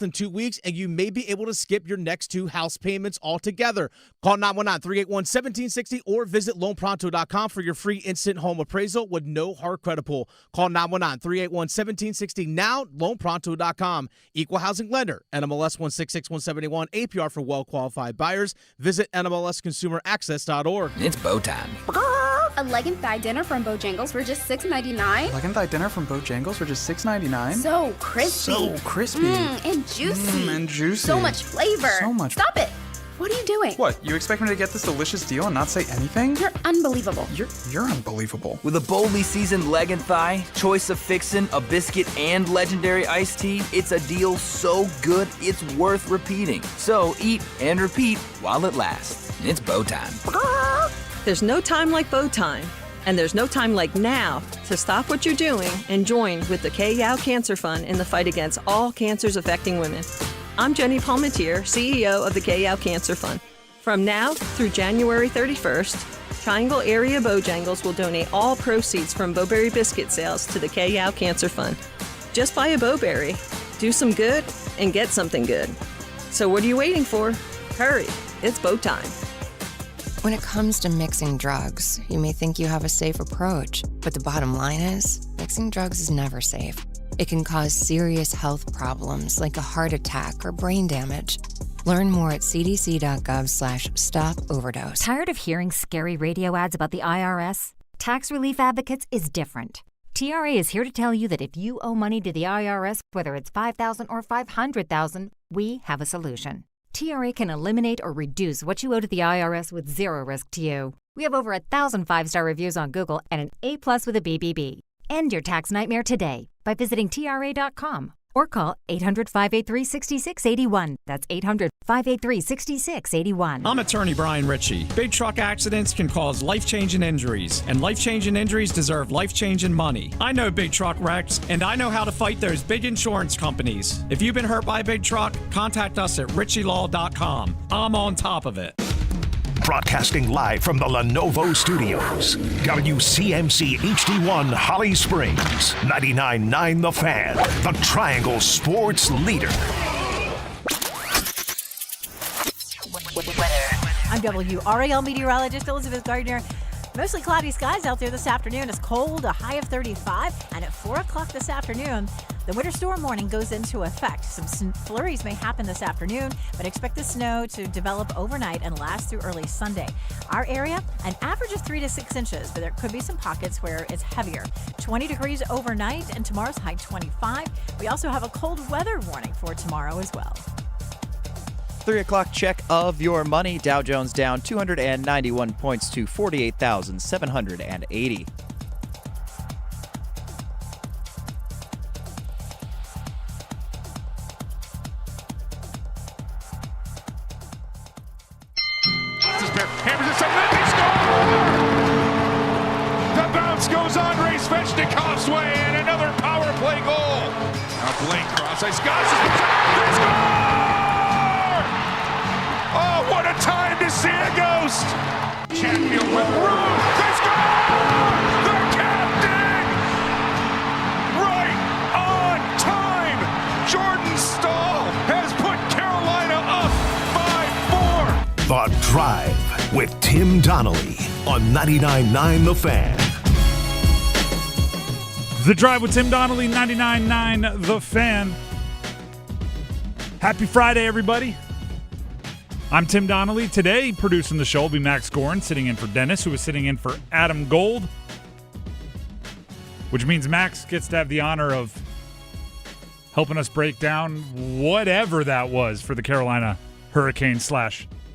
in 2 weeks, and you may be able to skip your next 2 house payments altogether. Call 919-381-1760 or visit loanpronto.com for your free instant home appraisal with no hard credit pull. Call 919-381-1760 now, loanpronto.com. Equal housing lender, NMLS 166171, APR for well-qualified buyers. Visit NMLSconsumeraccess.org. It's bow time. A leg and thigh dinner from Bojangles for just $6.99. Leg and thigh dinner from Bojangles for just $6.99. So crispy. And juicy. And juicy. So much flavor. So much. Stop it. What are you doing? What, you expect me to get this delicious deal and not say anything? You're unbelievable. You're unbelievable. With a boldly seasoned leg and thigh, choice of fixin', a biscuit, and legendary iced tea, it's a deal so good it's worth repeating. So eat and repeat while it lasts. It's bow time. There's no time like bow time, and there's no time like now to stop what you're doing and join with the K-Yow Cancer Fund in the fight against all cancers affecting women. I'm Jenny Palmetier, CEO of the K-Yow Cancer Fund. From now through January 31st, Triangle Area Bojangles will donate all proceeds from Bowberry biscuit sales to the K-Yow Cancer Fund. Just buy a Bowberry, do some good, and get something good. So what are you waiting for? Hurry, it's bow time. When it comes to mixing drugs, you may think you have a safe approach, but the bottom line is, mixing drugs is never safe. It can cause serious health problems like a heart attack or brain damage. Learn more at cdc.gov/stop-overdose. Tired of hearing scary radio ads about the IRS? Tax Relief Advocates is different. TRA is here to tell you that if you owe money to the IRS, whether it's $5,000 or $500,000, we have a solution. TRA can eliminate or reduce what you owe to the IRS with zero risk to you. We have over 1,000 5-star reviews on Google and an A+ with a BBB. End your tax nightmare today by visiting TRA.com or call 800-583-6681. That's 800-583-6681. I'm attorney Brian Ritchie. Big truck accidents can cause life-changing injuries, and life-changing injuries deserve life-changing money. I know big truck wrecks, and I know how to fight those big insurance companies. If you've been hurt by a big truck, contact us at ritchielaw.com. I'm on top of it. Broadcasting live from the Lenovo Studios. WCMC HD1 Holly Springs. 99.9 The Fan. The Triangle Sports Leader. I'm WRAL meteorologist Elizabeth Gardner. Mostly cloudy skies out there this afternoon. It's cold, a high of 35. And at 4 o'clock this afternoon, the winter storm warning goes into effect. Some flurries may happen this afternoon, but expect the snow to develop overnight and last through early Sunday. Our area, an average of 3 to 6 inches, but there could be some pockets where it's heavier. 20 degrees overnight, and tomorrow's high 25. We also have a cold weather warning for tomorrow as well. 3 o'clock check of your money. Dow Jones down 291 points to 48,780. Hammers it, they score! The bounce goes on Svechnikov's way, and another power play goal. Now Blake cross, they score! Oh, what a time to see a ghost! Chatfield with room, they score! The captain! Right on time! Jordan Stahl has put Carolina up 5-4. The Drive with Tim Donnelly on 99.9 The Fan. The Drive with Tim Donnelly, 99.9 The Fan. Happy Friday, everybody. I'm Tim Donnelly. Today, producing the show will be Max Gorin, sitting in for Dennis, who is sitting in for Adam Gold, which means Max gets to have the honor of helping us break down whatever that was for the Carolina Hurricanes /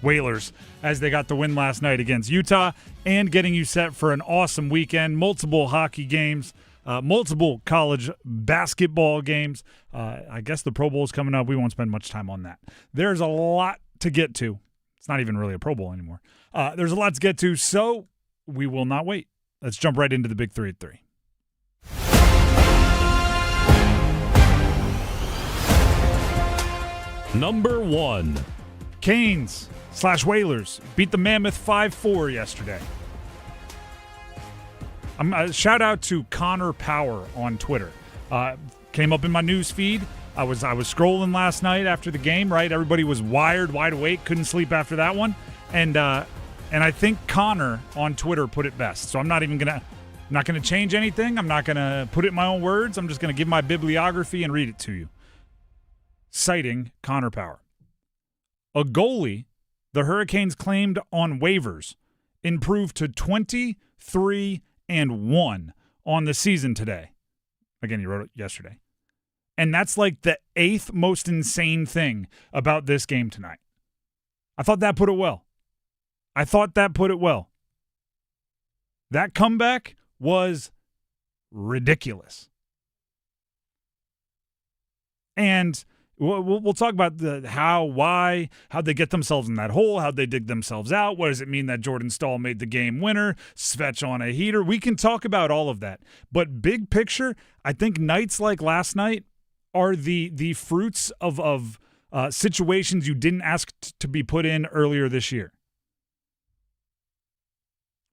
Whalers as they got the win last night against Utah and getting you set for an awesome weekend. Multiple hockey games, multiple college basketball games. I guess the Pro Bowl is coming up. We won't spend much time on that. There's a lot to get to. It's not even really a Pro Bowl anymore. There's a lot to get to, so we will not wait. Let's jump right into the Big 3 at 3. Number 1. Canes / Whalers beat the Mammoth 5-4 yesterday. Shout out to Connor Power on Twitter. Came up in my news feed. I was scrolling last night after the game, right? Everybody was wide awake, couldn't sleep after that one. And I think Connor on Twitter put it best. So I'm not gonna change anything. I'm not gonna put it in my own words. I'm just gonna give my bibliography and read it to you. Citing Connor Power. A goalie the Hurricanes claimed on waivers improved to 23-1 on the season today. Again, he wrote it yesterday. And that's like the 8th most insane thing about this game tonight. I thought that put it well. That comeback was ridiculous. And we'll talk about how'd they get themselves in that hole, how'd they dig themselves out, what does it mean that Jordan Stahl made the game winner, Svech on a heater. We can talk about all of that. But big picture, I think nights like last night are the fruits of situations you didn't ask to be put in earlier this year.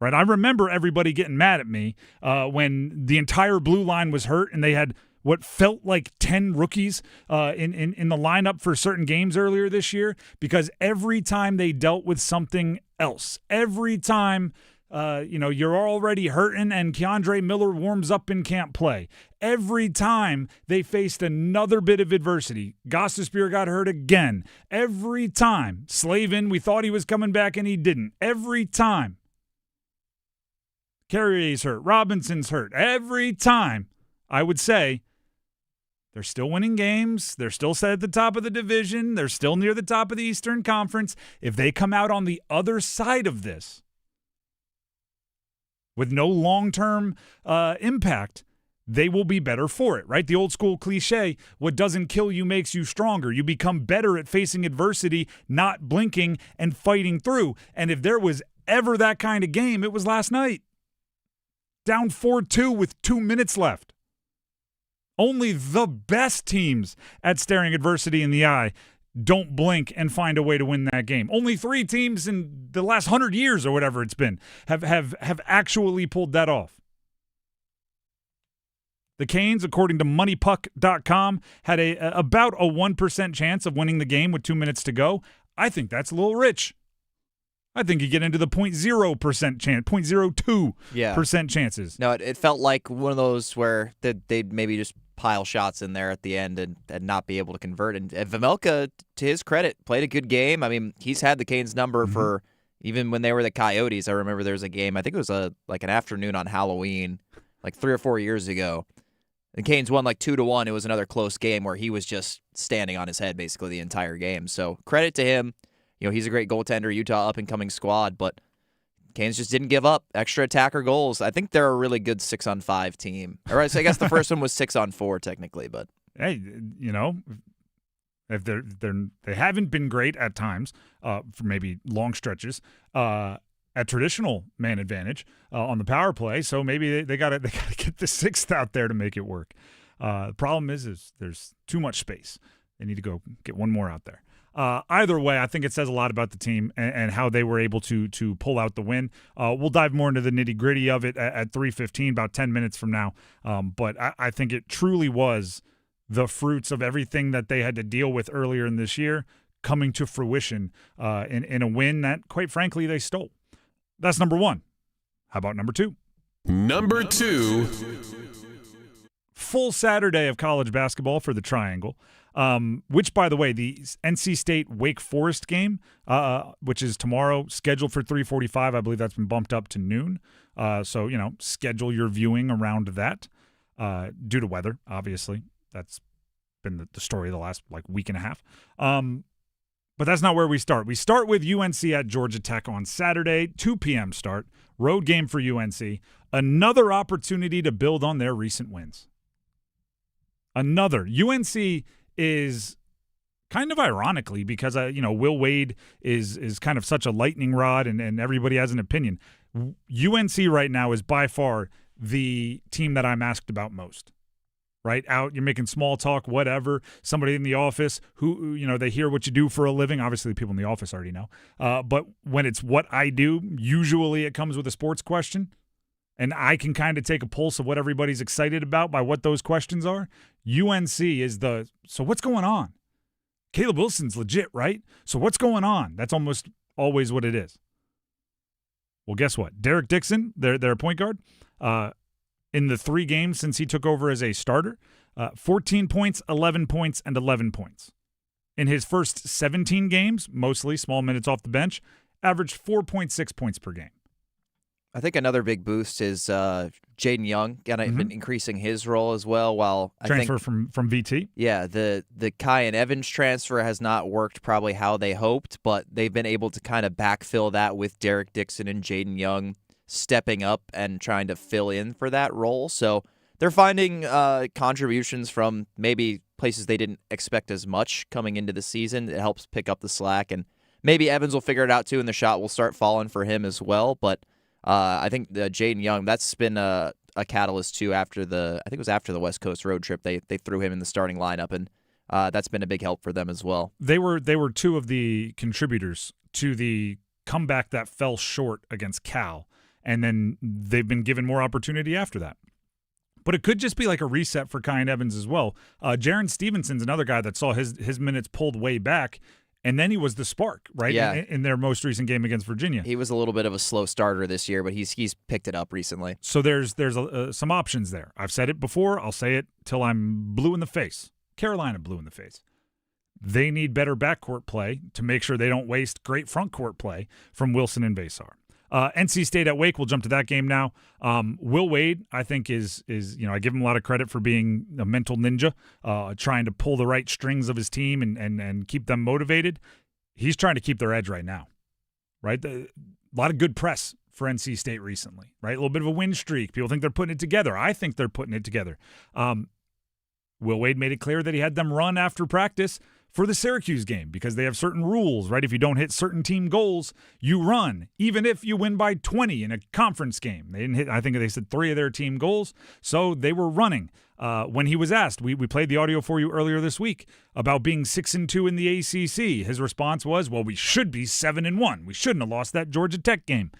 Right? I remember everybody getting mad at me when the entire blue line was hurt and they had what felt like 10 rookies in the lineup for certain games earlier this year, because every time they dealt with something else, every time you're already hurting and Keandre Miller warms up and can't play, every time they faced another bit of adversity, Gostisbehere got hurt again, every time Slavin, we thought he was coming back and he didn't, every time Carrier's hurt, Robinson's hurt, every time, I would say, they're still winning games. They're still set at the top of the division. They're still near the top of the Eastern Conference. If they come out on the other side of this with no long-term impact, they will be better for it, right? The old school cliche, what doesn't kill you makes you stronger. You become better at facing adversity, not blinking and fighting through. And if there was ever that kind of game, it was last night. Down 4-2 with 2 minutes left. Only the best teams at staring adversity in the eye don't blink and find a way to win that game. Only 3 teams in the last 100 years or whatever it's been have actually pulled that off. The Canes, according to moneypuck.com, had about a 1% chance of winning the game with 2 minutes to go. I think that's a little rich. I think you get into the 0.0% chance, 0.02% chances. No, it felt like one of those where they'd maybe just pile shots in there at the end and not be able to convert. And Vejmelka, to his credit, played a good game. I mean, he's had the Canes number for even when they were the Coyotes. I remember there was a game, I think it was like an afternoon on Halloween, like 3 or 4 years ago. The Canes won like 2-1. It was another close game where he was just standing on his head basically the entire game. So credit to him. You know, he's a great goaltender, Utah up-and-coming squad, but Canes just didn't give up. Extra attacker goals. I think they're a really good 6-on-5 team. All right, so I guess the first one was 6-on-4 technically, but hey, you know, if they haven't been great at times for maybe long stretches at traditional man advantage on the power play, so maybe they got to get the 6th out there to make it work. The problem is there's too much space. They need to go get one more out there. Either way, I think it says a lot about the team and how they were able to pull out the win. We'll dive more into the nitty-gritty of it at 3:15, about 10 minutes from now. But I think it truly was the fruits of everything that they had to deal with earlier in this year coming to fruition in a win that, quite frankly, they stole. That's number one. How about number two? Number two. Full Saturday of college basketball for the Triangle. Which, by the way, the NC State-Wake Forest game, which is tomorrow, scheduled for 3:45. I believe that's been bumped up to noon. So, you know, schedule your viewing around that due to weather, obviously. That's been the story of the last, week and a half. But that's not where we start. We start with UNC at Georgia Tech on Saturday, 2 p.m. start. Road game for UNC. Another opportunity to build on their recent wins. Another. UNC is kind of ironically because, Will Wade is kind of such a lightning rod and everybody has an opinion. UNC right now is by far the team that I'm asked about most. Right? Out, you're making small talk, whatever. Somebody in the office who, they hear what you do for a living. Obviously, the people in the office already know. But when it's what I do, usually it comes with a sports question. and I can kind of take a pulse of what everybody's excited about by what those questions are. UNC is so what's going on? Caleb Wilson's legit, right? So what's going on? That's almost always what it is. Well, guess what? Derek Dixon, their point guard, in the 3 games since he took over as a starter, 14 points, 11 points, and 11 points. In his first 17 games, mostly small minutes off the bench, averaged 4.6 points per game. I think another big boost is Jaden Young, been increasing his role as well. While transfer I think, from VT. Yeah, the Kai and Evans transfer has not worked probably how they hoped, but they've been able to kind of backfill that with Derek Dixon and Jaden Young stepping up and trying to fill in for that role. So they're finding contributions from maybe places they didn't expect as much coming into the season. It helps pick up the slack, and maybe Evans will figure it out too, and the shot will start falling for him as well. But I think Jaden Young, that's been a catalyst too. After I think it was after the West Coast road trip, they threw him in the starting lineup, and that's been a big help for them as well. They were 2 of the contributors to the comeback that fell short against Cal, and then they've been given more opportunity after that. But it could just be like a reset for Kyan Evans as well. Jaron Stevenson's another guy that saw his minutes pulled way back, and then he was the spark, right? Yeah. In their most recent game against Virginia. He was a little bit of a slow starter this year, but he's picked it up recently. So there's some options there. I've said it before. I'll say it till I'm blue in the face. Carolina blue in the face. They need better backcourt play to make sure they don't waste great front court play from Wilson and Basar. NC State at Wake, we'll jump to that game now. Will Wade, I think, is I give him a lot of credit for being a mental ninja, trying to pull the right strings of his team and keep them motivated. He's trying to keep their edge right now, right? A lot of good press for NC State recently, right? A little bit of a win streak. People think they're putting it together. I think they're putting it together. Will Wade made it clear that he had them run after practice for the Syracuse game because they have certain rules, right? If you don't hit certain team goals, you run, even if you win by 20 in a conference game. They didn't hit, I think they said 3 of their team goals, so they were running. When he was asked, we played the audio for you earlier this week about being 6-2 in the ACC. His response was, well, we should be 7-1. We shouldn't have lost that Georgia Tech game.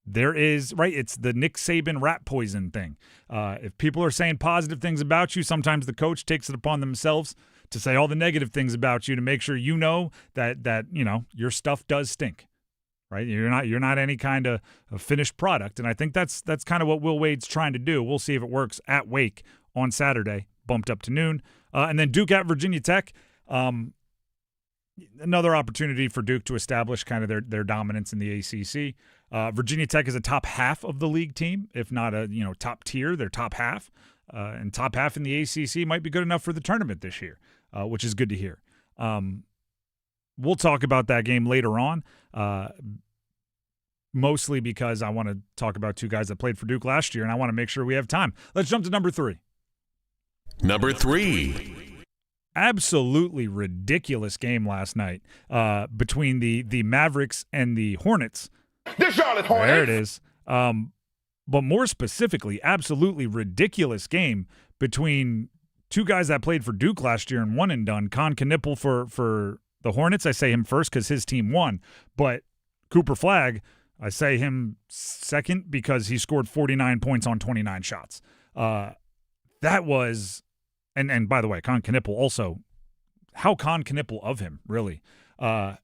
There is, right, it's the Nick Saban rat poison thing. If people are saying positive things about you, sometimes the coach takes it upon themselves to say all the negative things about you to make sure you know that your stuff does stink, right? You're not any kind of finished product, and I think that's kind of what Will Wade's trying to do. We'll see if it works at Wake on Saturday, bumped up to noon. And then Duke at Virginia Tech. Another opportunity for Duke to establish kind of their dominance in the ACC. Virginia Tech is a top half of the league team, if not a top tier. They're top half, and top half in the ACC might be good enough for the tournament this year, which is good to hear. We'll talk about that game later on, mostly because I want to talk about 2 guys that played for Duke last year, and I want to make sure we have time. Let's jump to number 3. Number 3. Absolutely ridiculous game last night between the Mavericks and the Hornets. The Charlotte Hornets. There it is. But more specifically, absolutely ridiculous game between 2 guys that played for Duke last year and one and done. Con Knipple for the Hornets. I say him first because his team won. But Cooper Flagg, I say him second because he scored 49 points on 29 shots. That was... And by the way, Con Knipple also, how Con Knipple of him, really. Right?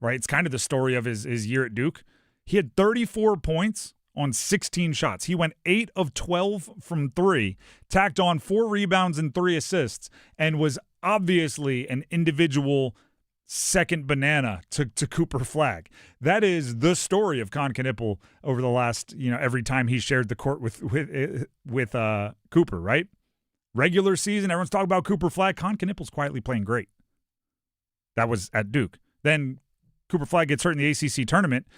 It's kind of the story of his year at Duke. He had 34 points on 16 shots. He went 8 of 12 from 3, tacked on 4 rebounds and 3 assists, and was obviously an individual second banana to Cooper Flagg. That is the story of Con Knipple over the last, every time he shared the court with Cooper, right? Regular season, everyone's talking about Cooper Flagg. Con Knipple's quietly playing great. That was at Duke. Then Cooper Flagg gets hurt in the ACC tournament.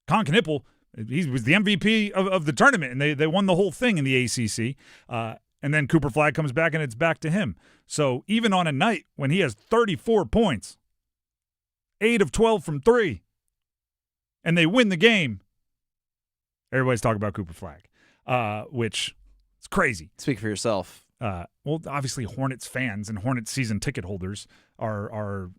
Con Knipple, he was the MVP of the tournament, and they won the whole thing in the ACC. And then Cooper Flagg comes back, and it's back to him. So even on a night when he has 34 points, 8 of 12 from 3, and they win the game, everybody's talking about Cooper Flagg, which is crazy. Speak for yourself. Well, obviously Hornets fans and Hornets season ticket holders are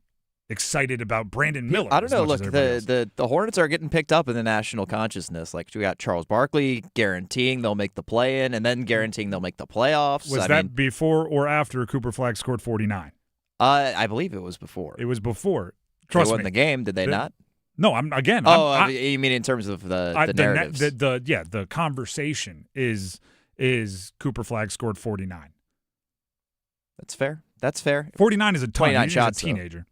excited about Brandon Miller. I don't know. Look, as the Hornets are getting picked up in the national consciousness. Like, we got Charles Barkley guaranteeing they'll make the play-in and then guaranteeing they'll make the playoffs. Was that before or after Cooper Flagg scored 49? I believe it was before. It was before. Trust me. They won the game, did they not? No, you mean in terms of the narratives? The conversation is Cooper Flagg scored 49. That's fair. 49 is a ton. 29 He's shots, a teenager.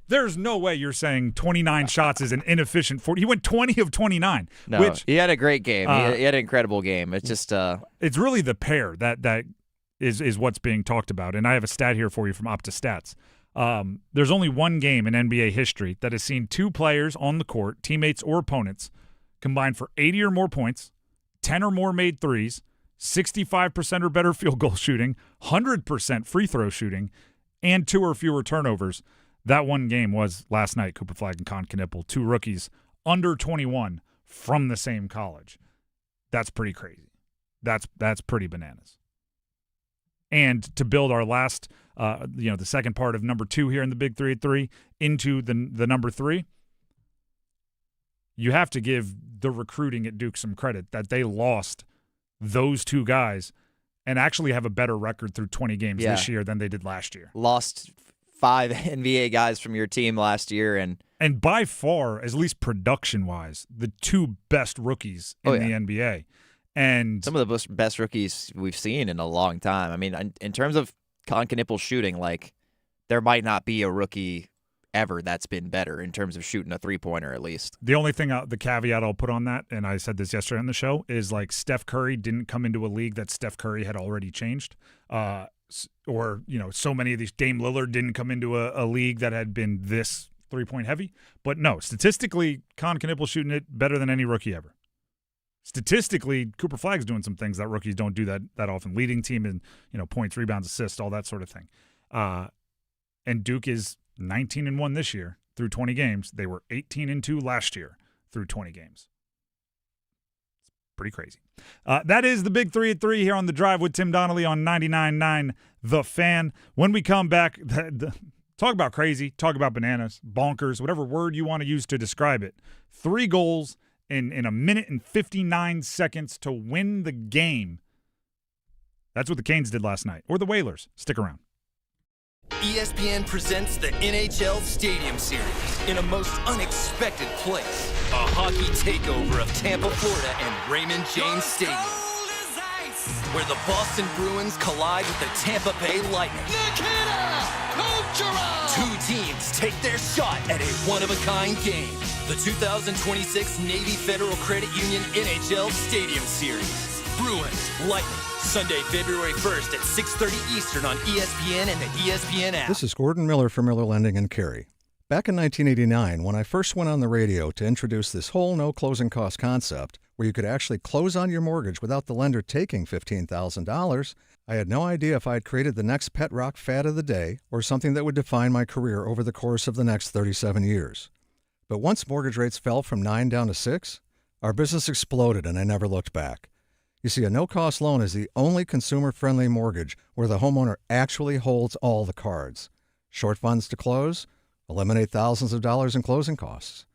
There's no way you're saying 29 shots is an inefficient 40. He went 20 of 29. No, he had a great game. He had an incredible game. It's just it's really the pair that is what's being talked about. And I have a stat here for you from OptaStats. There's only one game in NBA history that has seen two players on the court, teammates or opponents, combine for 80 or more points, 10 or more made threes, 65% or better field goal shooting, 100% free throw shooting, and 2 or fewer turnovers. That one game was last night, Cooper Flagg and Con Knippel, two rookies under 21 from the same college. That's pretty crazy. That's pretty bananas. And to build our last, the second part of number 2 here in the Big 3 at 3 into the number 3, you have to give the recruiting at Duke some credit that they lost those two guys and actually have a better record through 20 games this year than they did last year. Lost 5 NBA guys from your team last year. And by far, at least production-wise, the 2 best rookies in the NBA. And some of the best rookies we've seen in a long time. I mean, in terms of Con Knippel shooting, like, there might not be a rookie ever that's been better in terms of shooting a three-pointer at least. The only thing, the caveat I'll put on that, and I said this yesterday on the show, is like Steph Curry didn't come into a league that Steph Curry had already changed. Or, so many of these, Dame Lillard didn't come into a league that had been this three-point heavy. But no, statistically, Con Knippel shooting it better than any rookie ever. Statistically, Cooper Flagg's doing some things that rookies don't do that often. Leading team in, points, rebounds, assists, all that sort of thing. And Duke is 19-1 this year through 20 games. They were 18-2 last year through 20 games. It's pretty crazy. That is the Big 3 at 3 here on The Drive with Tim Donnelly on 99.9 The Fan. When we come back, talk about crazy, talk about bananas, bonkers, whatever word you want to use to describe it. 3 goals in a minute and 59 seconds to win the game. That's what the Canes did last night. Or the Whalers. Stick around. ESPN presents the NHL Stadium Series in a most unexpected place. A hockey takeover of Tampa, Florida and Raymond James Stadium, where the Boston Bruins collide with the Tampa Bay Lightning. Two teams take their shot at a one-of-a-kind game. The 2026 Navy Federal Credit Union NHL Stadium Series. Bruins, Lightning. Sunday, February 1st at 6:30 Eastern on ESPN and the ESPN app. This is Gordon Miller from Miller Lending in Cary. Back in 1989, when I first went on the radio to introduce this whole no closing cost concept, where you could actually close on your mortgage without the lender taking $15,000, I had no idea if I had created the next pet rock fad of the day or something that would define my career over the course of the next 37 years. But once mortgage rates fell from 9 down to 6, our business exploded and I never looked back. You see, a no-cost loan is the only consumer-friendly mortgage where the homeowner actually holds all the cards. Short funds to close, eliminate thousands of dollars in closing costs.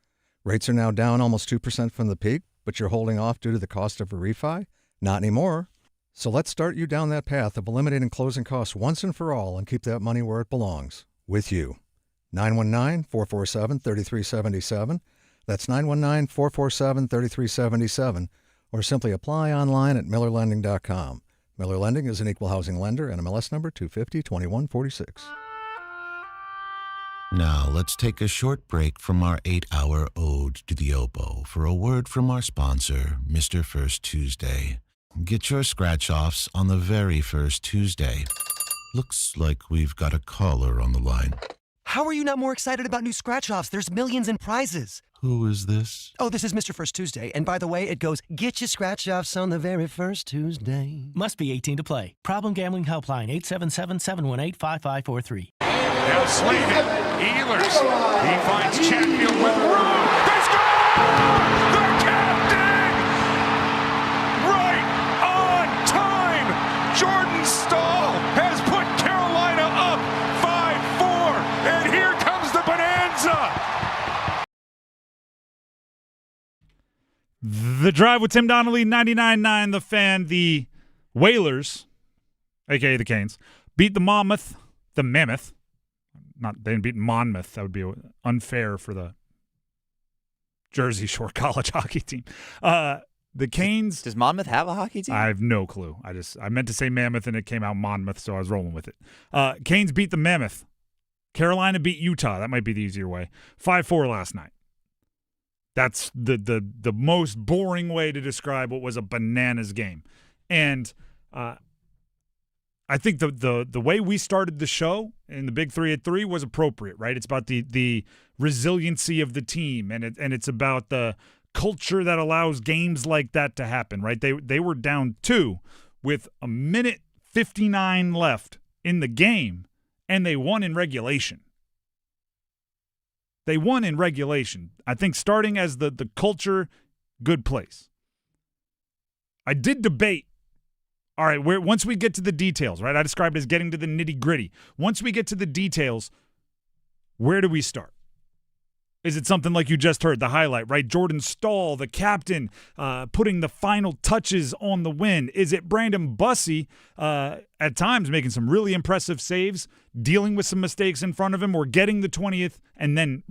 Rates are now down almost 2% from the peak, but you're holding off due to the cost of a refi? Not anymore. So let's start you down that path of eliminating closing costs once and for all and keep that money where it belongs, with you. 919-447-3377. That's 919-447-3377. Or simply apply online at millerlending.com. Miller Lending is an equal housing lender and MLS number 250-2146. Now let's take a short break from our 8-hour ode to the oboe for a word from our sponsor, Mr. First Tuesday. Get your scratch-offs on the very first Tuesday. Looks like we've got a caller on the line. How are you not more excited about new scratch-offs? There's millions in prizes. Who is this? Oh, this is Mr. First Tuesday. And by the way, it goes, get your scratch-offs on the very first Tuesday. Must be 18 to play. Problem Gambling Helpline, 877-718-5543. Now Slavin, Ehlers, he finds Chatfield with room. They score! The captain! Right on time! Jordan Stahl has put Carolina up 5-4. And here comes Utah. The Drive with Tim Donnelly, 99.9 The Fan. The Whalers, a.k.a. the Canes, beat the Mammoth. They didn't beat Monmouth. That would be unfair for the Jersey Shore college hockey team. The Canes. Does Monmouth have a hockey team? I have no clue. I meant to say Mammoth and it came out Monmouth, so I was rolling with it. Canes beat the Mammoth. Carolina beat Utah. That might be the easier way. 5-4 last night. That's the most boring way to describe what was a bananas game. And I think the way we started the show in the Big 3 at 3 was appropriate, right? It's about the resiliency of the team, and it's about the culture that allows games like that to happen, right? They were down 2 with 1:59 left in the game, and they won in regulation. They won in regulation. I think starting as the culture, good place. I did debate. All right, once we get to the details, right? I described it as getting to the nitty-gritty. Once we get to the details, where do we start? Is it something like you just heard, the highlight, right? Jordan Stahl, the captain, putting the final touches on the win. Is it Brandon Bussey, at times making some really impressive saves, dealing with some mistakes in front of him, or getting the 20th and then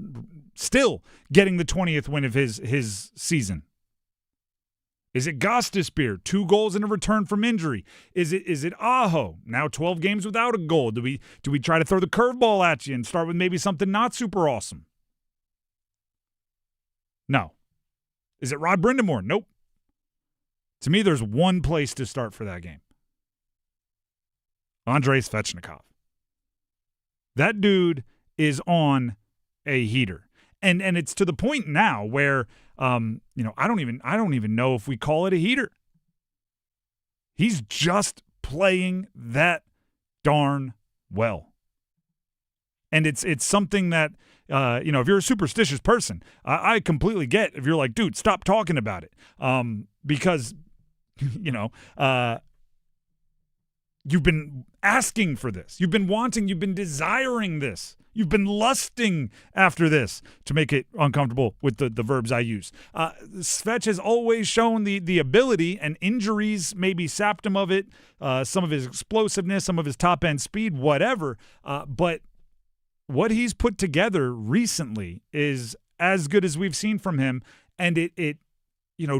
still getting the 20th win of his season? Is it Gostisbehere, 2 goals and a return from injury? Is it Aho, now 12 games without a goal? Do we try to throw the curveball at you and start with maybe something not super awesome? No. Is it Rod Brindamore? Nope. To me, there's one place to start for that game. Andrei Svechnikov. That dude is on a heater. And it's to the point now where I don't even know if we call it a heater. He's just playing that darn well. And it's something that if you're a superstitious person, I completely get if you're like, dude, stop talking about it. Because you've been asking for this. You've been desiring this. You've been lusting after this, to make it uncomfortable with the verbs I use. Svech has always shown the ability, and injuries maybe sapped him of it, some of his explosiveness, some of his top-end speed, whatever. But what he's put together recently is as good as we've seen from him, and it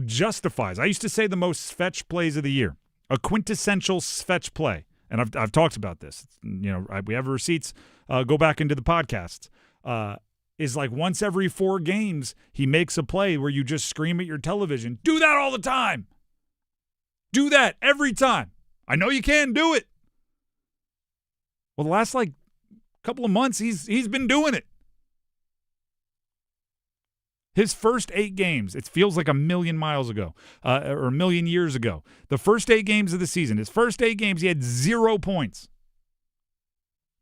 justifies. I used to say the most Svech plays of the year, a quintessential Svech play. And I've talked about this. We have receipts. Go back into the podcasts. Is like once every 4 games, he makes a play where you just scream at your television, do that all the time. Do that every time. I know you can do it. Well, the last couple of months, he's been doing it. His first 8 games, it feels like a million miles ago, or a million years ago. The first 8 games of the season, his first 8 games, he had 0 points.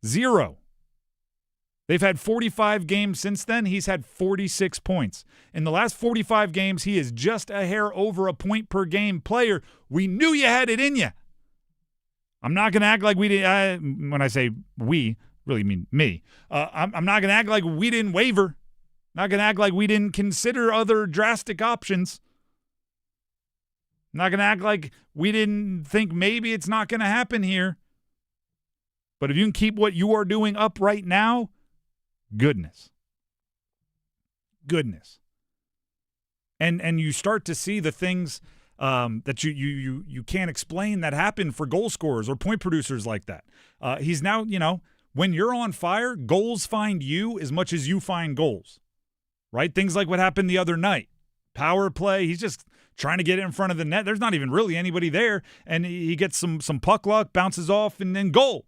0. They've had 45 games since then. He's had 46 points. In the last 45 games, he is just a hair over a point per game player. We knew you had it in you. I'm not going to act like we didn't. When I say we, really mean me. I'm not going to act like we didn't waver. Not going to act like we didn't consider other drastic options. Not going to act like we didn't think maybe it's not going to happen here. But if you can keep what you are doing up right now, goodness. And you start to see the things that you can't explain that happen for goal scorers or point producers like that. He's now, when you're on fire, goals find you as much as you find goals. Right? Things like what happened the other night. Power play, he's just trying to get it in front of the net. There's not even really anybody there, and he gets some puck luck, bounces off, and then goal.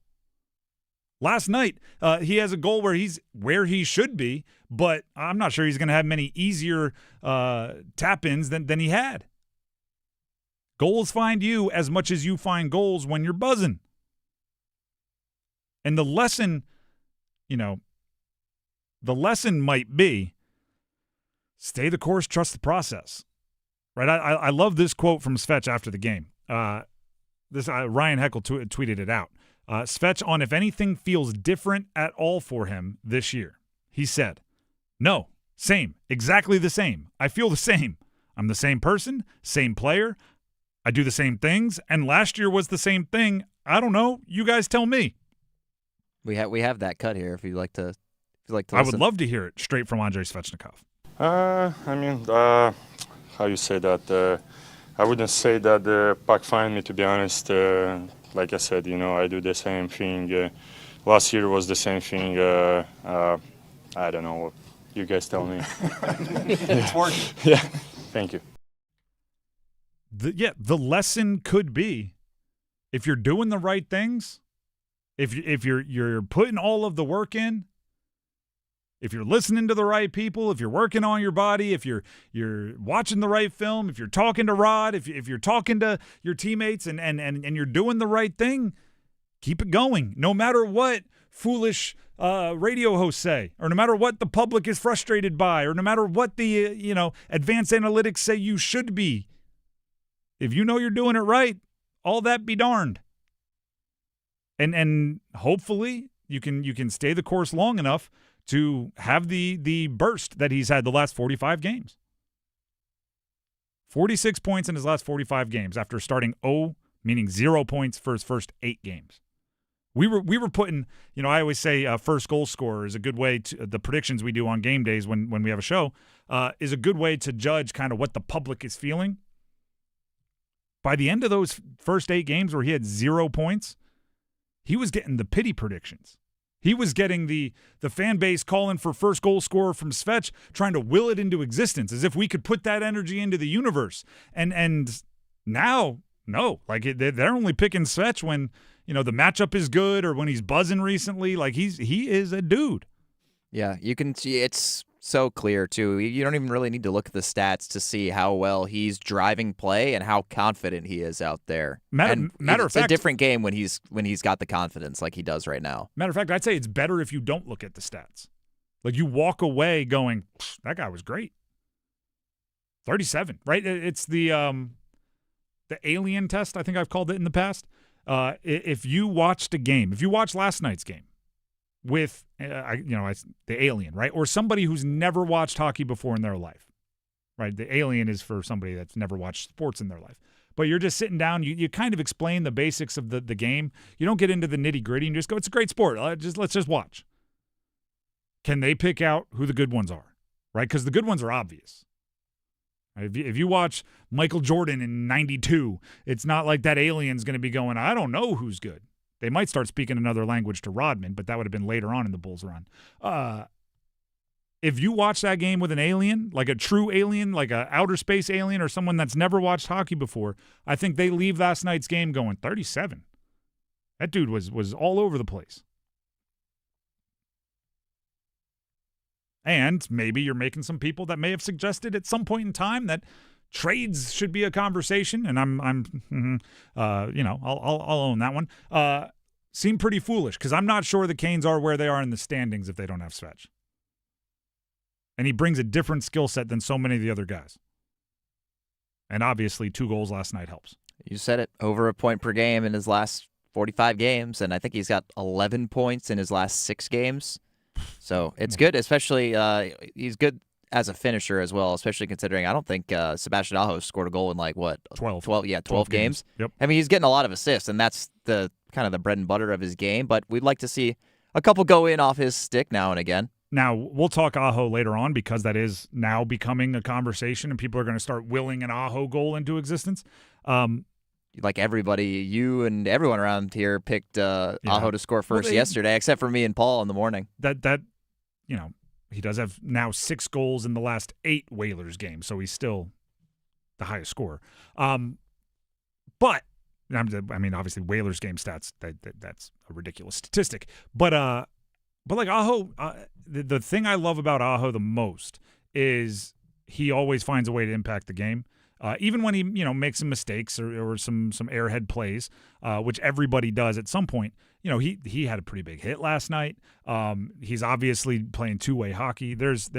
Last night, he has a goal where he's where he should be, but I'm not sure he's going to have many easier tap-ins than he had. Goals find you as much as you find goals when you're buzzing. And the lesson might be, stay the course, trust the process. Right? I love this quote from Svech after the game. Ryan Heckel tweeted it out. Svech on if anything feels different at all for him this year. He said, No, same, exactly the same. I feel the same. I'm the same person, same player. I do the same things, and last year was the same thing. I don't know. You guys tell me. We have that cut here. If you'd like to, I would love to hear it straight from Andrei Svechnikov. How you say that? I wouldn't say that the puck find me, to be honest. Like I said, I do the same thing. Last year was the same thing. I don't know. You guys tell me. It's working. Yeah. Thank you. The lesson could be, if you're doing the right things, if you're putting all of the work in, if you're listening to the right people, if you're working on your body, if you're watching the right film, if you're talking to Rod, if you're talking to your teammates and you're doing the right thing, keep it going. No matter what foolish radio hosts say, or no matter what the public is frustrated by, or no matter what the advanced analytics say you should be. If you know you're doing it right, all that be darned. And hopefully you can stay the course long enough to have the burst that he's had the last 45 games. 46 points in his last 45 games after starting 0 points for his first 8 games. We were putting, I always say first goal scorer is a good way to, the predictions we do on game days when we have a show, is a good way to judge kind of what the public is feeling. By the end of those first 8 games where he had 0 points, he was getting the pity predictions. He was getting the fan base calling for first goal scorer from Svech, trying to will it into existence as if we could put that energy into the universe. And now, no, like they're only picking Svech when, the matchup is good or when he's buzzing recently. Like he is a dude. Yeah, you can see it's so clear too. You don't even really need to look at the stats to see how well he's driving play and how confident he is out there. Matter of fact, it's a different game when he's got the confidence like he does right now. Matter of fact, I'd say it's better if you don't look at the stats. Like you walk away going, that guy was great. 37, right? It's the alien test, I think I've called it in the past. If you watched a game, if you watched last night's game with, the alien, right? Or somebody who's never watched hockey before in their life, right? The alien is for somebody that's never watched sports in their life. But you're just sitting down, you kind of explain the basics of the game. You don't get into the nitty-gritty and just go, it's a great sport. Let's just watch. Can they pick out who the good ones are, right? Because the good ones are obvious. If you watch Michael Jordan in 92, it's not like that alien's going to be going, I don't know who's good. They might start speaking another language to Rodman, but that would have been later on in the Bulls run. If you watch that game with an alien, like a true alien, like an outer space alien or someone that's never watched hockey before, I think they leave last night's game going 37. That dude was all over the place. And maybe you're making some people that may have suggested at some point in time that trades should be a conversation, and I'll own that one. Seem pretty foolish because I'm not sure the Canes are where they are in the standings if they don't have Svech. And he brings a different skill set than so many of the other guys. And obviously 2 goals last night helps. You said it, over a point per game in his last 45 games, and I think he's got 11 points in his last 6 games. So it's good, especially he's good as a finisher as well, especially considering I don't think Sebastian Aho scored a goal in 12 games. Yep. I mean, he's getting a lot of assists, and that's the kind of the bread and butter of his game, but we'd like to see a couple go in off his stick now and again. Now, we'll talk Aho later on because that is now becoming a conversation, and people are going to start willing an Aho goal into existence. Like everybody, you and everyone around here picked Aho to score first yesterday, except for me and Paul in the morning. He does have now 6 goals in the last 8 Whalers games, so he's still the highest scorer. But I mean, obviously, Whalers game stats that's a ridiculous statistic. But like Aho, the thing I love about Aho the most is he always finds a way to impact the game. Even when he, makes some mistakes or some airhead plays, which everybody does at some point. He had a pretty big hit last night. He's obviously playing two-way hockey. There's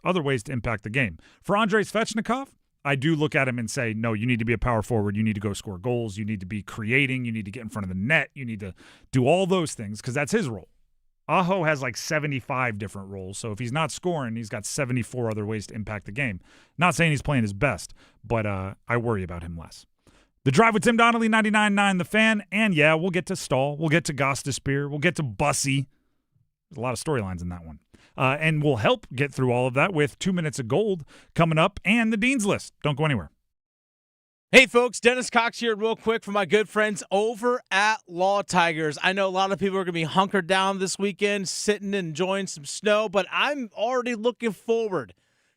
other ways to impact the game. For Andrei Svechnikov, I do look at him and say, no, you need to be a power forward. You need to go score goals. You need to be creating. You need to get in front of the net. You need to do all those things because that's his role. Aho has like 75 different roles, so if he's not scoring, he's got 74 other ways to impact the game. Not saying he's playing his best, but I worry about him less. The Drive with Tim Donnelly, 99.9 The Fan, and yeah, we'll get to Stahl, we'll get to Gostisbehere, we'll get to Bussy. There's a lot of storylines in that one. And we'll help get through all of that with 2 minutes of gold coming up and the Dean's List. Don't go anywhere. Hey, folks, Dennis Cox here real quick for my good friends over at Law Tigers. I know a lot of people are going to be hunkered down this weekend, sitting and enjoying some snow, but I'm already looking forward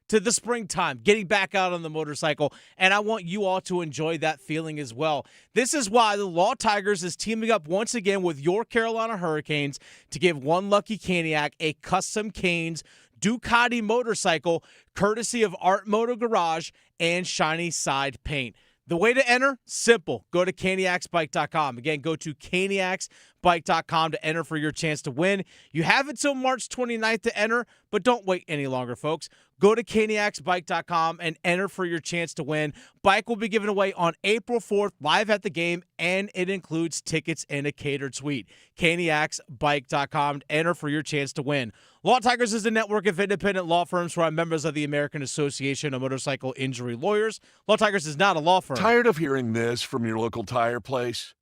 to the springtime, getting back out on the motorcycle, and I want you all to enjoy that feeling as well. This is why the Law Tigers is teaming up once again with your Carolina Hurricanes to give one lucky Caniac a custom Canes Ducati motorcycle courtesy of Art Moto Garage and Shiny Side Paint. The way to enter, simple. Go to caniacsbike.com. Again, go to caniacsbike.com to enter for your chance to win. You have until March 29th to enter, but don't wait any longer, folks. Go to caniacsbike.com and enter for your chance to win. Bike will be given away on April 4th live at the game, and it includes tickets and a catered suite. caniacsbike.com to enter for your chance to win. Law Tigers is a network of independent law firms who are members of the American Association of Motorcycle Injury Lawyers. Law Tigers is not a law firm. Tired of hearing this from your local tire place?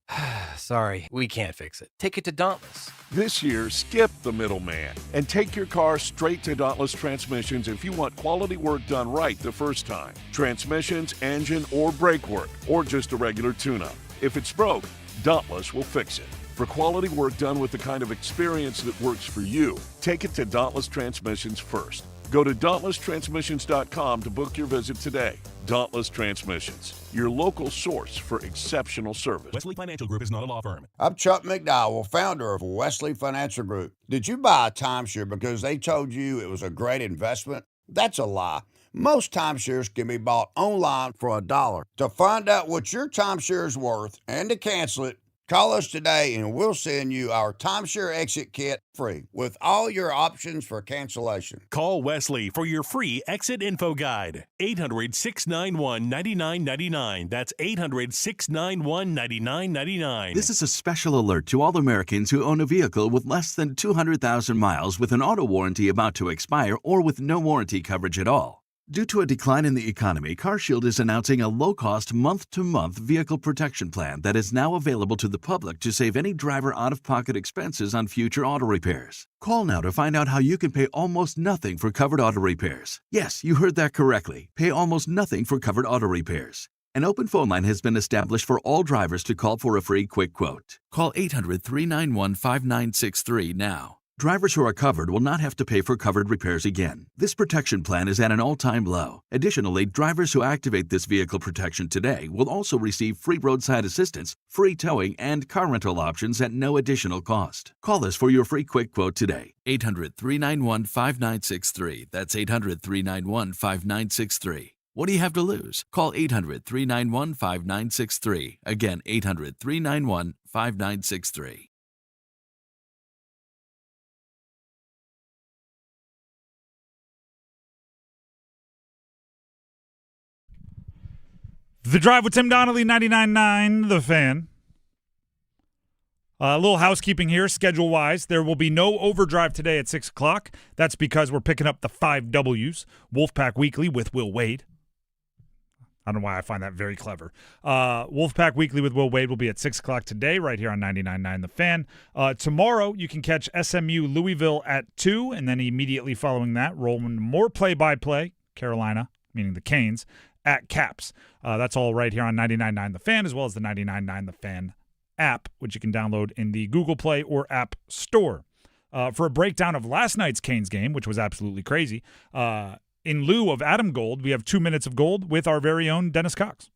Sorry, we can't fix it. Take it to Dauntless. This year, skip the middleman and take your car straight to Dauntless Transmissions if you want quality work done right the first time. Transmissions, engine, or brake work, or just a regular tune-up. If it's broke, Dauntless will fix it. For quality work done with the kind of experience that works for you, take it to Dauntless Transmissions first. Go to DauntlessTransmissions.com to book your visit today. Dauntless Transmissions, your local source for exceptional service. Wesley Financial Group is not a law firm. I'm Chuck McDowell, founder of Wesley Financial Group. Did you buy a timeshare because they told you it was a great investment? That's a lie. Most timeshares can be bought online for $1. To find out what your timeshare is worth and to cancel it, call us today and we'll send you our timeshare exit kit free with all your options for cancellation. Call Wesley for your free exit info guide. 800-691-9999. That's 800-691-9999. This is a special alert to all Americans who own a vehicle with less than 200,000 miles with an auto warranty about to expire or with no warranty coverage at all. Due to a decline in the economy, CarShield is announcing a low-cost month-to-month vehicle protection plan that is now available to the public to save any driver out-of-pocket expenses on future auto repairs. Call now to find out how you can pay almost nothing for covered auto repairs. Yes, you heard that correctly. Pay almost nothing for covered auto repairs. An open phone line has been established for all drivers to call for a free quick quote. Call 800-391-5963 now. Drivers who are covered will not have to pay for covered repairs again. This protection plan is at an all-time low. Additionally, drivers who activate this vehicle protection today will also receive free roadside assistance, free towing, and car rental options at no additional cost. Call us for your free quick quote today. 800-391-5963. That's 800-391-5963. What do you have to lose? Call 800-391-5963. Again, 800-391-5963. The Drive with Tim Donnelly, 99.9 The Fan. A little housekeeping here, schedule-wise. There will be no overdrive today at 6 o'clock. That's because we're picking up the 5 W's, Wolfpack Weekly with Will Wade. I don't know why I find that very clever. Wolfpack Weekly with Will Wade will be at 6 o'clock today right here on 99.9 The Fan. Tomorrow you can catch SMU Louisville at 2, and then immediately following that, rolling more play-by-play, Carolina, meaning the Canes, at Caps. That's all right here on 99.9 The Fan, as well as the 99.9 The Fan app, which you can download in the Google Play or App Store. For a breakdown of last night's Canes game, which was absolutely crazy, in lieu of Adam Gold, we have 2 minutes of gold with our very own Dennis Cox.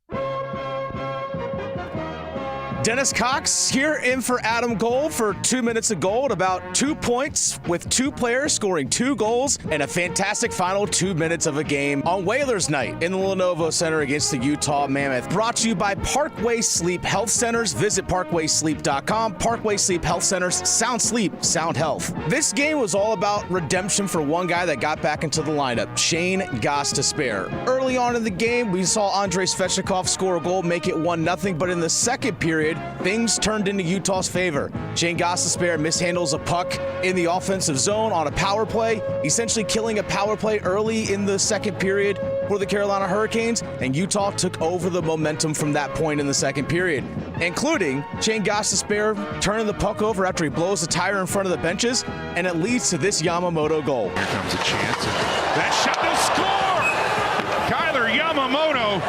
Dennis Cox here in for Adam Gold for 2 minutes of gold, about 2 points with 2 players scoring 2 goals and a fantastic final 2 minutes of a game on Whalers night in the Lenovo Center against the Utah Mammoth. Brought to you by Parkway Sleep Health Centers. Visit parkwaysleep.com. Parkway Sleep Health Centers. Sound sleep, sound health. This game was all about redemption for one guy that got back into the lineup, Shane Gostisbehere. Early on in the game, we saw Andrei Svechnikov score a goal, make it 1-0, but in the second period, period, things turned into Utah's favor. Shane Gostisbehere mishandles a puck in the offensive zone on a power play, essentially killing a power play early in the second period for the Carolina Hurricanes, and Utah took over the momentum from that point in the second period, including Shane Gostisbehere turning the puck over after he blows the tire in front of the benches, and it leads to this Yamamoto goal. Here comes a chance. That shot to score! Kyler Yamamoto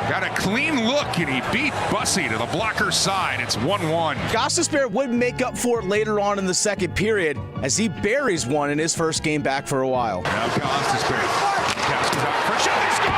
got a clean look, and he beat Bussey to the blocker side. It's 1-1. Gostisbehere would make up for it later on in the second period as he buries one in his first game back for a while. Now Gostisbehere casts it out for a shot. They score!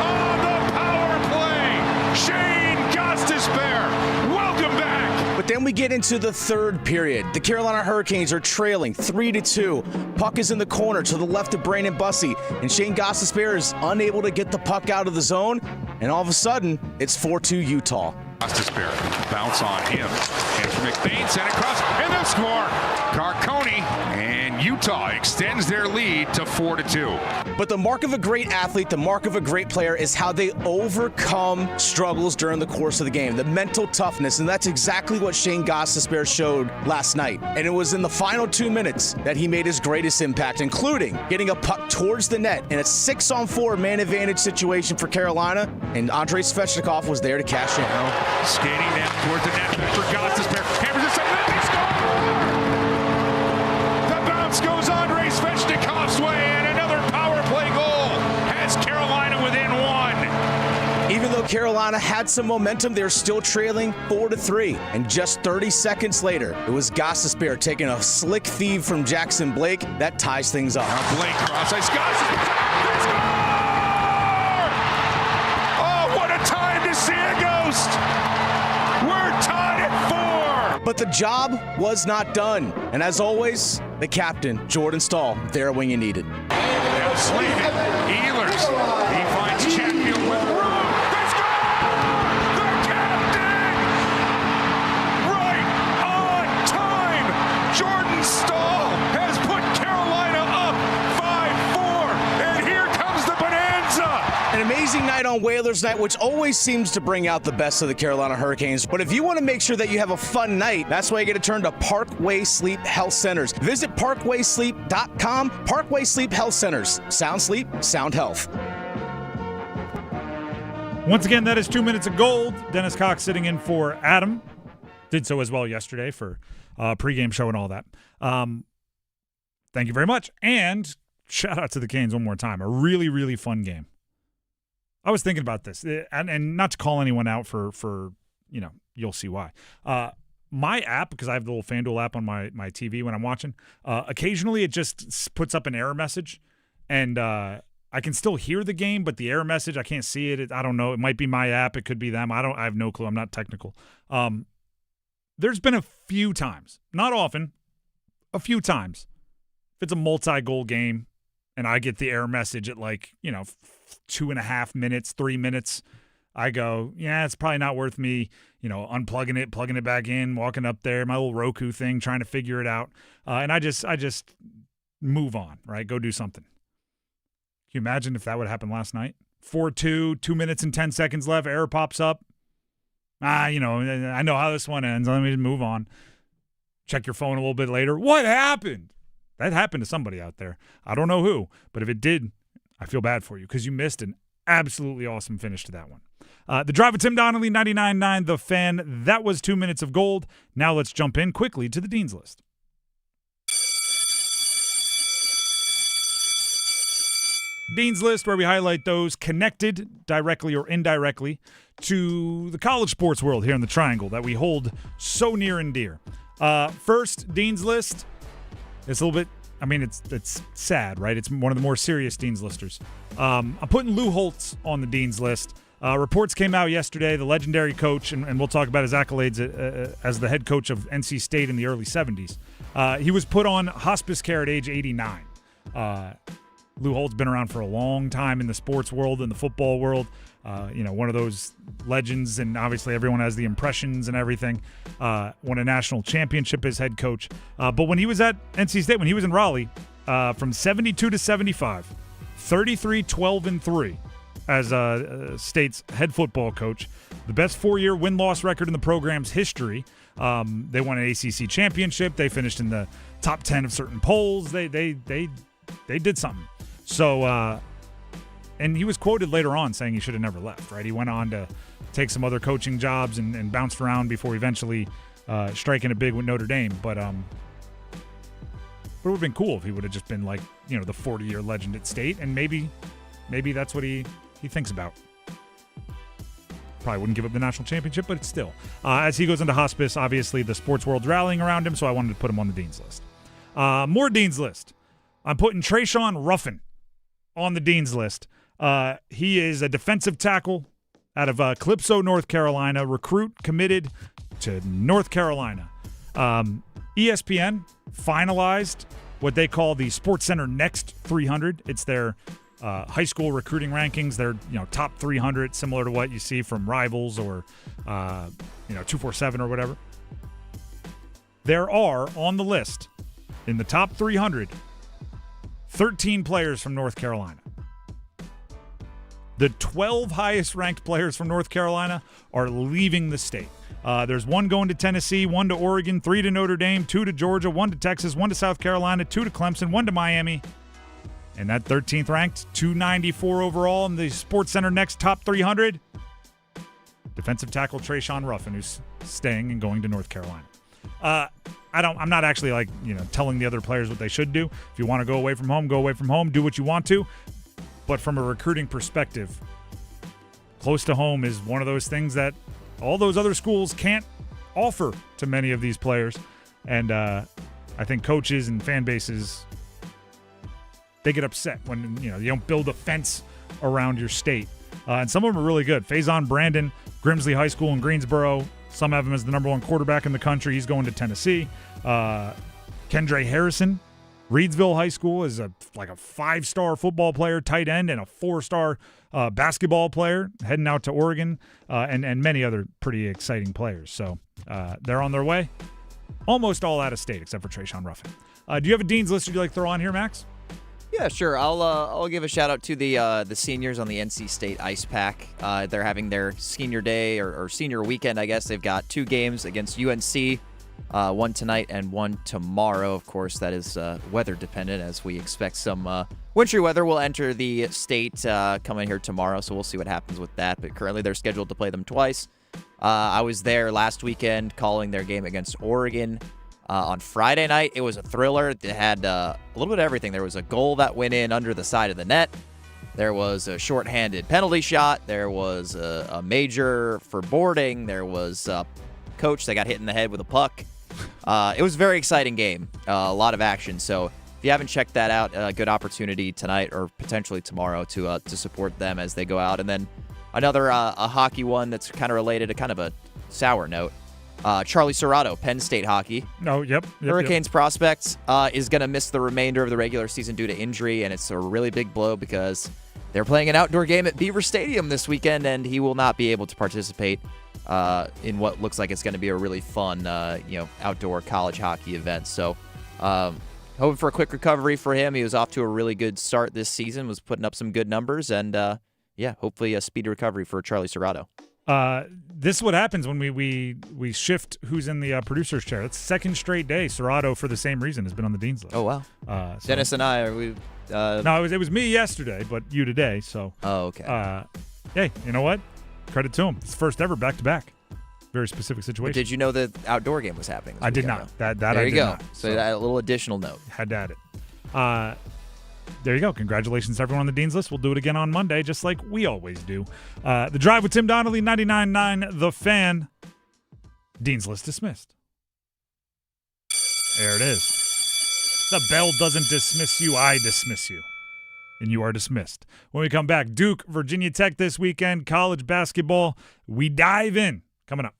On the power play, Shane Gostisbehere. Welcome back. But then we get into the third period. The Carolina Hurricanes are trailing 3-2. Puck is in the corner to the left of Brandon Bussey, and Shane Gostisbehere is unable to get the puck out of the zone, and all of a sudden, it's 4-2 Utah. Gostisbehere bounce on him. And from McBain sent across, and they'll score. Carcone, and Utah extends their lead to 4-2. But the mark of a great athlete, the mark of a great player is how they overcome struggles during the course of the game, the mental toughness, and that's exactly what Shane Gostisbehere showed last night. And it was in the final 2 minutes that he made his greatest impact, including getting a puck towards the net in a 6-on-4 man advantage situation for Carolina, and Andrei Svechnikov was there to cash in. Skating down towards the net for Gostisbehere. Hammers it, they score! The bounce goes Andrei Svechnikov's way, and another power play goal has Carolina within one. Even though Carolina had some momentum, they're still trailing 4-3. And just 30 seconds later, it was Gostisbehere taking a slick feed from Jackson Blake that ties things up. Now Blake cross ice. Gostisbehere, they score! Oh, what a time to see a ghost! We're tied at 4. But the job was not done. And as always, the captain, Jordan Stahl, there when you need it. Now Slavin, Ehlers, he finds Chatfield with room. They score! The captain! Right on time! Jordan Stahl has put Carolina up 5-4, and here comes the bonanza! An amazing night on Whalers Night, which always seems to bring out the best of the Carolina Hurricanes. But if you want to make sure that you have a fun night, that's why you get to turn to Parkway Sleep Health Centers. Visit parkwaysleep.com. Parkway Sleep Health Centers. Sound sleep, sound health. Once again, that is 2 minutes of gold. Dennis Cox sitting in for Adam. Did so as well yesterday for pregame show and all that. Thank you very much. And shout out to the Canes one more time. A really, really fun game. I was thinking about this, and not to call anyone out for you'll see why. My app, because I have the little FanDuel app on my TV when I'm watching, occasionally it just puts up an error message, and I can still hear the game, but the error message, I can't see it. I don't know. It might be my app. It could be them. I have no clue. I'm not technical. There's been a few times, not often, a few times, if it's a multi-goal game and I get the error message at 2.5 minutes, 3 minutes, I go, yeah, it's probably not worth me, unplugging it, plugging it back in, walking up there, my little Roku thing, trying to figure it out. And I just move on, right? Go do something. Can you imagine if that would happen last night? 4-2, 2 minutes and 10 seconds left, error pops up. I know how this one ends. Let me just move on. Check your phone a little bit later. What happened? That happened to somebody out there. I don't know who, but if it did, I feel bad for you because you missed an absolutely awesome finish to that one. The Drive with Tim Donnelly, 99.9 The Fan. That was 2 minutes of gold. Now let's jump in quickly to the Dean's List. Dean's List, where we highlight those connected directly or indirectly to the college sports world here in the Triangle that we hold so near and dear. First, Dean's List. It's a little bit, it's sad, right? It's one of the more serious Dean's Listers. I'm putting Lou Holtz on the Dean's List. Reports came out yesterday, the legendary coach, and we'll talk about his accolades as the head coach of NC State in the early 70s. He was put on hospice care at age 89. Lou Holtz been around for a long time in the sports world, in the football world. One of those legends, and obviously everyone has the impressions and everything. Won a national championship as head coach. But when he was at NC State, when he was in Raleigh, from 72 to 75, 33-12-3 as State's head football coach. the best 4-year win-loss record in the program's history. They won an ACC championship. They finished in the top 10 of certain polls. They did something. So, and he was quoted later on saying he should have never left, right? He went on to take some other coaching jobs and bounced around before eventually striking it big with Notre Dame. But it would have been cool if he would have just been like, the 40-year legend at State, and maybe that's what he thinks about. Probably wouldn't give up the national championship, but it's still. As he goes into hospice, obviously the sports world's rallying around him, so I wanted to put him on the Dean's List. More Dean's List. I'm putting Trayshawn Ruffin on the Dean's List. He is a defensive tackle out of Calypso, North Carolina, recruit committed to North Carolina. ESPN finalized what they call the SportsCenter Next 300. It's their high school recruiting rankings. They're top 300, similar to what you see from Rivals or 247 or whatever. There are on the list in the top 300 13 players from North Carolina. The 12 highest ranked players from North Carolina are leaving the state. There's one going to Tennessee, one to Oregon, 3 to Notre Dame, 2 to Georgia, 1 to Texas, 1 to South Carolina, 2 to Clemson, 1 to Miami. And that 13th ranked, 294 overall in the SportsCenter Next top 300. Defensive tackle Trayshawn Ruffin, who's staying and going to North Carolina. I'm not actually telling the other players what they should do. If you want to go away from home, go away from home, do what you want to. But from a recruiting perspective, close to home is one of those things that all those other schools can't offer to many of these players. And I think coaches and fan bases, they get upset when you don't build a fence around your state. And some of them are really good. Faison Brandon, Grimsley High School in Greensboro. Some have him as the number 1 quarterback in the country. He's going to Tennessee. Kendra Harrison, Reedsville High School, is a 5-star football player, tight end, and a 4-star basketball player, heading out to Oregon, and many other pretty exciting players. So they're on their way. Almost all out of state except for Trayshawn Ruffin. Do you have a Dean's List you'd like to throw on here, Max? Yeah, sure. I'll give a shout out to the seniors on the NC State Ice Pack. They're having their senior day or senior weekend, I guess. They've got 2 games against UNC, one tonight and one tomorrow. Of course, that is weather dependent, as we expect some wintry weather will enter the state coming here tomorrow. So we'll see what happens with that. But currently, they're scheduled to play them twice. I was there last weekend calling their game against Oregon. On Friday night, it was a thriller. It had a little bit of everything. There was a goal that went in under the side of the net. There was a shorthanded penalty shot. There was a major for boarding. There was a coach that got hit in the head with a puck. It was a very exciting game. A lot of action. So if you haven't checked that out, a good opportunity tonight or potentially tomorrow to support them as they go out. And then another a hockey one that's kind of related to kind of a sour note. Charlie Serrato, Penn State hockey. Yep. Hurricanes prospects is going to miss the remainder of the regular season due to injury, and it's a really big blow because they're playing an outdoor game at Beaver Stadium this weekend, and he will not be able to participate in what looks like it's going to be a really fun, outdoor college hockey event. So, hoping for a quick recovery for him. He was off to a really good start this season, was putting up some good numbers, and hopefully a speedy recovery for Charlie Serrato. This is what happens when we shift who's in the producer's chair. It's second straight day. Serrato, for the same reason, has been on the Dean's List. Oh, wow. Dennis and I, no, it was me yesterday, but you today. So. Oh, okay. Hey, you know what? Credit to him. It's first ever back-to-back. Very specific situation. But did you know the outdoor game was happening? I did not. That there I you did go. not. So a little additional note. Had to add it. There you go. Congratulations to everyone on the Dean's List. We'll do it again on Monday, just like we always do. The Drive with Tim Donnelly, 99.9 The Fan. Dean's List dismissed. There it is. The bell doesn't dismiss you, I dismiss you. And you are dismissed. When we come back, Duke, Virginia Tech this weekend, college basketball. We dive in. Coming up.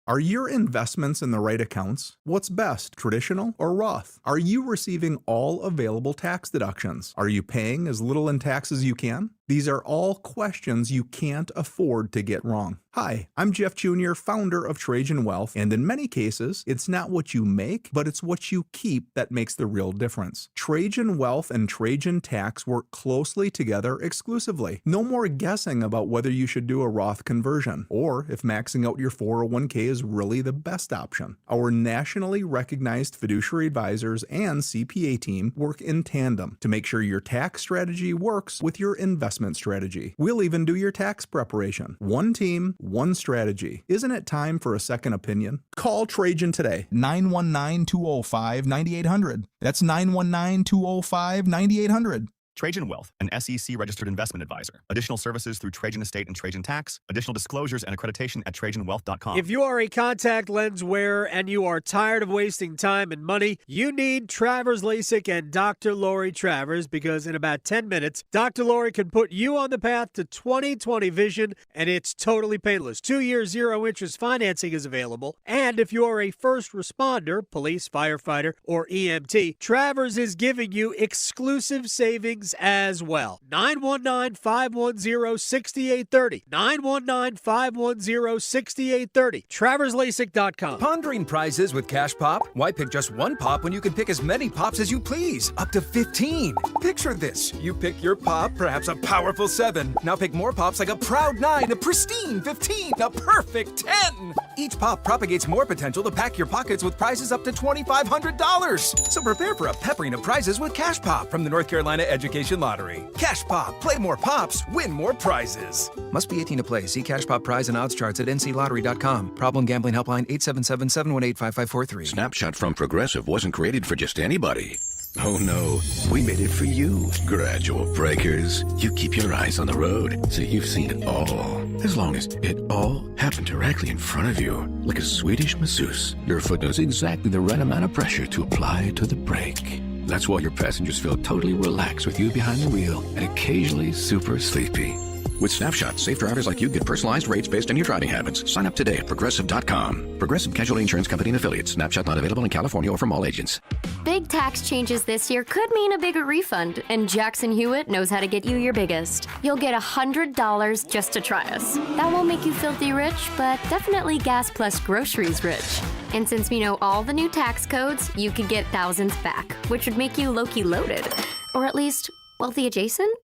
Are your investments in the right accounts? What's best, traditional or Roth? Are you receiving all available tax deductions? Are you paying as little in tax as you can? These are all questions you can't afford to get wrong. Hi, I'm Jeff Jr., founder of Trajan Wealth, and in many cases, it's not what you make, but it's what you keep that makes the real difference. Trajan Wealth and Trajan Tax work closely together exclusively. No more guessing about whether you should do a Roth conversion, or if maxing out your 401k is really the best option. Our nationally recognized fiduciary advisors and CPA team work in tandem to make sure your tax strategy works with your investment strategy. We'll even do your tax preparation. One team, one strategy. Isn't it time for a second opinion? Call Trajan today. 919-205-9800. That's 919-205-9800. Trajan Wealth, an SEC-registered investment advisor. Additional services through Trajan Estate and Trajan Tax. Additional disclosures and accreditation at TrajanWealth.com. If you are a contact lens wearer and you are tired of wasting time and money, you need Travers LASIK and Dr. Lori Travers, because in about 10 minutes, Dr. Lori can put you on the path to 20/20 vision, and it's totally painless. 2-year, zero-interest financing is available. And if you are a first responder, police, firefighter, or EMT, Travers is giving you exclusive savings as well. 919-510-6830. 919-510-6830. TraversLASIK.com. Pondering prizes with Cash Pop? Why pick just one pop when you can pick as many pops as you please? Up to 15. Picture this. You pick your pop, perhaps a powerful 7. Now pick more pops like a proud 9, a pristine 15, a perfect 10. Each pop propagates more potential to pack your pockets with prizes up to $2,500. So prepare for a peppering of prizes with Cash Pop from the North Carolina Education Lottery. Cash Pop. Play more pops, win more prizes. Must be 18 to play. See Cash Pop prize and odds charts at nclottery.com. Problem gambling helpline 877-718-5543. Snapshot from Progressive wasn't created for just anybody. Oh no, we made it for you. Gradual breakers. You keep your eyes on the road, so you've seen it all. As long as it all happened directly in front of you, like a Swedish masseuse, your foot knows exactly the right amount of pressure to apply to the brake. That's why your passengers feel totally relaxed with you behind the wheel and occasionally super sleepy. With Snapshot, safe drivers like you get personalized rates based on your driving habits. Sign up today at Progressive.com. Progressive Casualty Insurance Company and Affiliates. Snapshot not available in California or from all agents. Big tax changes this year could mean a bigger refund, and Jackson Hewitt knows how to get you your biggest. You'll get $100 just to try us. That won't make you filthy rich, but definitely gas plus groceries rich. And since we know all the new tax codes, you could get thousands back, which would make you low-key loaded. Or at least wealthy adjacent?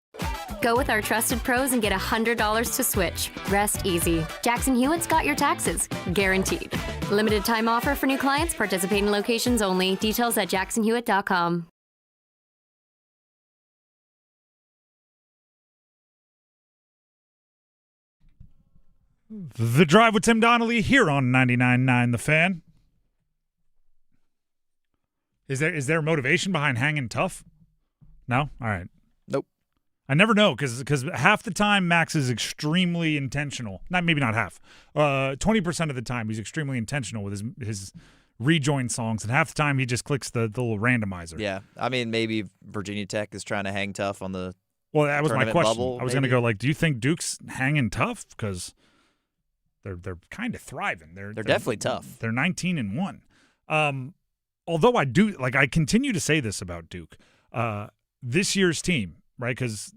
Go with our trusted pros and get $100 to switch. Rest easy. Jackson Hewitt's got your taxes. Guaranteed. Limited time offer for new clients. Participating locations only. Details at jacksonhewitt.com. The Drive with Tim Donnelly here on 99.9 The Fan. Is there motivation behind hanging tough? No? All right. Nope. I never know because half the time Max is extremely intentional. Maybe not half. 20% of the time he's extremely intentional with his rejoin songs, and half the time he just clicks the little randomizer. Yeah, I mean maybe Virginia Tech is trying to hang tough on the. Well, that was my question. Bubble, I was going to go like, do you think Duke's hanging tough? Because they're kind of thriving. They're definitely tough. They're 19-1. Although I continue to say this about Duke. This year's team, right? Because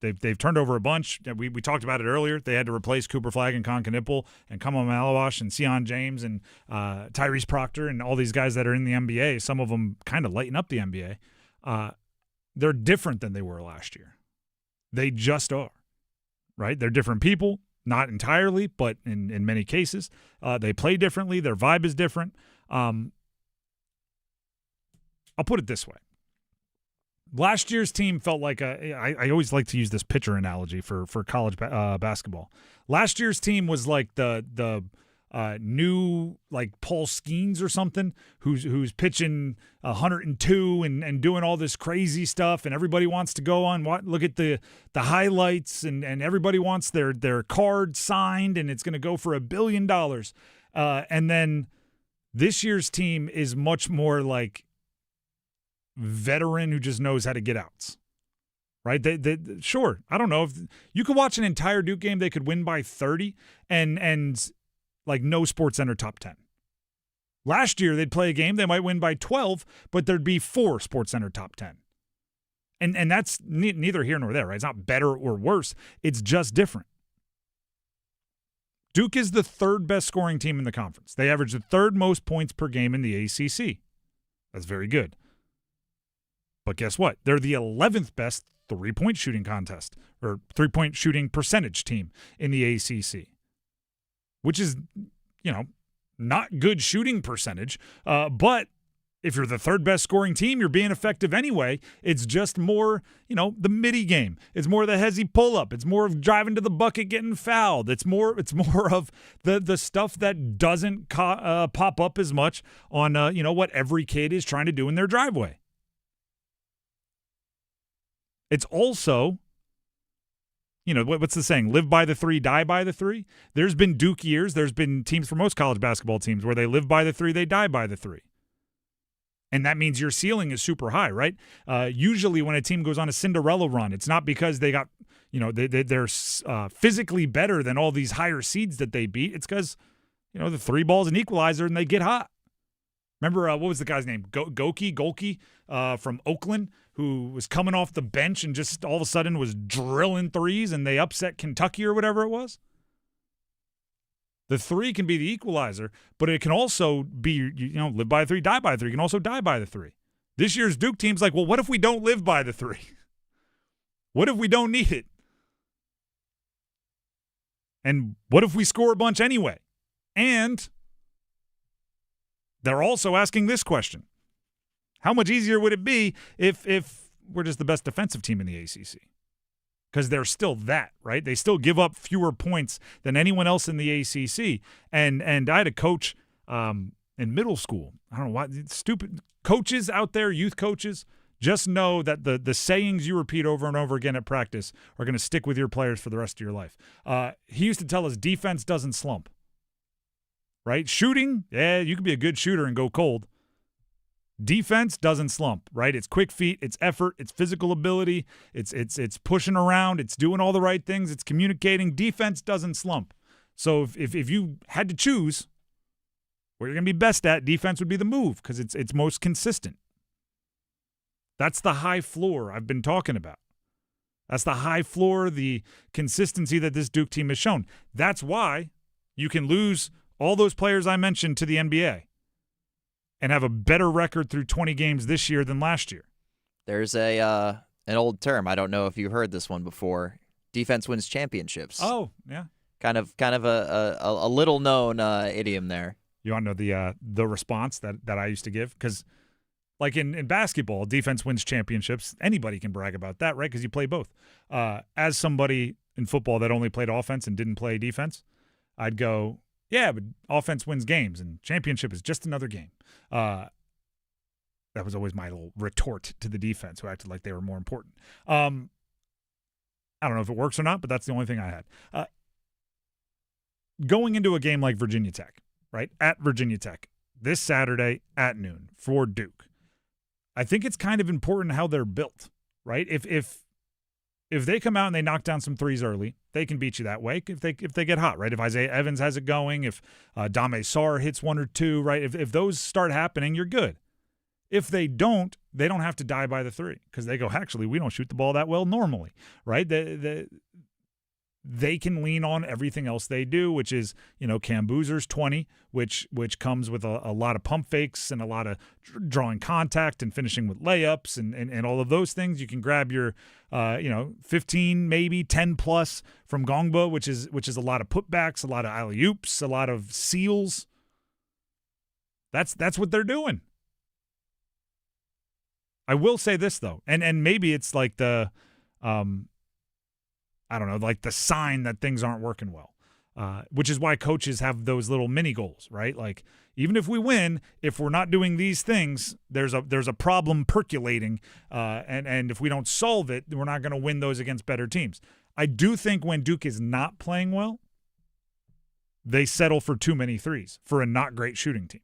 they've turned over a bunch. We talked about it earlier. They had to replace Cooper Flagg and Con Knipple and Kama Malawash and Sion James and Tyrese Proctor and all these guys that are in the NBA. Some of them kind of lighten up the NBA. They're different than they were last year. They just are, right? They're different people, not entirely, but in many cases. They play differently. Their vibe is different. I'll put it this way. Last year's team felt like I always like to use this pitcher analogy for college basketball. Last year's team was like the new like Paul Skeens or something who's pitching 102 and doing all this crazy stuff, and everybody wants to go on look at the highlights and everybody wants their card signed, and it's going to go for $1 billion. And then this year's team is much more like veteran who just knows how to get outs, right? Sure, I don't know if you could watch an entire Duke game, they could win by 30 and like no SportsCenter top 10. Last year they'd play a game, they might win by 12, but there'd be 4 SportsCenter top 10. And that's neither here nor there, right? It's not better or worse. It's just different. Duke is the third best scoring team in the conference. They average the third most points per game in the ACC. That's very good. But guess what? They're the 11th best three-point shooting contest or three-point shooting percentage team in the ACC, which is, not good shooting percentage. But if you're the third best scoring team, you're being effective anyway. It's just more, the midi game. It's more the hezzy pull-up. It's more of driving to the bucket, getting fouled. It's more of the stuff that doesn't pop up as much on, what every kid is trying to do in their driveway. It's also, what's the saying? Live by the three, die by the three. There's been Duke years. There's been teams for most college basketball teams where they live by the three, they die by the three. And that means your ceiling is super high, right? Usually when a team goes on a Cinderella run, it's not because they got, they're physically better than all these higher seeds that they beat. It's because, the three ball's an equalizer and they get hot. Remember, what was the guy's name? Golke from Oakland, who was coming off the bench and just all of a sudden was drilling threes and they upset Kentucky or whatever it was? The three can be the equalizer, but it can also be, live by the three, die by the three. You can also die by the three. This year's Duke team's like, well, what if we don't live by the three? What if we don't need it? And what if we score a bunch anyway? And they're also asking this question. How much easier would it be if we're just the best defensive team in the ACC? Because they're still that, right? They still give up fewer points than anyone else in the ACC. And I had a coach in middle school. I don't know why. Stupid coaches out there, youth coaches, just know that the sayings you repeat over and over again at practice are going to stick with your players for the rest of your life. He used to tell us defense doesn't slump, right? Shooting, you can be a good shooter and go cold. Defense doesn't slump, right? It's quick feet, it's effort, it's physical ability, it's pushing around, it's doing all the right things, it's communicating. Defense doesn't slump. So if you had to choose where you're going to be best at, defense would be the move because it's most consistent. That's the high floor I've been talking about. That's the high floor, the consistency that this Duke team has shown. That's why you can lose all those players I mentioned to the NBA and have a better record through 20 games this year than last year. There's an old term. I don't know if you heard this one before. Defense wins championships. Oh, yeah. Kind of a little known idiom there. You want to know the response that I used to give? Because like in basketball, defense wins championships. Anybody can brag about that, right? Because you play both. As somebody in football that only played offense and didn't play defense, I'd go, yeah, but offense wins games, and championship is just another game. That was always my little retort to the defense, who acted like they were more important. I don't know if it works or not, but that's the only thing I had. Going into a game like Virginia Tech, right, at Virginia Tech, this Saturday at noon for Duke, I think it's kind of important how they're built, right? If they come out and they knock down some threes early, they can beat you that way if they get hot, right? If Isaiah Evans has it going, if Dame Sarr hits one or two, right? If those start happening, you're good. If they don't have to die by the three because they go, actually, we don't shoot the ball that well normally, right? They can lean on everything else they do, which is, Cam Boozer's 20, which comes with a lot of pump fakes and a lot of drawing contact and finishing with layups and all of those things. You can grab your, 15, maybe 10 plus from Gongba, which is a lot of putbacks, a lot of alley-oops, a lot of seals. That's what they're doing. I will say this though, and maybe it's like the, I don't know, like the sign that things aren't working well, which is why coaches have those little mini goals, right? Like, even if we win, if we're not doing these things, there's a problem percolating, and if we don't solve it, we're not going to win those against better teams. I do think when Duke is not playing well, they settle for too many threes for a not great shooting team.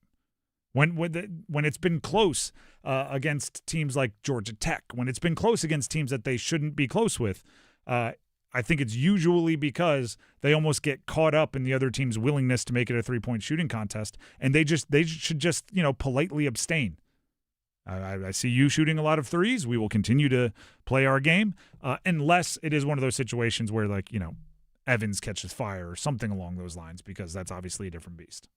When it's been close against teams like Georgia Tech, when it's been close against teams that they shouldn't be close with, I think it's usually because they almost get caught up in the other team's willingness to make it a three-point shooting contest, and they should just politely abstain. I see you shooting a lot of threes. We will continue to play our game, unless it is one of those situations where, like, Evans catches fire or something along those lines, because that's obviously a different beast.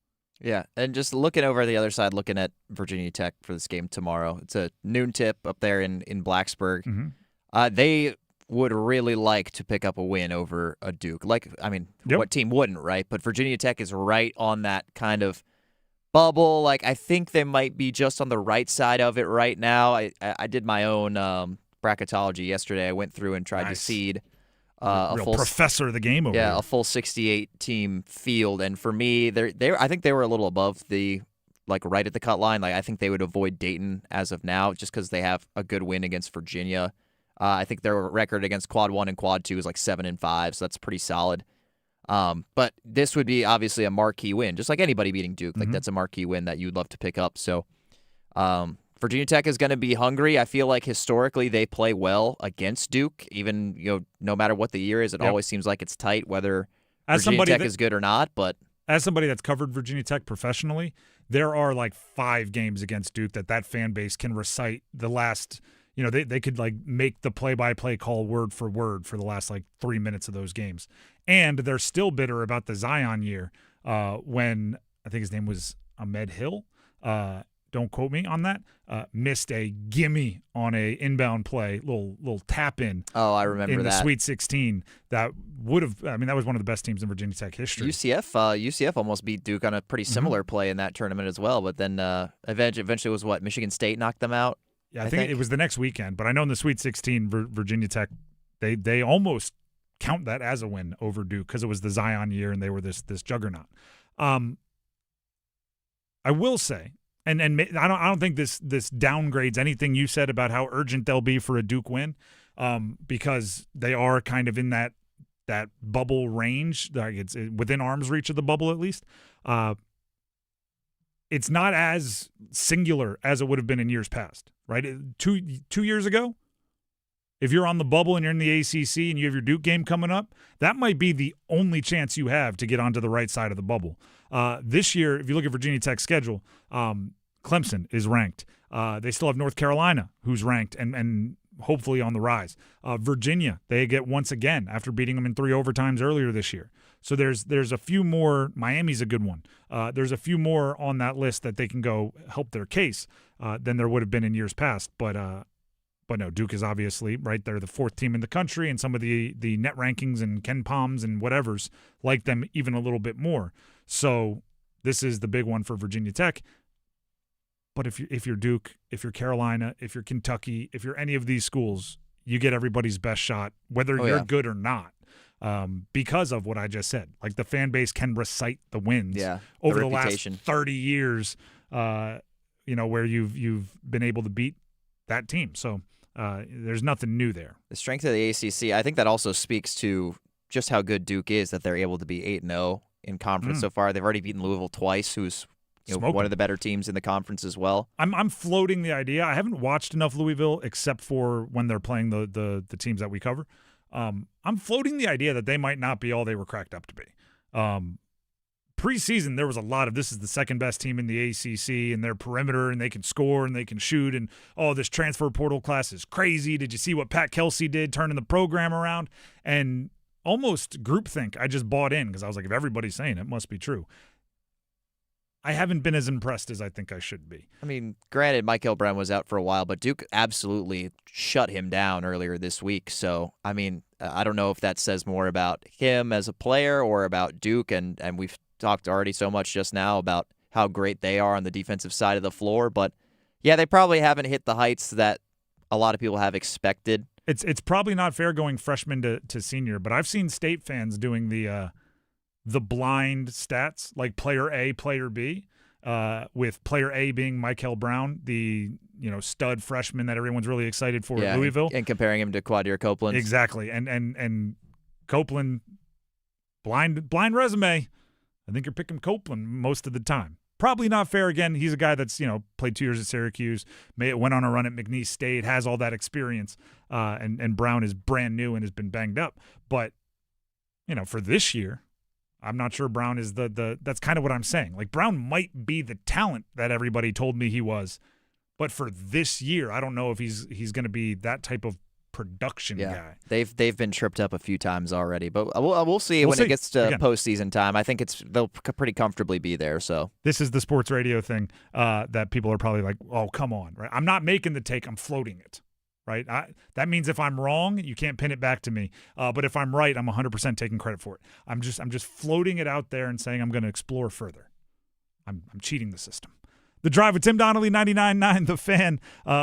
Yeah, and just looking over the other side, looking at Virginia Tech for this game tomorrow. It's a noon tip up there in Blacksburg. Mm-hmm. They would really like to pick up a win over a Duke. What team wouldn't, right? But Virginia Tech is right on that kind of bubble. Like, I think they might be just on the right side of it right now. I did my own bracketology yesterday. I went through and tried to seed a full professor of the game over here. a full 68 team field, and for me, I think they were a little above the right at the cut line. Like, I think they would avoid Dayton as of now, just because they have a good win against Virginia. I think their record against Quad 1 and Quad 2 is 7-5, so that's pretty solid. But this would be obviously a marquee win, just like anybody beating Duke. Like, that's a marquee win that you'd love to pick up. So Virginia Tech is going to be hungry. I feel like historically they play well against Duke, even no matter what the year is. It always seems like it's tight, whether Virginia Tech is good or not. But as somebody that's covered Virginia Tech professionally, there are 5 games against Duke that fan base can recite the last. They could make the play-by-play call word for word for the last 3 minutes of those games. And they're still bitter about the Zion year when I think his name was Ahmed Hill. Don't quote me on that. Missed a gimme on a inbound play, little tap in. Oh, I remember in the that. Sweet 16. That would have. I mean, that was one of the best teams in Virginia Tech history. UCF almost beat Duke on a pretty similar play in that tournament as well. But then eventually was what, Michigan State knocked them out. Yeah, I think it was the next weekend. But I know in the Sweet 16, Virginia Tech, they almost count that as a win over Duke because it was the Zion year and they were this juggernaut. I will say. And I don't think this downgrades anything you said about how urgent they'll be for a Duke win, because they are kind of in that bubble range. Like, it's within arm's reach of the bubble at least. It's not as singular as it would have been in years past, right? 2 years ago, if you're on the bubble and you're in the ACC and you have your Duke game coming up, that might be the only chance you have to get onto the right side of the bubble. This year, if you look at Virginia Tech's schedule, Clemson is ranked. They still have North Carolina, who's ranked and hopefully on the rise. Virginia, they get once again after beating them in 3 overtimes earlier this year. So there's a few more. Miami's a good one. There's a few more on that list that they can go help their case than there would have been in years past. But no, Duke is obviously right. They're the 4th team in the country, and some of the net rankings and Ken Palms and whatever's like them even a little bit more. So this is the big one for Virginia Tech. But if you're Duke, if you're Carolina, if you're Kentucky, if you're any of these schools, you get everybody's best shot, whether you're good or not, because of what I just said. Like, the fan base can recite the wins over the last 30 years, where you've been able to beat that team. So there's nothing new there. The strength of the ACC, I think that also speaks to just how good Duke is, that they're able to be 8-0 in conference so far. They've already beaten Louisville twice, who's one of the better teams in the conference as well. I'm floating the idea. I haven't watched enough Louisville except for when they're playing the teams that we cover. I'm floating the idea that they might not be all they were cracked up to be. Preseason, there was a lot of this is the second best team in the ACC and their perimeter, and they can score and they can shoot, and this transfer portal class is crazy. Did you see what Pat Kelsey did turning the program around? And almost groupthink. I just bought in because I was like, if everybody's saying it, must be true. I haven't been as impressed as I think I should be. I mean, granted, Michael Brown was out for a while, but Duke absolutely shut him down earlier this week. So, I mean, I don't know if that says more about him as a player or about Duke, and we've talked already so much just now about how great they are on the defensive side of the floor. But, yeah, they probably haven't hit the heights that a lot of people have expected. It's probably not fair going freshman to senior, but I've seen State fans doing the blind stats, like player A, player B, with player A being Michael Brown, the stud freshman that everyone's really excited for at Louisville, and comparing him to Quadir Copeland. Exactly, and Copeland, blind resume. I think you're picking Copeland most of the time. Probably not fair. Again, he's a guy that's played 2 years at Syracuse, went on a run at McNeese State, has all that experience, and Brown is brand new and has been banged up. But for this year, I'm not sure Brown is that's kind of what I'm saying. Like, Brown might be the talent that everybody told me he was But for this year, I don't know if he's going to be that type of production guy. They've been tripped up a few times already, but we'll see when it gets to postseason time. I think they'll pretty comfortably be there. So this is the sports radio thing that people are probably like, oh, come on, right? I'm not making the take, I'm floating it, right? That means if I'm wrong, you can't pin it back to me. But if I'm right, I'm 100% taking credit for it. I'm just floating it out there and saying I'm going to explore further. I'm cheating the system. The Drive with Tim Donnelly, 99.9 The Fan.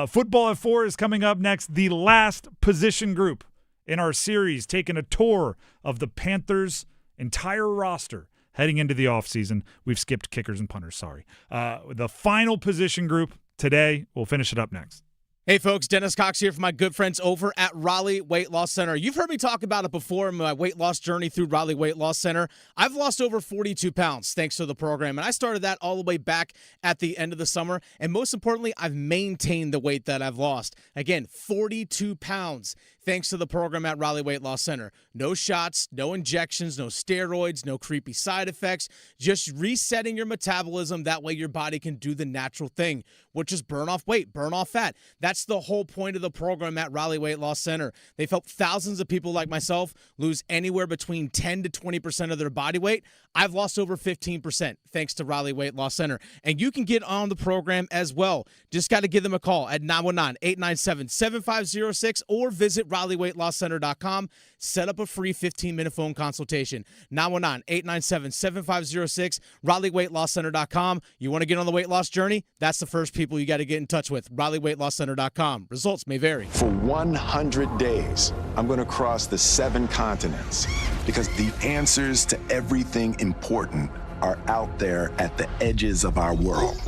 Football at 4 is coming up next. The last position group in our series, taking a tour of the Panthers' entire roster heading into the offseason. We've skipped kickers and punters, sorry. The final position group today. We'll finish it up next. Hey, folks, Dennis Cox here from my good friends over at Raleigh Weight Loss Center. You've heard me talk about it before in my weight loss journey through Raleigh Weight Loss Center. I've lost over 42 pounds thanks to the program, and I started that all the way back at the end of the summer. And most importantly, I've maintained the weight that I've lost. Again, 42 pounds thanks to the program at Raleigh Weight Loss Center. No shots, no injections, no steroids, no creepy side effects, just resetting your metabolism. That way your body can do the natural thing, which is burn off weight, burn off fat. That's the whole point of the program at Raleigh Weight Loss Center. They've helped thousands of people like myself lose anywhere between 10 to 20% of their body weight. I've lost over 15% thanks to Raleigh Weight Loss Center. And you can get on the program as well. Just got to give them a call at 919-897-7506 or visit RaleighWeightLossCenter.com. Set up a free 15-minute phone consultation. 919-897-7506, RaleighWeightLossCenter.com. You want to get on the weight loss journey? That's the first people you got to get in touch with. RaleighWeightLossCenter.com. Results may vary. For 100 days, I'm going to cross the 7 continents because the answers to everything important are out there at the edges of our world.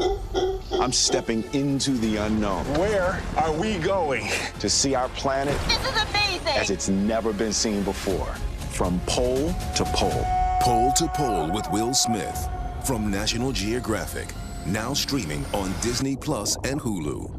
I'm stepping into the unknown. Where are we going? To see our planet as it's never been seen before. From pole to pole. Pole to Pole with Will Smith from National Geographic. Now streaming on Disney Plus and Hulu.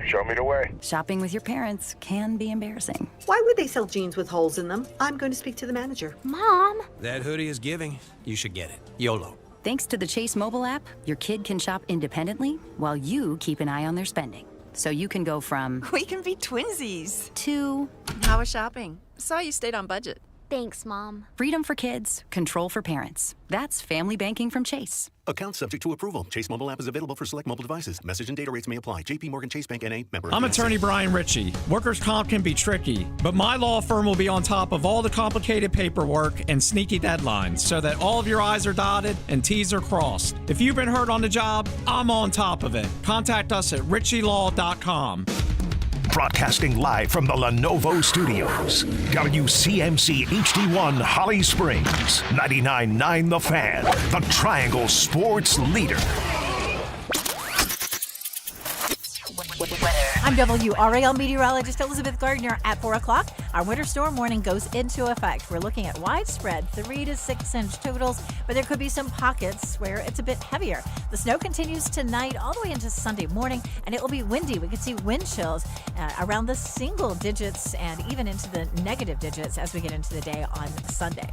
Show me the way. Shopping with your parents can be embarrassing. Why would they sell jeans with holes in them? I'm going to speak to the manager. Mom! That hoodie is giving. You should get it. YOLO. Thanks to the Chase mobile app, your kid can shop independently while you keep an eye on their spending. So you can go from... We can be twinsies. ...to... How was shopping? Saw you stayed on budget. Thanks, Mom. Freedom for kids, control for parents. That's family banking from Chase. Account subject to approval. Chase mobile app is available for select mobile devices. Message and data rates may apply. JP Morgan Chase Bank N.A. member. I'm attorney Brian Ritchie. Workers' comp can be tricky, but my law firm will be on top of all the complicated paperwork and sneaky deadlines so that all of your I's are dotted and T's are crossed. If you've been hurt on the job, I'm on top of it. Contact us at ritchielaw.com. Broadcasting live from the Lenovo Studios. WCMC HD1 Holly Springs. 99.9 The Fan. The Triangle Sports Leader. I'm WRAL meteorologist Elizabeth Gardner at 4 o'clock. Our winter storm warning goes into effect. We're looking at widespread 3 to 6 inch totals, but there could be some pockets where it's a bit heavier. The snow continues tonight all the way into Sunday morning, and it will be windy. We could see wind chills around the single digits and even into the negative digits as we get into the day on Sunday.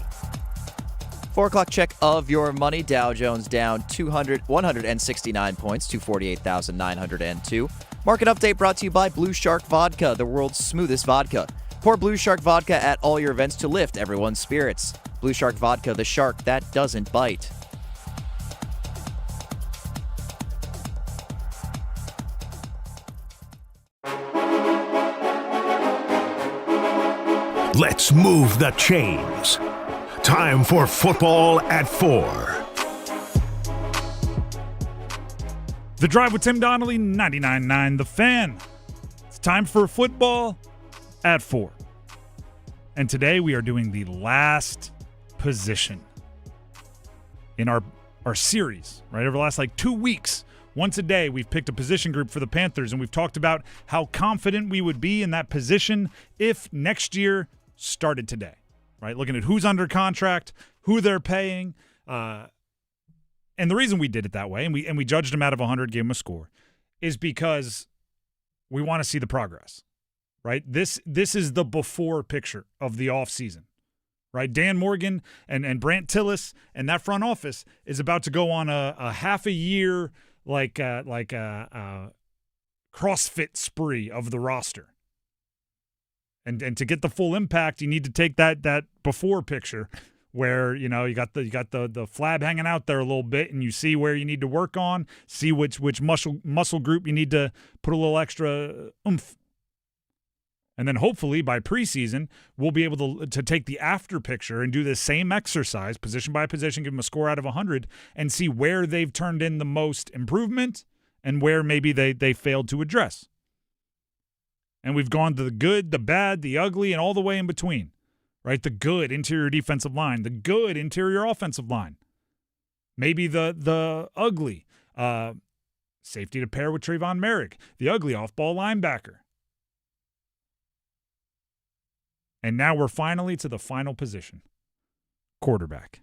4 o'clock check of your money. Dow Jones down 169 points to 48,902. Market update brought to you by Blue Shark Vodka, the world's smoothest vodka. Pour Blue Shark Vodka at all your events to lift everyone's spirits. Blue Shark Vodka, the shark that doesn't bite. Let's move the chains. Time for Football at 4. The Drive with Tim Donnelly, 99.9 The Fan. It's time for Football at 4. And today we are doing the last position in our series, right? Over the last 2 weeks, once a day, we've picked a position group for the Panthers, and we've talked about how confident we would be in that position if next year started today, right? Looking at who's under contract, who they're paying, and the reason we did it that way, and we judged them out of 100, gave them a score, is because we want to see the progress, right? This is the before picture of the offseason, right? Dan Morgan and Brant Tillis and that front office is about to go on a half a year CrossFit spree of the roster. And to get the full impact, you need to take that before picture where, you got the flab hanging out there a little bit, and you see where you need to work on, see which muscle group you need to put a little extra oomph. And then hopefully by preseason, we'll be able to take the after picture and do the same exercise, position by position, give them a score out of 100, and see where they've turned in the most improvement and where maybe they failed to address. And we've gone to the good, the bad, the ugly, and all the way in between, right? The good interior defensive line, the good interior offensive line, maybe the ugly safety to pair with Trayvon Merrick, the ugly off-ball linebacker. And now we're finally to the final position, quarterback.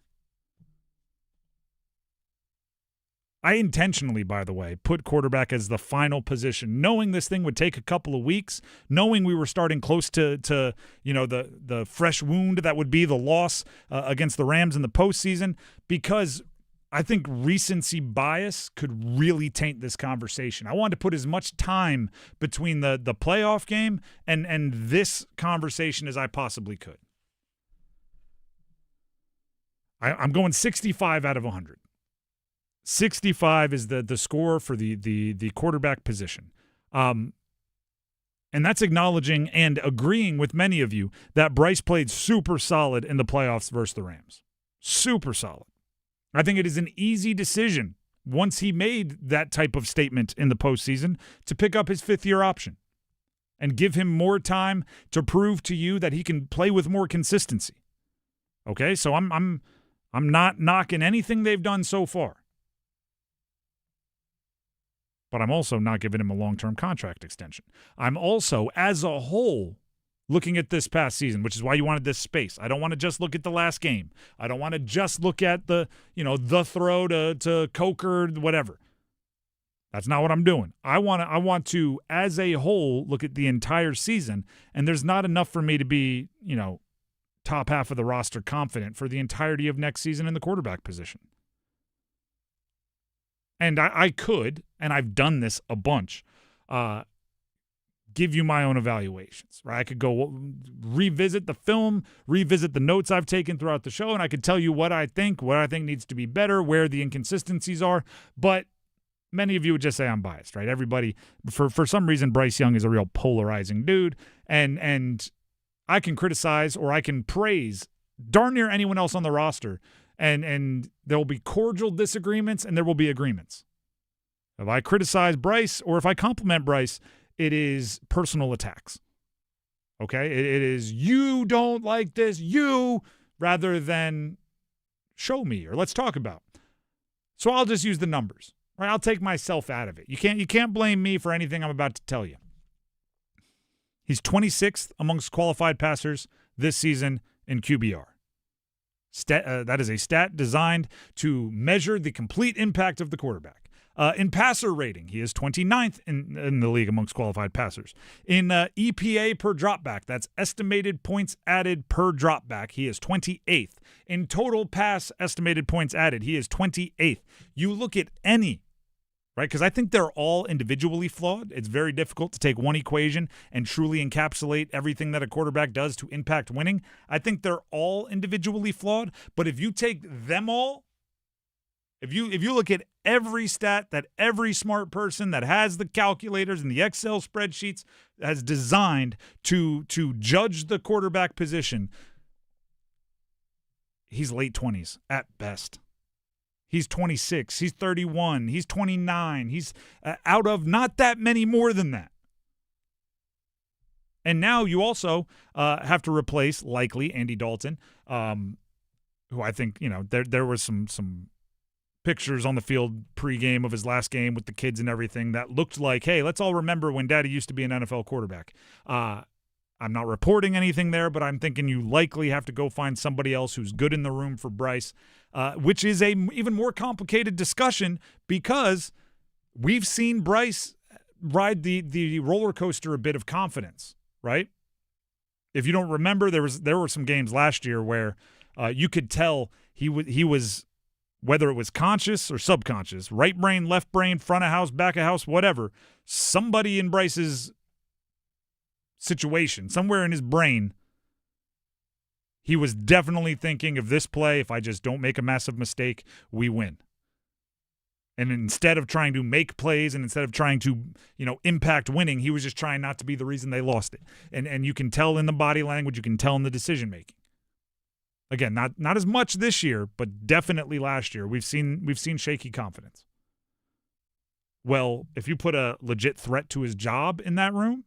I intentionally, by the way, put quarterback as the final position, knowing this thing would take a couple of weeks, knowing we were starting close to the fresh wound that would be the loss against the Rams in the postseason, because I think recency bias could really taint this conversation. I wanted to put as much time between the playoff game and this conversation as I possibly could. I'm going 65 out of 100. 65 is the score for the quarterback position. And that's acknowledging and agreeing with many of you that Bryce played super solid in the playoffs versus the Rams. Super solid. I think it is an easy decision once he made that type of statement in the postseason to pick up his fifth-year option and give him more time to prove to you that he can play with more consistency. Okay, so I'm not knocking anything they've done so far. But I'm also not giving him a long-term contract extension. I'm also, as a whole, looking at this past season, which is why you wanted this space. I don't want to just look at the last game. I don't want to just look at the throw to Coker, whatever. That's not what I'm doing. I want to, as a whole, look at the entire season, and there's not enough for me to be, top half of the roster confident for the entirety of next season in the quarterback position. And I could, and I've done this a bunch, give you my own evaluations, right? I could go revisit the film, revisit the notes I've taken throughout the show, and I could tell you what I think needs to be better, where the inconsistencies are. But many of you would just say I'm biased, right? Everybody, for some reason, Bryce Young is a real polarizing dude, and I can criticize or I can praise darn near anyone else on the roster. And there will be cordial disagreements and there will be agreements. If I criticize Bryce or if I compliment Bryce, it is personal attacks. Okay? It is you don't like this, rather than show me or let's talk about. So I'll just use the numbers. Right? I'll take myself out of it. You can't blame me for anything I'm about to tell you. He's 26th amongst qualified passers this season in QBR. That is a stat designed to measure the complete impact of the quarterback. In passer rating, he is 29th in the league amongst qualified passers. In EPA per dropback, that's estimated points added per dropback, he is 28th. In total pass estimated points added, he is 28th. You look at any, right? Because I think they're all individually flawed. It's very difficult to take one equation and truly encapsulate everything that a quarterback does to impact winning. I think they're all individually flawed. But if you take them all, if you look at every stat that every smart person that has the calculators and the Excel spreadsheets has designed to judge the quarterback position, he's late 20s at best. He's 26. He's 31. He's 29. He's out of not that many more than that. And now you also have to replace, likely, Andy Dalton, who I think, there was some pictures on the field pregame of his last game with the kids and everything that looked like, hey, let's all remember when Daddy used to be an NFL quarterback. I'm not reporting anything there, but I'm thinking you likely have to go find somebody else who's good in the room for Bryce, which is a even more complicated discussion because we've seen Bryce ride the roller coaster a bit of confidence, right? If you don't remember, there were some games last year where you could tell he was whether it was conscious or subconscious, right brain, left brain, front of house, back of house, whatever, somebody in Bryce's situation, somewhere in his brain, he was definitely thinking of this play. If I just don't make a massive mistake, we win. And instead of trying to make plays and instead of trying to, impact winning, he was just trying not to be the reason they lost it. And you can tell in the body language, you can tell in the decision making. Again, not as much this year, but definitely last year. We've seen shaky confidence. Well, if you put a legit threat to his job in that room,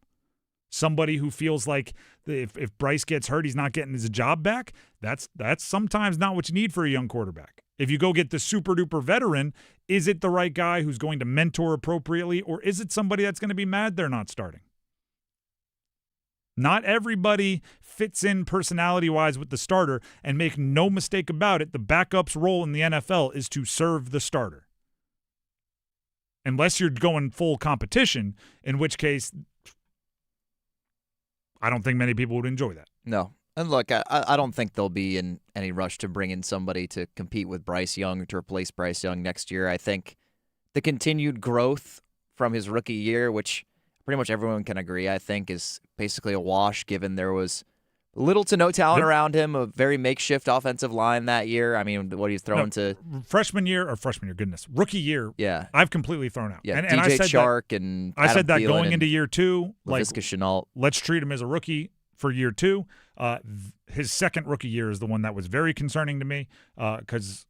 somebody who feels like if Bryce gets hurt, he's not getting his job back, that's sometimes not what you need for a young quarterback. If you go get the super-duper veteran, is it the right guy who's going to mentor appropriately, or is it somebody that's going to be mad they're not starting? Not everybody fits in personality-wise with the starter, and make no mistake about it, the backup's role in the NFL is to serve the starter. Unless you're going full competition, in which case I don't think many people would enjoy that. No. And look, I don't think they'll be in any rush to bring in somebody to compete with Bryce Young or to replace Bryce Young next year. I think the continued growth from his rookie year, which pretty much everyone can agree, I think, is basically a wash given there was little to no talent around him, a very makeshift offensive line that year. I mean, what he's thrown to... Rookie year, yeah, I've completely thrown out. Yeah, and DJ I said Chark and I said that Thielen going into year two, Laviska Shenault. Let's treat him as a rookie for year two. His second rookie year is the one that was very concerning to me because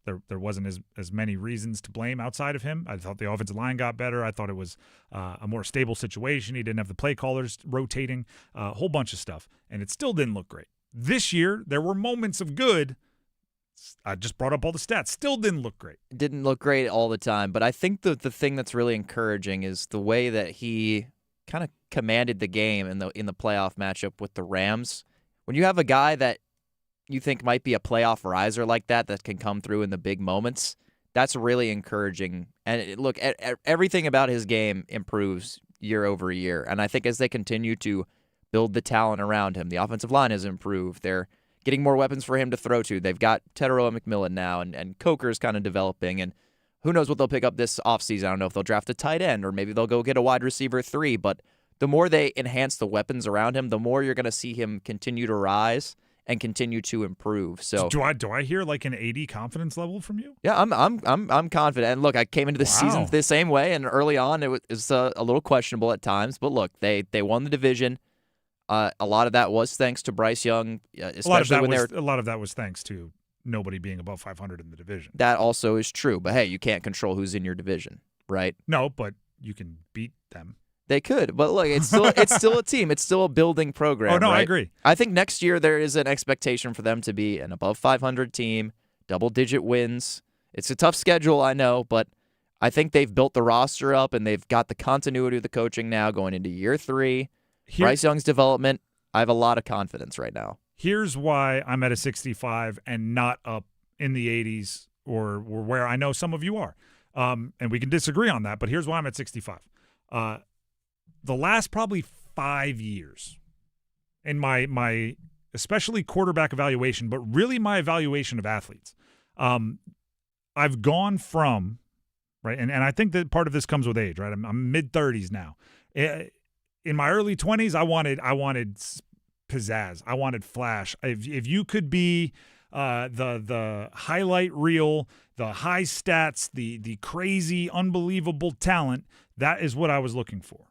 there wasn't as many reasons to blame outside of him. I thought the offensive line got better. I thought it was a more stable situation. He didn't have the play callers rotating, a whole bunch of stuff, and it still didn't look great. This year, there were moments of good. I just brought up all the stats. Still didn't look great. Didn't look great all the time, but I think the thing that's really encouraging is the way that he kind of commanded the game in the playoff matchup with the Rams. When you have a guy that you think might be a playoff riser like that can come through in the big moments, that's really encouraging. And look, everything about his game improves year over year. And I think as they continue to build the talent around him, the offensive line has improved. They're getting more weapons for him to throw to. They've got Teteroa McMillan now, and Coker's kind of developing. And who knows what they'll pick up this offseason. I don't know if they'll draft a tight end or maybe they'll go get a wide receiver 3. But the more they enhance the weapons around him, the more you're going to see him continue to rise and continue to improve. So do I hear like an 80 confidence level from you? Yeah, I'm confident. And look, I came into the season the same way, and early on it was a little questionable at times. But look, they won the division. A lot of that was thanks to Bryce Young, especially a lot of that was thanks to nobody being above 500 in the division. That also is true. But hey, you can't control who's in your division, right? No, but you can beat them. They could, but look, it's still a team. It's still a building program. Oh no, right? I agree. I think next year there is an expectation for them to be an above 500 team, double-digit wins. It's a tough schedule, I know, but I think they've built the roster up and they've got the continuity of the coaching now going into year 3. Bryce Young's development. I have a lot of confidence right now. Here's why I'm at a 65 and not up in the 80s or where I know some of you are, and we can disagree on that. But here's why I'm at 65. The last probably 5 years in my especially quarterback evaluation, but really my evaluation of athletes, I've gone from, right, and I think that part of this comes with age, right? I'm mid-30s now. In my early 20s, I wanted pizzazz. I wanted flash. If you could be the highlight reel, the high stats, the crazy, unbelievable talent, that is what I was looking for.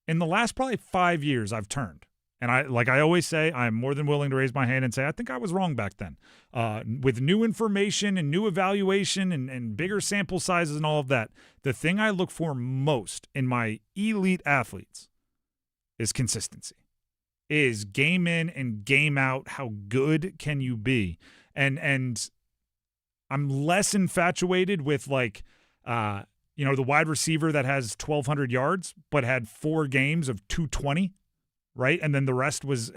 In the last probably 5 years, I've turned. And I always say, I'm more than willing to raise my hand and say, I think I was wrong back then. With new information and new evaluation and bigger sample sizes and all of that, the thing I look for most in my elite athletes is consistency. Is game in and game out, how good can you be? And I'm less infatuated with the wide receiver that has 1,200 yards but had 4 games of 220, right? And then the rest was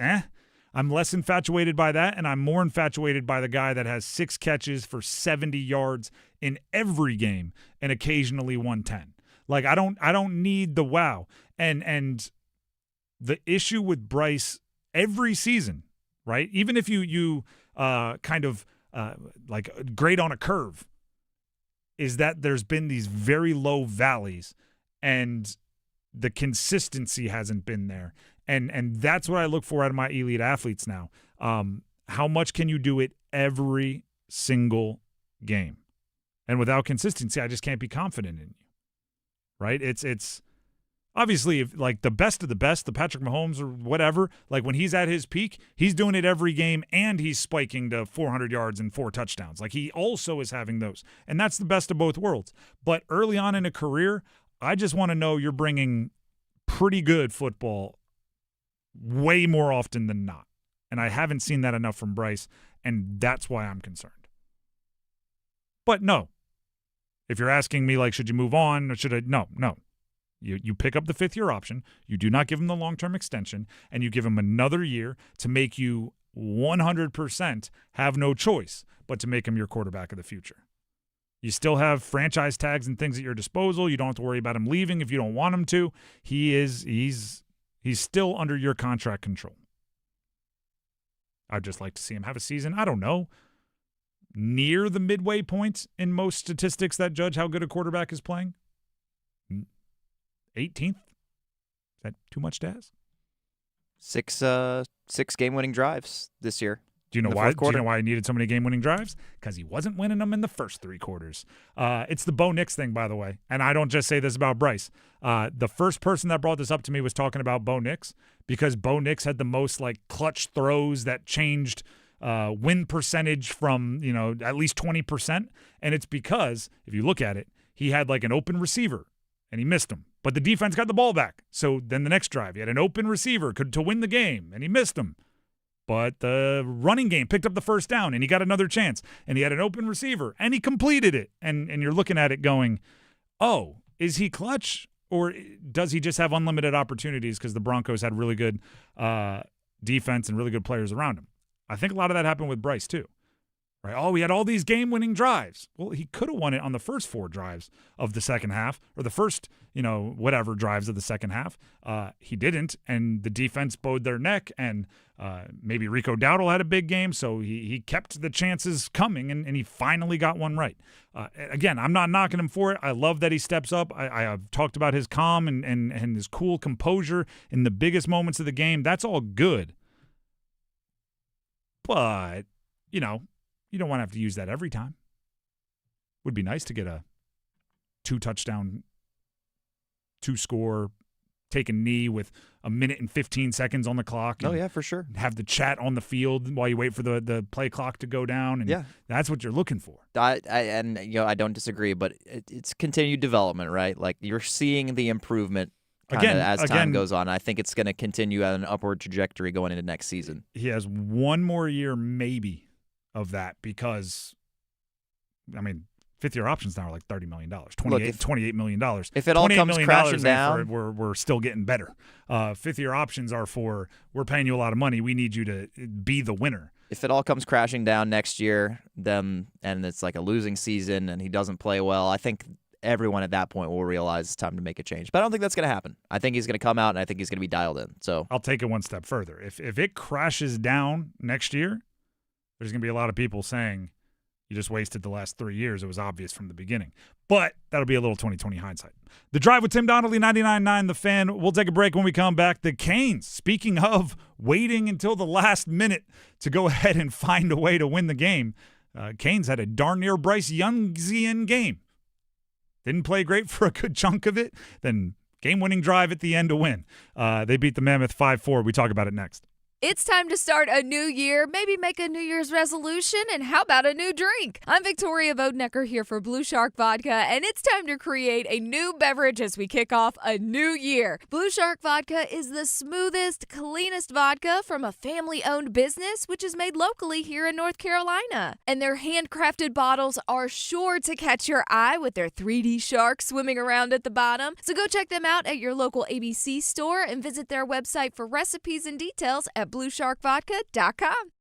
I'm less infatuated by that, and I'm more infatuated by the guy that has 6 catches for 70 yards in every game and occasionally 110. Like I don't need the wow. And the issue with Bryce every season, right? Even if you kind of grade on a curve, is that there's been these very low valleys, and the consistency hasn't been there. And that's what I look for out of my elite athletes now. How much can you do it every single game? And without consistency, I just can't be confident in you, right? It's obviously if, like the best of the best, the Patrick Mahomes or whatever, like when he's at his peak, he's doing it every game and he's spiking to 400 yards and 4 touchdowns. Like he also is having those. And that's the best of both worlds. But early on in a career, I just want to know you're bringing pretty good football way more often than not. And I haven't seen that enough from Bryce, and that's why I'm concerned. But no. If you're asking me, like, should you move on or should I? No. You pick up the 5th-year option. You do not give him the long-term extension, and you give him another year to make you 100% have no choice but to make him your quarterback of the future. You still have franchise tags and things at your disposal. You don't have to worry about him leaving if you don't want him to. He's still under your contract control. I'd just like to see him have a season, I don't know, near the midway point in most statistics that judge how good a quarterback is playing. 18th? Is that too much to ask? 6 game-winning drives this year. Do you know why? Do you know why he needed so many game-winning drives? Because he wasn't winning them in the first 3 quarters. It's the Bo Nix thing, by the way, and I don't just say this about Bryce. The first person that brought this up to me was talking about Bo Nix because Bo Nix had the most like clutch throws that changed win percentage from at least 20%, and it's because if you look at it, he had like an open receiver and he missed him, but the defense got the ball back. So then the next drive, he had an open receiver to win the game, and he missed him. But the running game picked up the first down, and he got another chance. And he had an open receiver, and he completed it. And you're looking at it going, oh, is he clutch? Or does he just have unlimited opportunities because the Broncos had really good defense and really good players around him? I think a lot of that happened with Bryce too. Right? Oh, he had all these game-winning drives. Well, he could have won it on the first 4 drives of the second half, or the first, whatever drives of the second half. He didn't, and the defense bowed their neck, and maybe Rico Dowdle had a big game, so he kept the chances coming, and he finally got one right. Again, I'm not knocking him for it. I love that he steps up. I have talked about his calm and his cool composure in the biggest moments of the game. That's all good. But, you don't want to have to use that every time. Would be nice to get a 2-touchdown, 2-score, take a knee with 1 minute and 15 seconds on the clock. Oh, yeah, for sure. Have the chat on the field while you wait for the play clock to go down. And yeah. That's what you're looking for. I don't disagree, but it's continued development, right? Like you're seeing the improvement as time goes on. I think it's going to continue at an upward trajectory going into next season. He has one more year maybe of that because, 5th-year options now are like $30 million, $28 million. If it all comes crashing down, we're still getting better. 5th-year options are for we're paying you a lot of money. We need you to be the winner. If it all comes crashing down next year, and it's like a losing season and he doesn't play well, I think everyone at that point will realize it's time to make a change. But I don't think that's going to happen. I think he's going to come out, and I think he's going to be dialed in. So I'll take it one step further. If it crashes down next year, there's going to be a lot of people saying, you just wasted the last 3 years. It was obvious from the beginning. But that'll be a little 2020 hindsight. The Drive with Tim Donnelly, 99.9 The Fan. We'll take a break when we come back. The Canes, speaking of waiting until the last minute to go ahead and find a way to win the game, Canes had a darn near Bryce Youngsian game. Didn't play great for a good chunk of it. Then game-winning drive at the end to win. They beat the Mammoth 5-4. We talk about it next. It's time to start a new year, maybe make a New Year's resolution, and how about a new drink? I'm Victoria Bodenecker here for Blue Shark Vodka, and it's time to create a new beverage as we kick off a new year. Blue Shark Vodka is the smoothest, cleanest vodka from a family-owned business, which is made locally here in North Carolina. And their handcrafted bottles are sure to catch your eye with their 3D shark swimming around at the bottom. So go check them out at your local ABC store and visit their website for recipes and details at BlueSharkVodka.com.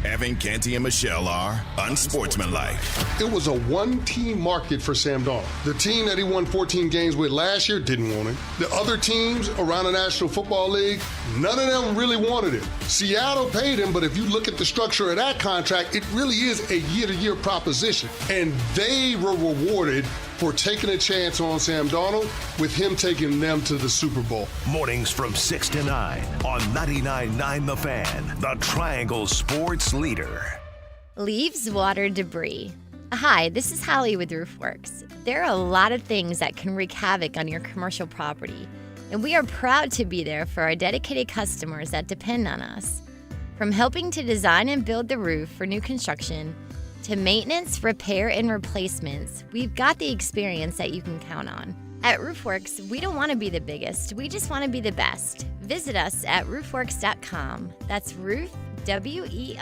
Evan, Canty, and Michelle are unsportsmanlike. It was a one-team market for Sam Darnold. The team that he won 14 games with last year didn't want him. The other teams around the National Football League, none of them really wanted him. Seattle paid him, but if you look at the structure of that contract, it really is a year-to-year proposition. And they were rewarded for taking a chance on Sam Darnold with him taking them to the Super Bowl. Mornings from 6 to 9 on 99.9 The Fan, the Triangle Sports Leader. Leaves, water, debris. Hi, this is Holly with RoofWorks. There are a lot of things that can wreak havoc on your commercial property, and we are proud to be there for our dedicated customers that depend on us. From helping to design and build the roof for new construction, to maintenance, repair, and replacements, we've got the experience that you can count on. At RoofWorks, we don't want to be the biggest, we just want to be the best. Visit us at roofworks.com. That's roof, WERKS.com.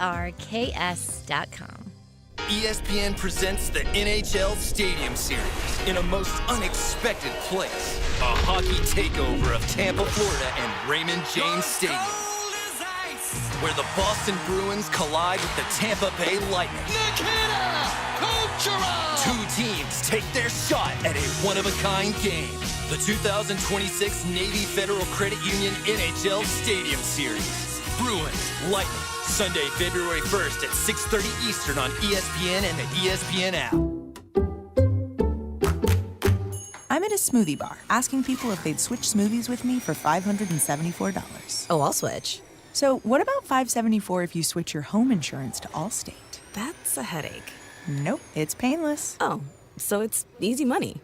ESPN presents the NHL Stadium Series in a most unexpected place. A hockey takeover of Tampa, Florida and Raymond James Stadium, where the Boston Bruins collide with the Tampa Bay Lightning. Two teams take their shot at a one-of-a-kind game. The 2026 Navy Federal Credit Union NHL Stadium Series. Bruins, Lightning, Sunday, February 1st at 6:30 Eastern on ESPN and the ESPN app. I'm at a smoothie bar asking people if they'd switch smoothies with me for $574. Oh, I'll switch. So what about $574 if you switch your home insurance to Allstate? That's a headache. Nope, it's painless. Oh, so it's easy money.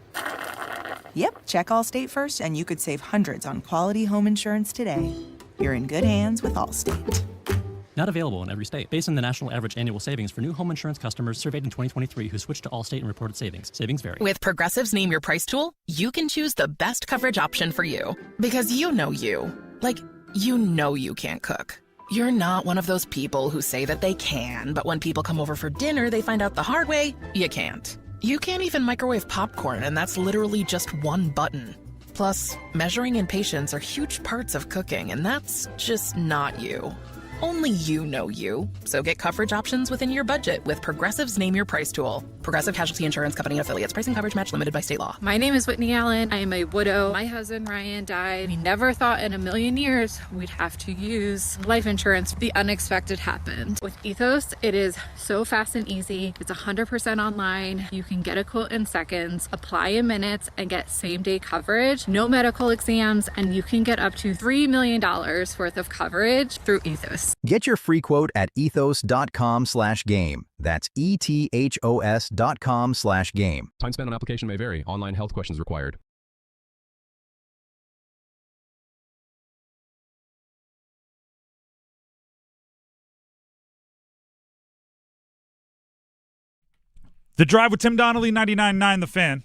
Yep, check Allstate first and you could save hundreds on quality home insurance today. You're in good hands with Allstate. Not available in every state. Based on the national average annual savings for new home insurance customers surveyed in 2023 who switched to Allstate and reported savings. Savings vary. With Progressive's Name Your Price tool, you can choose the best coverage option for you. Because you know you. Like, you know you can't cook. You're not one of those people who say that they can, but when people come over for dinner, they find out the hard way, you can't. You can't even microwave popcorn, and that's literally just one button. Plus, measuring and patience are huge parts of cooking, and that's just not you. Only you know you. So get coverage options within your budget with Progressive's Name Your Price tool. Progressive Casualty Insurance Company and affiliates. Pricing coverage match limited by state law. My name is Whitney Allen. I am a widow. My husband Ryan died. We never thought in a million years we'd have to use life insurance. The unexpected happened. With Ethos, it is so fast and easy. It's 100% online. You can get a quote in seconds, apply in minutes, and get same-day coverage. No medical exams, and you can get up to $3 million worth of coverage through Ethos. Get your free quote at ethos.com/game. That's ethos.com/game. Time spent on application may vary. Online health questions required. The Drive with Tim Donnelly, 99.9 The Fan.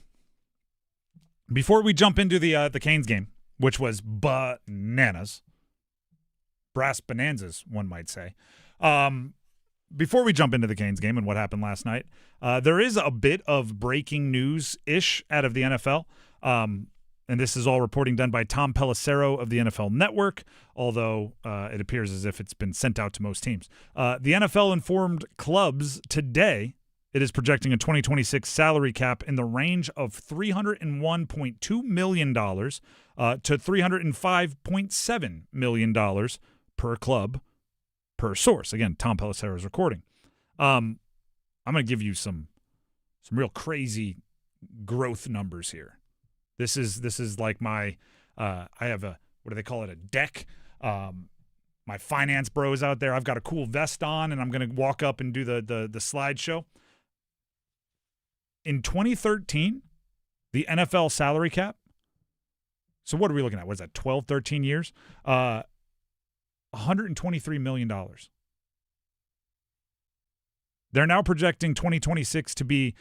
Before we jump into the Canes game, which was bananas, brass bonanzas, one might say. Before we jump into the Canes game and what happened last night, there is a bit of breaking news-ish out of the NFL. And this is all reporting done by Tom Pelissero of the NFL Network, although it appears as if it's been sent out to most teams. The NFL informed clubs today it is projecting a 2026 salary cap in the range of $301.2 million to $305.7 million per club, per source. Again, Tom Pelissero is recording. I'm going to give you some real crazy growth numbers here. This is like my I have a, what do they call it, a deck. My finance bros out there, I've got a cool vest on, and I'm going to walk up and do the slideshow. In 2013, the NFL salary cap, so what are we looking at? What is that, 12, 13 years? $123 million. They're now projecting 2026 to be,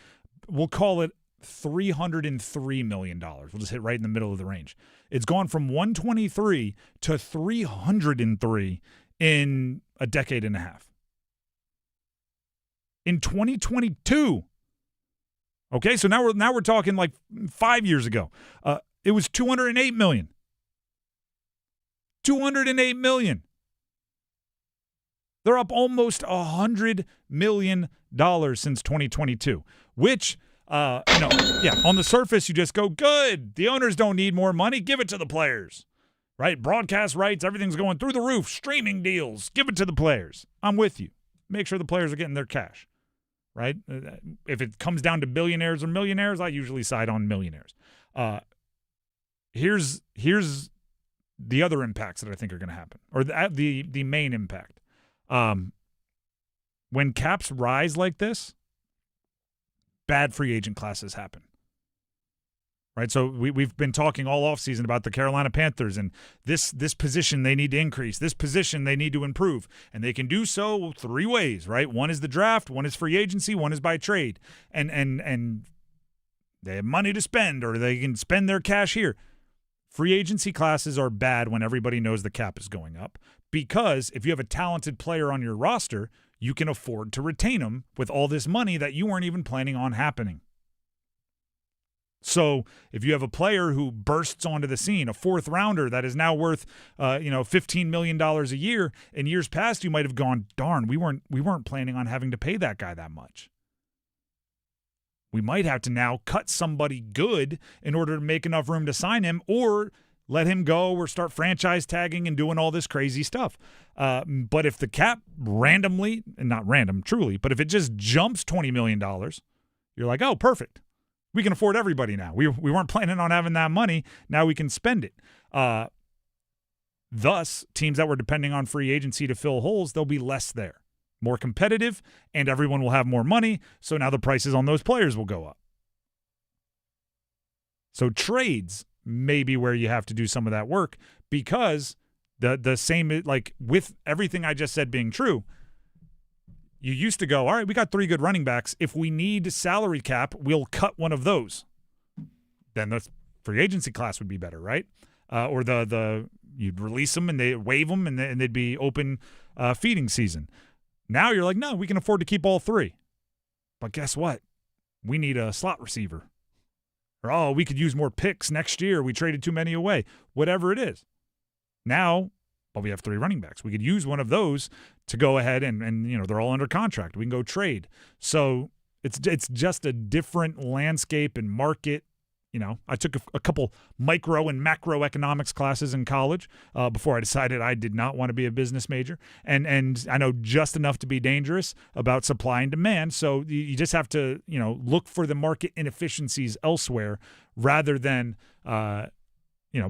we'll call it $303 million. We'll just hit right in the middle of the range. It's gone from 123 to 303 in a decade and a half. In 2022, okay, so now we're talking like 5 years ago. It was $208 million. $208 million. They're up almost $100 million since 2022, which, on the surface, you just go, good. The owners don't need more money. Give it to the players, right? Broadcast rights, everything's going through the roof. Streaming deals, give it to the players. I'm with you. Make sure the players are getting their cash, right? If it comes down to billionaires or millionaires, I usually side on millionaires. Here's the other impacts that I think are going to happen, or the main impact. When caps rise like this, bad free agent classes happen. Right, so we've been talking all offseason about the Carolina Panthers and this position they need to increase, this position they need to improve, and they can do so three ways, right? One is the draft, one is free agency, one is by trade, and they have money to spend, or they can spend their cash here. Free agency classes are bad when everybody knows the cap is going up, because if you have a talented player on your roster, you can afford to retain them with all this money that you weren't even planning on happening. So if you have a player who bursts onto the scene, a fourth rounder that is now worth $15 million a year, in years past you might have gone, darn, we weren't planning on having to pay that guy that much. We might have to now cut somebody good in order to make enough room to sign him, or let him go, or start franchise tagging and doing all this crazy stuff. But if the cap randomly, and not random truly, but if it just jumps $20 million, you're like, oh, perfect. We can afford everybody now. We weren't planning on having that money. Now we can spend it. Thus, teams that were depending on free agency to fill holes, they'll be less there. More competitive, and everyone will have more money, so now the prices on those players will go up. So trades may be where you have to do some of that work, because the same, like with everything I just said being true, you used to go, all right, we got 3 good running backs. If we need salary cap, we'll cut one of those. Then the free agency class would be better, right? Or you'd release them and they waive them and they'd be open feeding season. Now you're like, no, we can afford to keep all 3. But guess what? We need a slot receiver. Or, oh, we could use more picks next year. We traded too many away. Whatever it is. Now, we have 3 running backs. We could use one of those to go ahead and they're all under contract. We can go trade. So it's just a different landscape and market. I took a couple micro and macroeconomics classes in college before I decided I did not want to be a business major. And I know just enough to be dangerous about supply and demand. So you just have to, look for the market inefficiencies elsewhere rather than,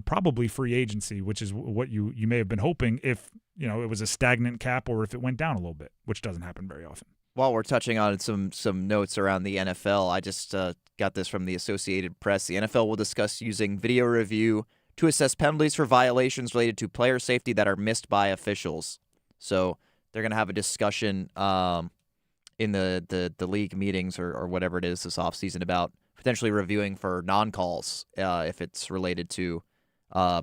probably free agency, which is what you may have been hoping if, it was a stagnant cap or if it went down a little bit, which doesn't happen very often. While we're touching on some notes around the NFL, I just got this from the Associated Press. The NFL will discuss using video review to assess penalties for violations related to player safety that are missed by officials. So they're going to have a discussion in the league meetings or whatever it is this offseason about potentially reviewing for non-calls if it's related to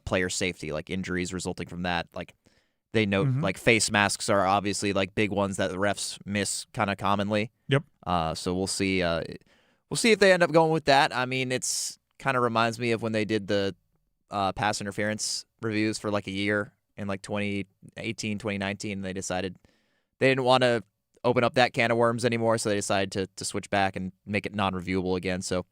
player safety, like injuries resulting from that. Like they note, like face masks are obviously like big ones that the refs miss kind of commonly. Yep. So we'll see. We'll see if they end up going with that. I mean, it's kind of reminds me of when they did the pass interference reviews for like a year in like 2018, 2019. And they decided they didn't want to open up that can of worms anymore, so they decided to switch back and make it non-reviewable again. So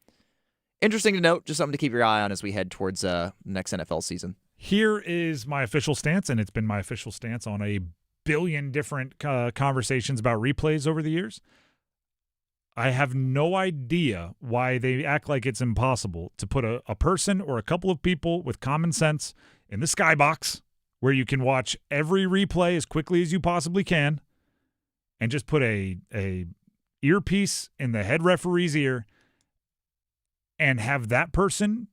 interesting to note, just something to keep your eye on as we head towards next NFL season. Here is my official stance, and it's been my official stance on a billion different conversations about replays over the years. I have no idea why they act like it's impossible to put a person or a couple of people with common sense in the skybox where you can watch every replay as quickly as you possibly can and just put a earpiece in the head referee's ear and have that person,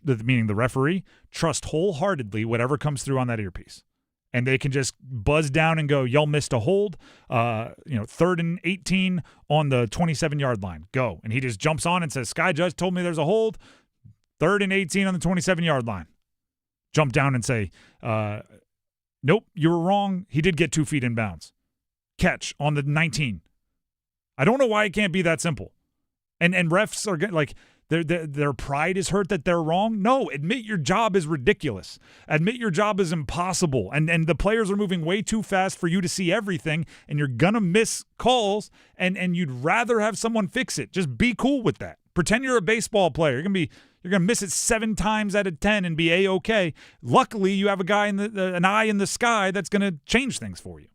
meaning the referee, trust wholeheartedly whatever comes through on that earpiece. And they can just buzz down and go, y'all missed a hold, 3rd and 18 on the 27-yard line. Go. And he just jumps on and says, Sky Judge told me there's a hold, 3rd and 18 on the 27-yard line. Jump down and say, nope, you were wrong. He did get 2 feet in bounds. Catch on the 19. I don't know why it can't be that simple. And refs are like, Their pride is hurt that they're wrong. No, admit your job is ridiculous. Admit your job is impossible. And the players are moving way too fast for you to see everything, and you're going to miss calls, and you'd rather have someone fix it. Just be cool with that. Pretend you're a baseball player. You're going to miss it 7 times out of 10 and be A-okay. Luckily, you have a guy an eye in the sky that's going to change things for you.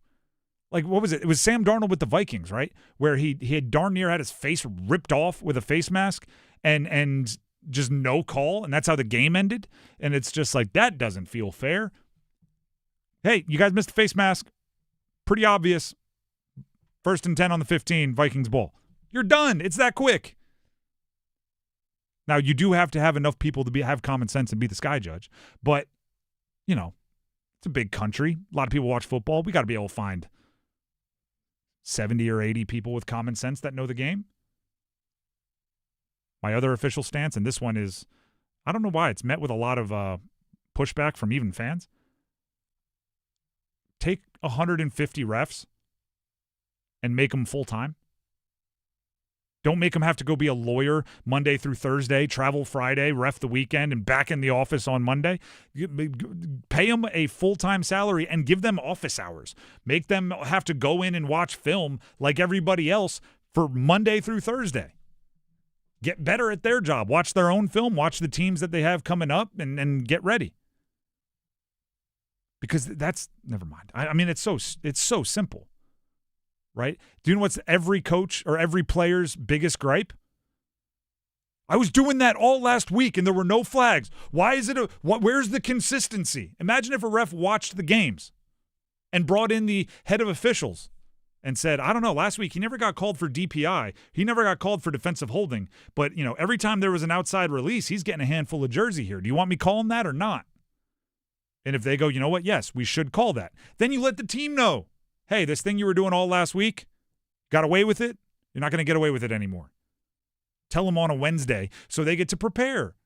Like, what was it? It was Sam Darnold with the Vikings, right? Where he had darn near had his face ripped off with a face mask. And just no call, and that's how the game ended. And it's just like, that doesn't feel fair. Hey, you guys missed a face mask. Pretty obvious. 1st and 10 on the 15, Vikings ball. You're done. It's that quick. Now, you do have to have enough people to have common sense and be the sky judge. But, it's a big country. A lot of people watch football. We got to be able to find 70 or 80 people with common sense that know the game. My other official stance, and this one is, I don't know why, it's met with a lot of pushback from even fans. Take 150 refs and make them full-time. Don't make them have to go be a lawyer Monday through Thursday, travel Friday, ref the weekend, and back in the office on Monday. Pay them a full-time salary and give them office hours. Make them have to go in and watch film like everybody else for Monday through Thursday. Get better at their job. Watch their own film. Watch the teams that they have coming up and get ready. Because never mind. I mean, it's so simple, right? Do you know what's every coach or every player's biggest gripe? I was doing that all last week and there were no flags. Why is it where's the consistency? Imagine if a ref watched the games and brought in the head of officials and said, I don't know, last week he never got called for DPI. He never got called for defensive holding. But, every time there was an outside release, he's getting a handful of jersey here. Do you want me calling that or not? And if they go, you know what, yes, we should call that. Then you let the team know, hey, this thing you were doing all last week, got away with it? You're not going to get away with it anymore. Tell them on a Wednesday so they get to prepare.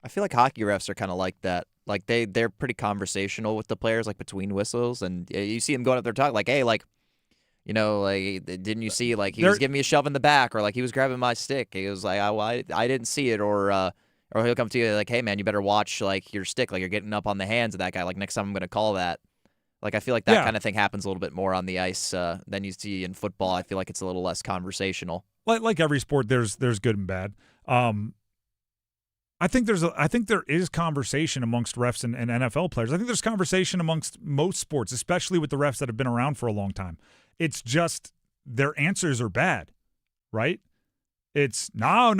I feel like hockey refs are kind of like that. Like they're pretty conversational with the players, like between whistles. And you see them going up there talking like, hey, like, didn't you see, like, he was giving me a shove in the back, or like he was grabbing my stick. He was like, I didn't see it, or he'll come to you like, hey man, you better watch like your stick, like you're getting up on the hands of that guy. Like next time I'm going to call that. Like I feel like that kind of thing happens a little bit more on the ice than you see in football. I feel like it's a little less conversational. Like every sport, there's good and bad. I think there is conversation amongst refs and NFL players. I think there's conversation amongst most sports, especially with the refs that have been around for a long time. It's just their answers are bad, right? It's no.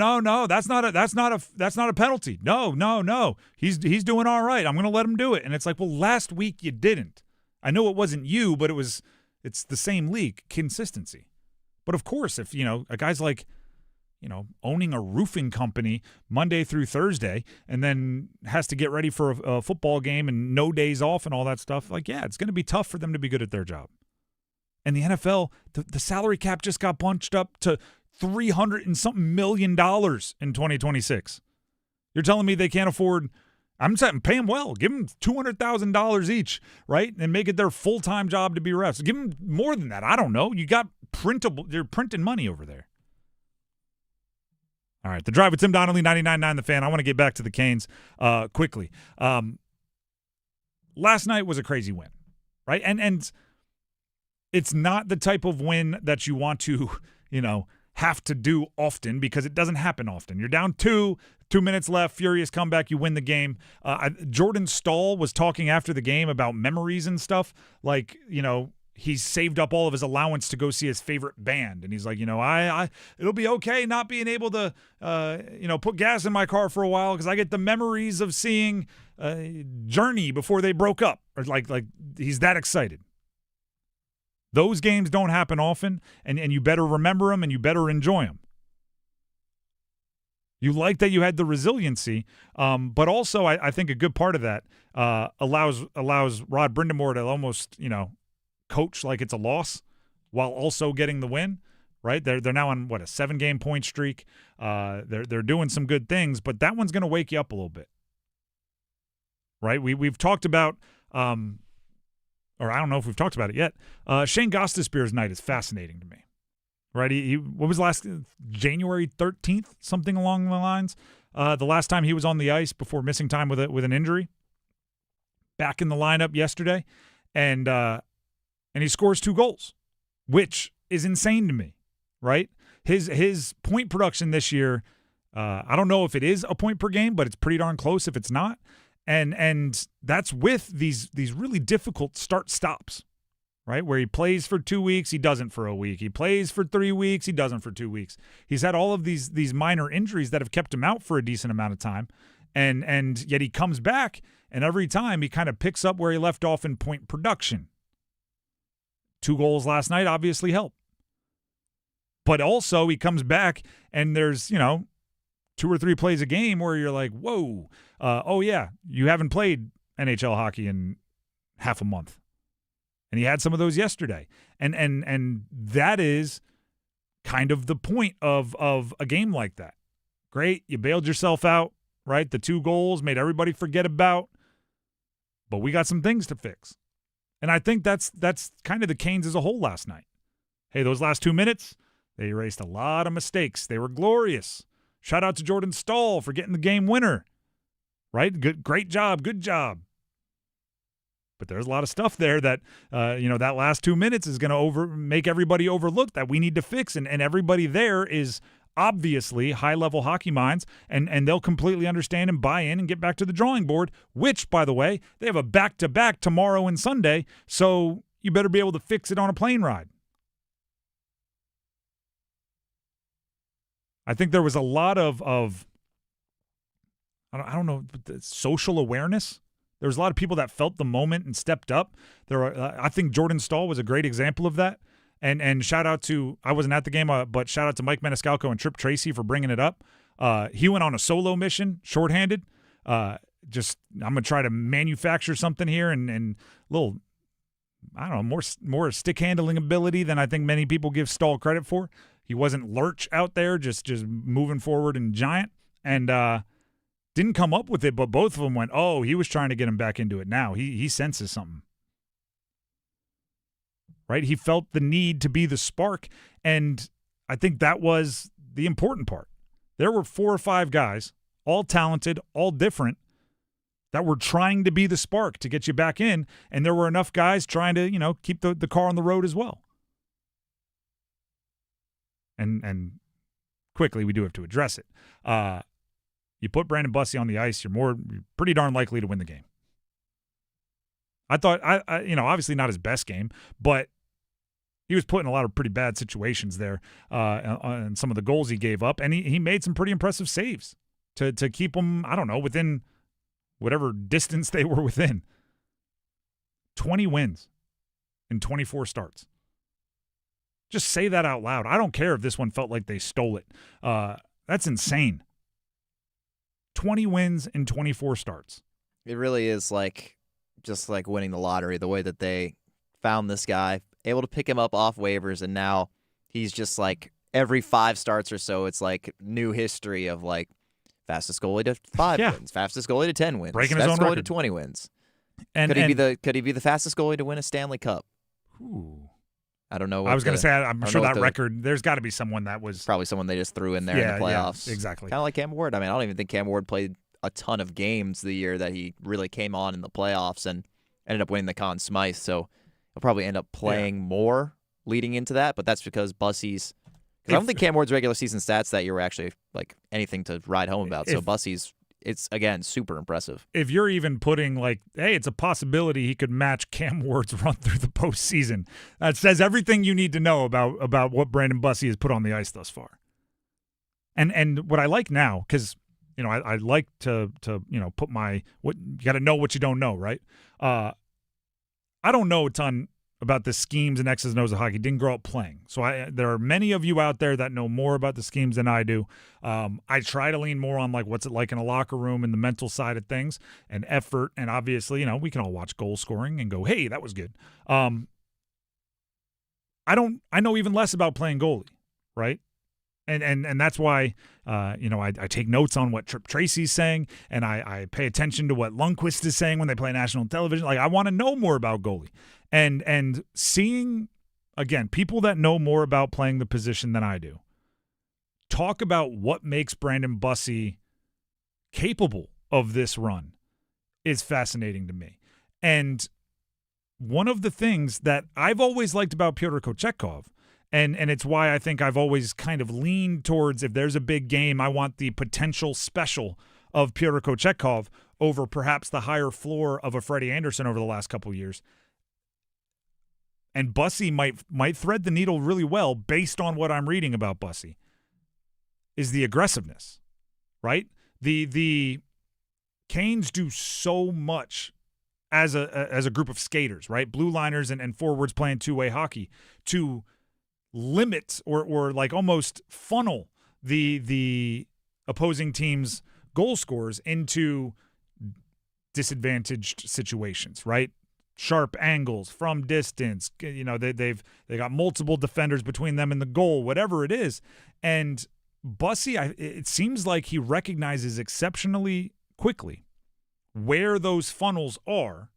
That's not a penalty. No. He's doing all right. I'm going to let him do it. And it's like, well, last week you didn't. I know it wasn't you, but it's the same league. Consistency. But of course, if a guy's like, owning a roofing company Monday through Thursday and then has to get ready for a football game and no days off and all that stuff, like, yeah, it's going to be tough for them to be good at their job. And the NFL, the salary cap just got bunched up to $300 and something million in 2026. You're telling me they can't afford? I'm saying pay them well. Give them $200,000 each, right? And make it their full-time job to be refs. Give them more than that. I don't know. You got they're printing money over there. All right, The Drive with Tim Donnelly, 99.9 The Fan. I want to get back to the Canes quickly. Last night was a crazy win, right? And it's not the type of win that you want to, have to do often because it doesn't happen often. You're down 2 minutes left, furious comeback, you win the game. Jordan Stahl was talking after the game about memories and stuff, like, he's saved up all of his allowance to go see his favorite band. And he's like, it'll be okay not being able to, put gas in my car for a while because I get the memories of seeing Journey before they broke up. Or like he's that excited. Those games don't happen often, and you better remember them and you better enjoy them. You like that you had the resiliency, but also I think a good part of that allows Rod Brindamore to almost, coach like it's a loss while also getting the win, right? They're now on, a 7-game point streak. They're doing some good things, but that one's going to wake you up a little bit, right? We've talked about, or I don't know if we've talked about it yet. Shane Gostisbehere's night is fascinating to me, right? What was last January 13th, something along the lines. The last time he was on the ice before missing time with an injury. Back in the lineup yesterday, and he scores 2 goals, which is insane to me, right? His point production this year, I don't know if it is a point per game, but it's pretty darn close if it's not. And that's with these really difficult start-stops, right? Where he plays for 2 weeks, he doesn't for a week. He plays for 3 weeks, he doesn't for 2 weeks. He's had all of these minor injuries that have kept him out for a decent amount of time, and yet he comes back, and every time he kind of picks up where he left off in point production. 2 goals last night obviously help. But also he comes back and there's, 2 or 3 plays a game where you're like, whoa, oh yeah, you haven't played NHL hockey in half a month. And he had some of those yesterday. And that is kind of the point of a game like that. Great, you bailed yourself out, right? The 2 goals made everybody forget about. But we got some things to fix. And I think that's kind of the Canes as a whole last night. Hey, those last 2 minutes, they erased a lot of mistakes. They were glorious. Shout out to Jordan Stahl for getting the game winner. Right? Great job. Good job. But there's a lot of stuff there that, that last 2 minutes is going to make everybody overlook that we need to fix. And everybody there is obviously high-level hockey minds, and they'll completely understand and buy in and get back to the drawing board, which, by the way, they have a back-to-back tomorrow and Sunday, so you better be able to fix it on a plane ride. I think there was a lot of I don't know, social awareness. There was a lot of people that felt the moment and stepped up. I think Jordan Stahl was a great example of that. And shout out to, I wasn't at the game, but shout out to Mike Maniscalco and Trip Tracy for bringing it up. He went on a solo mission, shorthanded. I'm going to try to manufacture something here and little, I don't know, more stick handling ability than I think many people give Stahl credit for. He wasn't lurch out there, just moving forward and giant. And didn't come up with it, but both of them went, oh, he was trying to get him back into it now. He senses something. Right? He felt the need to be the spark, and I think that was the important part. There were 4 or 5 guys, all talented, all different, that were trying to be the spark to get you back in, and there were enough guys trying to, keep the car on the road as well. And quickly, we do have to address it. You put Brandon Bussey on the ice, you're pretty darn likely to win the game. I thought, obviously not his best game, but he was put in a lot of pretty bad situations there on some of the goals he gave up, and he made some pretty impressive saves to keep them, I don't know, within whatever distance they were within. 20 wins in 24 starts. Just say that out loud. I don't care if this one felt like they stole it. That's insane. 20 wins in 24 starts. It really is just like winning the lottery, the way that they found this guy, able to pick him up off waivers, and now he's just every 5 starts or so, it's new history of fastest goalie to 5 wins, fastest goalie to 10 wins, breaking his own goalie record to 20 wins. And could he be the fastest goalie to win a Stanley Cup? Ooh. I don't know. I was going to say, I'm sure that record, there's got to be someone that was probably someone they just threw in there in the playoffs. Yeah, exactly. Kind of like Cam Ward. I mean, I don't even think Cam Ward played a ton of games the year that he really came on in the playoffs and ended up winning the Conn Smythe. So he'll probably end up playing more leading into that, but that's because Bussey's. Because I don't think Cam Ward's regular season stats that year were actually anything to ride home about. So Bussey's, it's again super impressive. If you're even putting hey, it's a possibility he could match Cam Ward's run through the postseason, that says everything you need to know about what Brandon Bussey has put on the ice thus far. And what I like now, because I like to put my what you got to know what you don't know, right? I don't know a ton about the schemes and X's and O's of hockey. Didn't grow up playing. So there are many of you out there that know more about the schemes than I do. I try to lean more on what's it like in a locker room and the mental side of things and effort. And obviously, we can all watch goal scoring and go, hey, that was good. I know even less about playing goalie, right? And that's why, I take notes on what Trip Tracy's saying, and I pay attention to what Lundqvist is saying when they play national television. I want to know more about goalie. And seeing again, people that know more about playing the position than I do, talk about what makes Brandon Bussey capable of this run is fascinating to me. And one of the things that I've always liked about Pyotr Kochetkov, and it's why I think I've always kind of leaned towards, if there's a big game, I want the potential special of Pyotr Kochetkov over perhaps the higher floor of a Freddie Anderson over the last couple of years. And Bussey might thread the needle really well based on what I'm reading about Bussey, is the aggressiveness, right? The Canes do so much as a group of skaters, right? Blue liners and forwards playing two-way hockey to limit or like almost funnel the opposing team's goal scorers into disadvantaged situations, right? Sharp angles from distance, they got multiple defenders between them and the goal, whatever it is. And Bussey, it seems like he recognizes exceptionally quickly where those funnels are,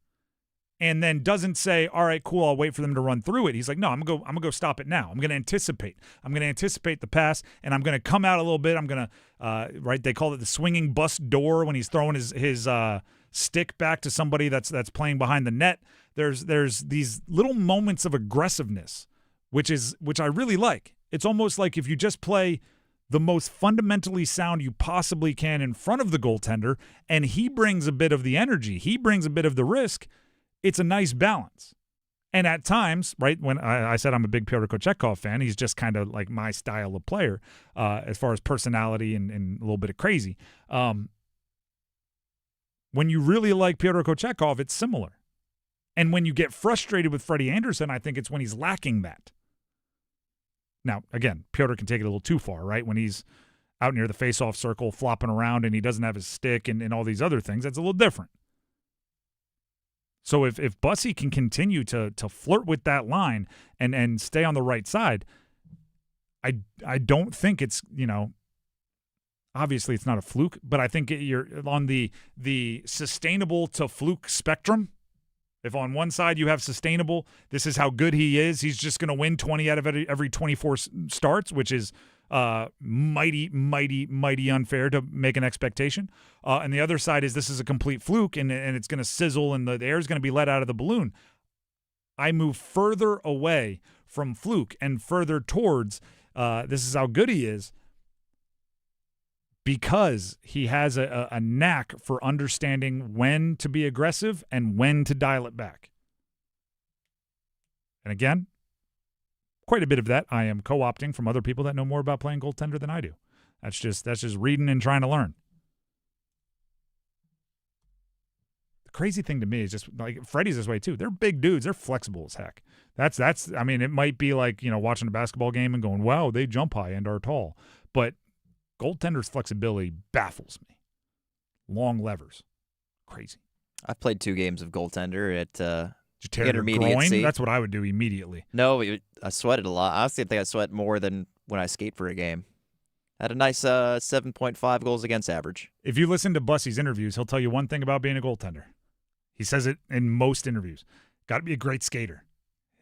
and then doesn't say, all right, cool, I'll wait for them to run through it. He's like, no, I'm gonna go stop it now. I'm gonna anticipate the pass, and I'm gonna come out a little bit. I'm gonna right, they call it the swinging bus door when he's throwing his stick back to somebody that's playing behind the net. There's these little moments of aggressiveness, which I really like. It's almost like if you just play the most fundamentally sound you possibly can in front of the goaltender, and he brings a bit of the energy, he brings a bit of the risk, it's a nice balance. And at times, right, when I said I'm a big Pyotr Kochetkov fan, he's just kind of like my style of player as far as personality and a little bit of crazy. When you really like Pyotr Kochetkov, it's similar. And when you get frustrated with Freddie Anderson, I think it's when he's lacking that. Now, again, Pyotr can take it a little too far, right? When he's out near the face-off circle flopping around and he doesn't have his stick and all these other things, that's a little different. So if Bussey can continue to flirt with that line and stay on the right side, I don't think it's, obviously it's not a fluke, but I think you're on the sustainable to fluke spectrum. If on one side you have sustainable, this is how good he is, he's just going to win 20 out of every 24 starts, which is mighty unfair to make an expectation. And the other side is this is a complete fluke and it's going to sizzle and the air is going to be let out of the balloon. I move further away from fluke and further towards this is how good he is, because he has a knack for understanding when to be aggressive and when to dial it back. And again, quite a bit of that I am co-opting from other people that know more about playing goaltender than I do. That's just reading and trying to learn. The crazy thing to me is just like Freddie's this way too. They're big dudes. They're flexible as heck. That's I mean, it might be like, watching a basketball game and going, wow, they jump high and are tall. But goaltender's flexibility baffles me. Long levers. Crazy. I've played 2 games of goaltender at intermediate groin? That's what I would do immediately. No, I sweated a lot. Honestly, I think I sweat more than when I skate for a game. Had a nice 7.5 goals against average. If you listen to Bussey's interviews, he'll tell you one thing about being a goaltender. He says it in most interviews. Got to be a great skater.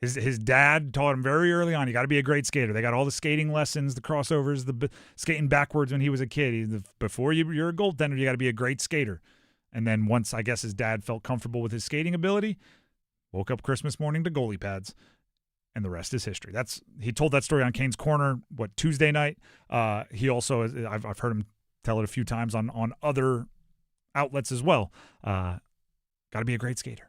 His dad taught him very early on, you got to be a great skater. They got all the skating lessons, the crossovers, the skating backwards when he was a kid. Before you're a goaltender, you got to be a great skater. And then once, I guess, his dad felt comfortable with his skating ability, woke up Christmas morning to goalie pads, and the rest is history. He told that story on Kane's Corner, Tuesday night. He also, I've heard him tell it a few times on other outlets as well. Got to be a great skater.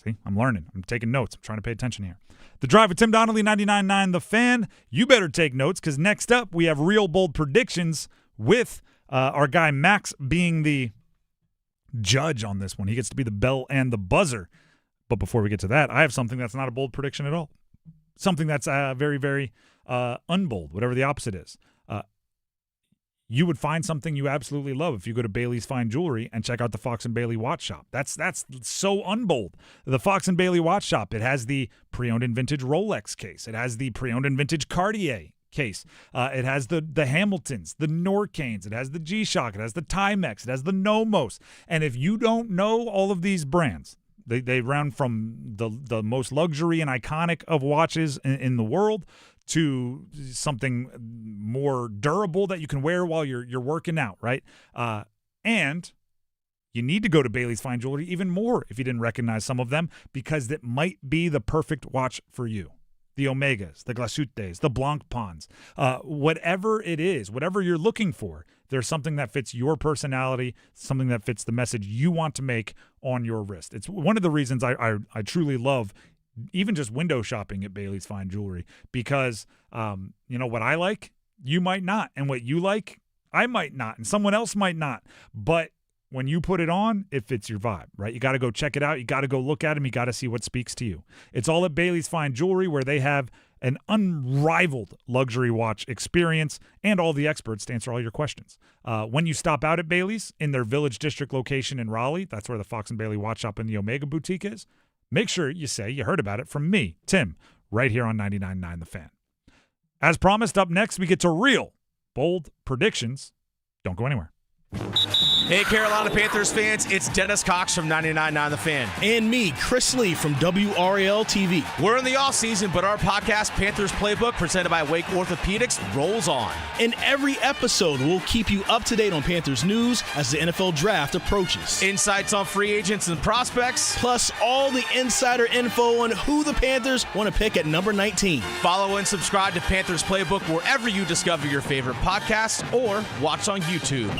See, I'm learning. I'm taking notes. I'm trying to pay attention here. The Drive with Tim Donnelly, 99.9 The Fan. You better take notes because next up we have real bold predictions with our guy Max being the judge on this one. He gets to be the bell and the buzzer. But before we get to that, I have something that's not a bold prediction at all. Something that's very, very unbold, whatever the opposite is. You would find something you absolutely love if you go to Bailey's Fine Jewelry and check out the Fox & Bailey Watch Shop. That's so unbold. The Fox & Bailey Watch Shop, it has the pre-owned and vintage Rolex case. It has the pre-owned and vintage Cartier case. It has the Hamiltons, the Norcanes. It has the G-Shock. It has the Timex. It has the Nomos. And if you don't know all of these brands, They run from the most luxury and iconic of watches in the world to something more durable that you can wear while you're working out, right? And you need to go to Bailey's Fine Jewelry even more if you didn't recognize some of them, because that might be the perfect watch for you. The Omegas, the Glacutes, the Blancpains, whatever it is, whatever you're looking for, there's something that fits your personality, something that fits the message you want to make on your wrist. It's one of the reasons I truly love even just window shopping at Bailey's Fine Jewelry, because what I like, you might not, and what you like, I might not, and someone else might not, but when you put it on, it fits your vibe, right? You got to go check it out. You got to go look at them. You got to see what speaks to you. It's all at Bailey's Fine Jewelry, where they have an unrivaled luxury watch experience and all the experts to answer all your questions. When you stop out at Bailey's in their Village District location in Raleigh, that's where the Fox and Bailey Watch Shop and the Omega Boutique is, make sure you say you heard about it from me, Tim, right here on 99.9 The Fan. As promised, up next, we get to real, bold predictions. Don't go anywhere. Hey, Carolina Panthers fans, it's Dennis Cox from 99.9 The Fan. And me, Chris Lee from WRAL TV. We're in the offseason, but our podcast, Panthers Playbook, presented by Wake Orthopedics, rolls on. In every episode, we'll keep you up to date on Panthers news as the NFL Draft approaches. Insights on free agents and prospects. Plus all the insider info on who the Panthers want to pick at number 19. Follow and subscribe to Panthers Playbook wherever you discover your favorite podcasts or watch on YouTube.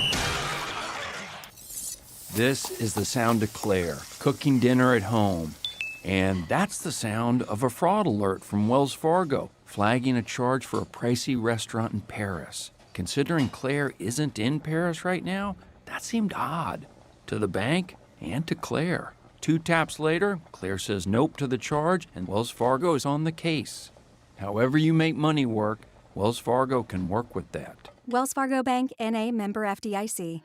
This is the sound of Claire, cooking dinner at home. And that's the sound of a fraud alert from Wells Fargo, flagging a charge for a pricey restaurant in Paris. Considering Claire isn't in Paris right now, that seemed odd. To the bank and to Claire. 2 taps later, Claire says nope to the charge, and Wells Fargo is on the case. However you make money work, Wells Fargo can work with that. Wells Fargo Bank, N.A., member FDIC.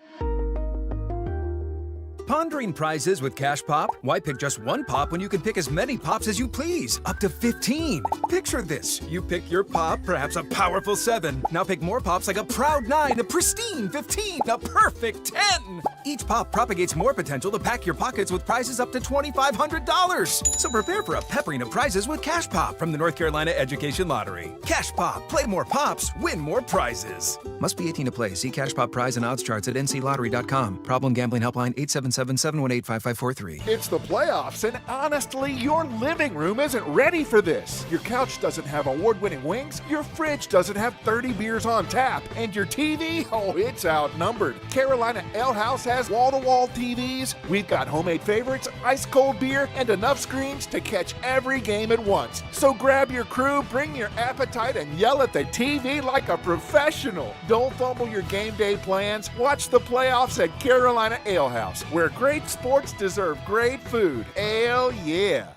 Pondering prizes with Cash Pop? Why pick just one pop when you can pick as many pops as you please? Up to 15. Picture this. You pick your pop, perhaps a powerful 7. Now pick more pops like a proud 9, a pristine 15, a perfect 10. Each pop propagates more potential to pack your pockets with prizes up to $2,500. So prepare for a peppering of prizes with Cash Pop from the North Carolina Education Lottery. Cash Pop. Play more pops. Win more prizes. Must be 18 to play. See Cash Pop prize and odds charts at nclottery.com. Problem gambling helpline 877-718-5543. It's the playoffs, and honestly, your living room isn't ready for this. Your couch doesn't have award-winning wings, your fridge doesn't have 30 beers on tap, and your TV, oh, it's outnumbered. Carolina Ale House has wall-to-wall TVs. We've got homemade favorites, ice-cold beer, and enough screens to catch every game at once. So grab your crew, bring your appetite, and yell at the TV like a professional. Don't fumble your game day plans. Watch the playoffs at Carolina Ale House, where great sports deserve great food. Ale, yeah.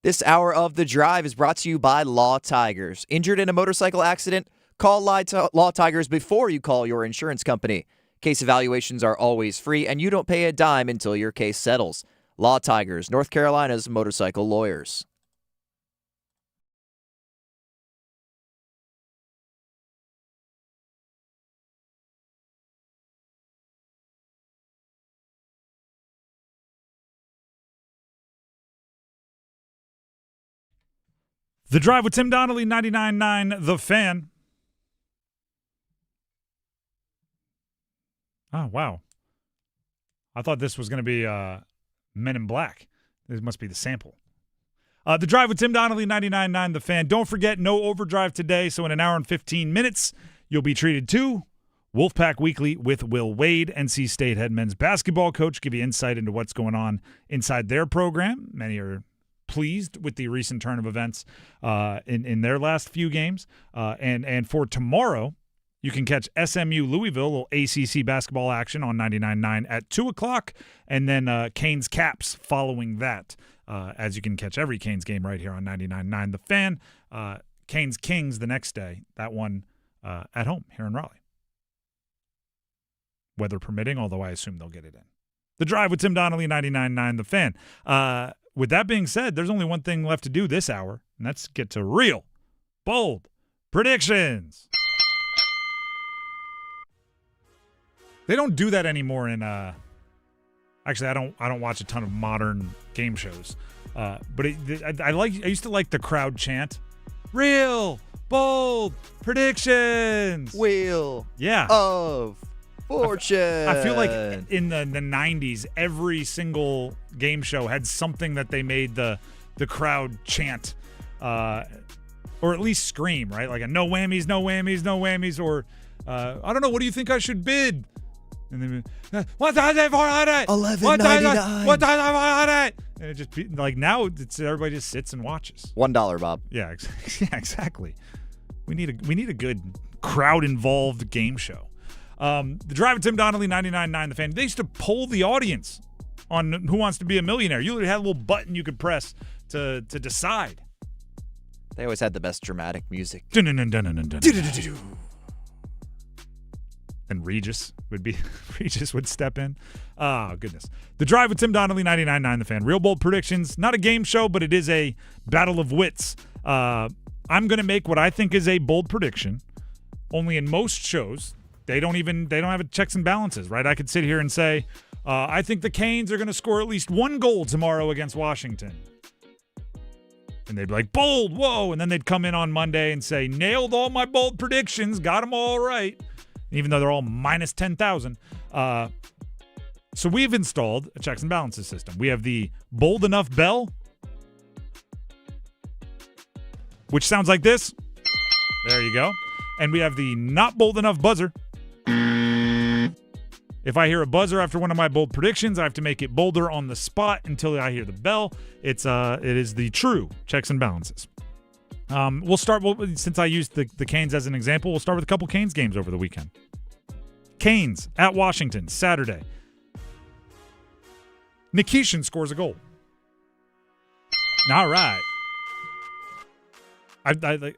This hour of The Drive is brought to you by Law Tigers. Injured in a motorcycle accident? Call Law Tigers before you call your insurance company. Case evaluations are always free, and you don't pay a dime until your case settles. Law Tigers, North Carolina's motorcycle lawyers. The Drive with Tim Donnelly, 99.9 The Fan. Oh, wow. I thought this was going to be Men in Black. This must be the sample. The Drive with Tim Donnelly, 99.9 The Fan. Don't forget, no overdrive today, so in an hour and 15 minutes, you'll be treated to Wolfpack Weekly with Will Wade, NC State head men's basketball coach, give you insight into what's going on inside their program. Many are pleased with the recent turn of events in their last few games. And for tomorrow, you can catch SMU Louisville, a little ACC basketball action on 99.9 at 2 o'clock, and then Canes Caps following that, as you can catch every Canes game right here on 99.9 The Fan. Canes Kings the next day, that one at home here in Raleigh. Weather permitting, although I assume they'll get it in. The Drive with Tim Donnelly, 99.9 The Fan. With that being said, there's only one thing left to do this hour, and that's get to real, bold predictions. They don't do that anymore in Actually, I don't watch a ton of modern game shows, but I used to like the crowd chant, real bold predictions, wheel yeah of fortune. I feel like in the 90s, every single game show had something that they made the crowd chant, or at least scream, right? Like a no whammies, no whammies, no whammies, or I don't know. What do you think I should bid? And then 1,400, 11.99, 1,400, and it just like now it's everybody just sits and watches. $1, Bob. Yeah, yeah, exactly. We need a good crowd involved game show. The Drive with Tim Donnelly, 99.9 The Fan. They used to poll the audience on Who Wants to Be a Millionaire. You literally had a little button you could press to decide. They always had the best dramatic music. And Regis would step in. Oh, goodness. The Drive with Tim Donnelly, 99.9 The Fan. Real bold predictions. Not a game show, but it is a battle of wits. I'm going to make what I think is a bold prediction. Only in most shows, they don't have a checks and balances, right? I could sit here and say, I think the Canes are going to score at least 1 goal tomorrow against Washington. And they'd be like, bold, whoa. And then they'd come in on Monday and say, nailed all my bold predictions, got them all right. Even though they're all minus 10,000. So we've installed a checks and balances system. We have the bold enough bell, which sounds like this. There you go. And we have the not bold enough buzzer. If I hear a buzzer after one of my bold predictions, I have to make it bolder on the spot until I hear the bell. It is the true checks and balances. We'll start, since I used the Canes as an example, we'll start with a couple Canes games over the weekend. Canes at Washington, Saturday. Nikishin scores a goal. All right. I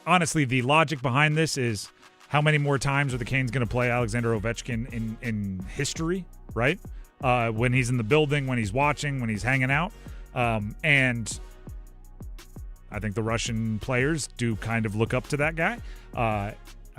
honestly, the logic behind this is how many more times are the Canes going to play Alexander Ovechkin in history, right? When he's in the building, when he's watching, when he's hanging out. And I think the Russian players do kind of look up to that guy. I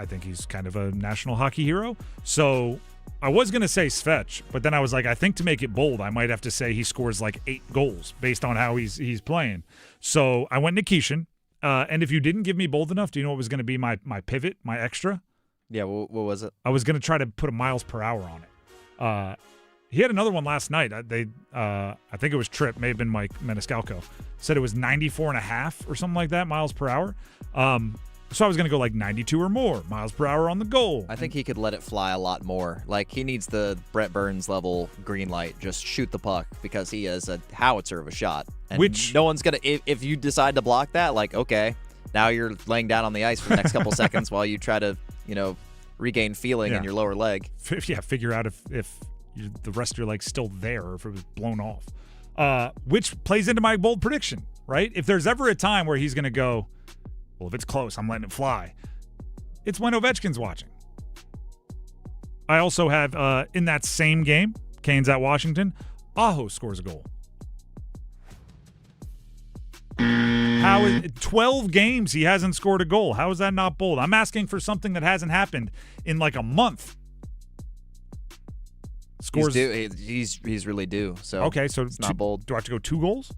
think he's kind of a national hockey hero. So I was going to say Svech, but then I was like, I think to make it bold, I might have to say he scores like 8 goals based on how he's playing. So I went Nikishin. And if you didn't give me bold enough, do you know what was going to be my pivot, my extra? Yeah, what was it? I was going to try to put a miles per hour on it. He had another one last night. I think it was Tripp, may have been Mike Meniscalco. Said it was 94.5 or something like that miles per hour. So I was going to go like 92 or more miles per hour on the goal. I think he could let it fly a lot more. Like, he needs the Brett Burns level green light. Just shoot the puck, because he is a howitzer of a shot. And no one's going to, if you decide to block that, like, okay, now you're laying down on the ice for the next couple seconds while you try to, regain feeling in your lower leg. Yeah, figure out if the rest of your leg's still there or if it was blown off. Which plays into my bold prediction, right? If there's ever a time where he's going to go, well, if it's close, I'm letting it fly, it's when Ovechkin's watching. I also have, in that same game, Canes at Washington, Aho scores a goal. 12 games he hasn't scored a goal. How is that not bold? I'm asking for something that hasn't happened in like a month. Scores. He's really due. So okay, so it's not bold. Do I have to go 2 goals?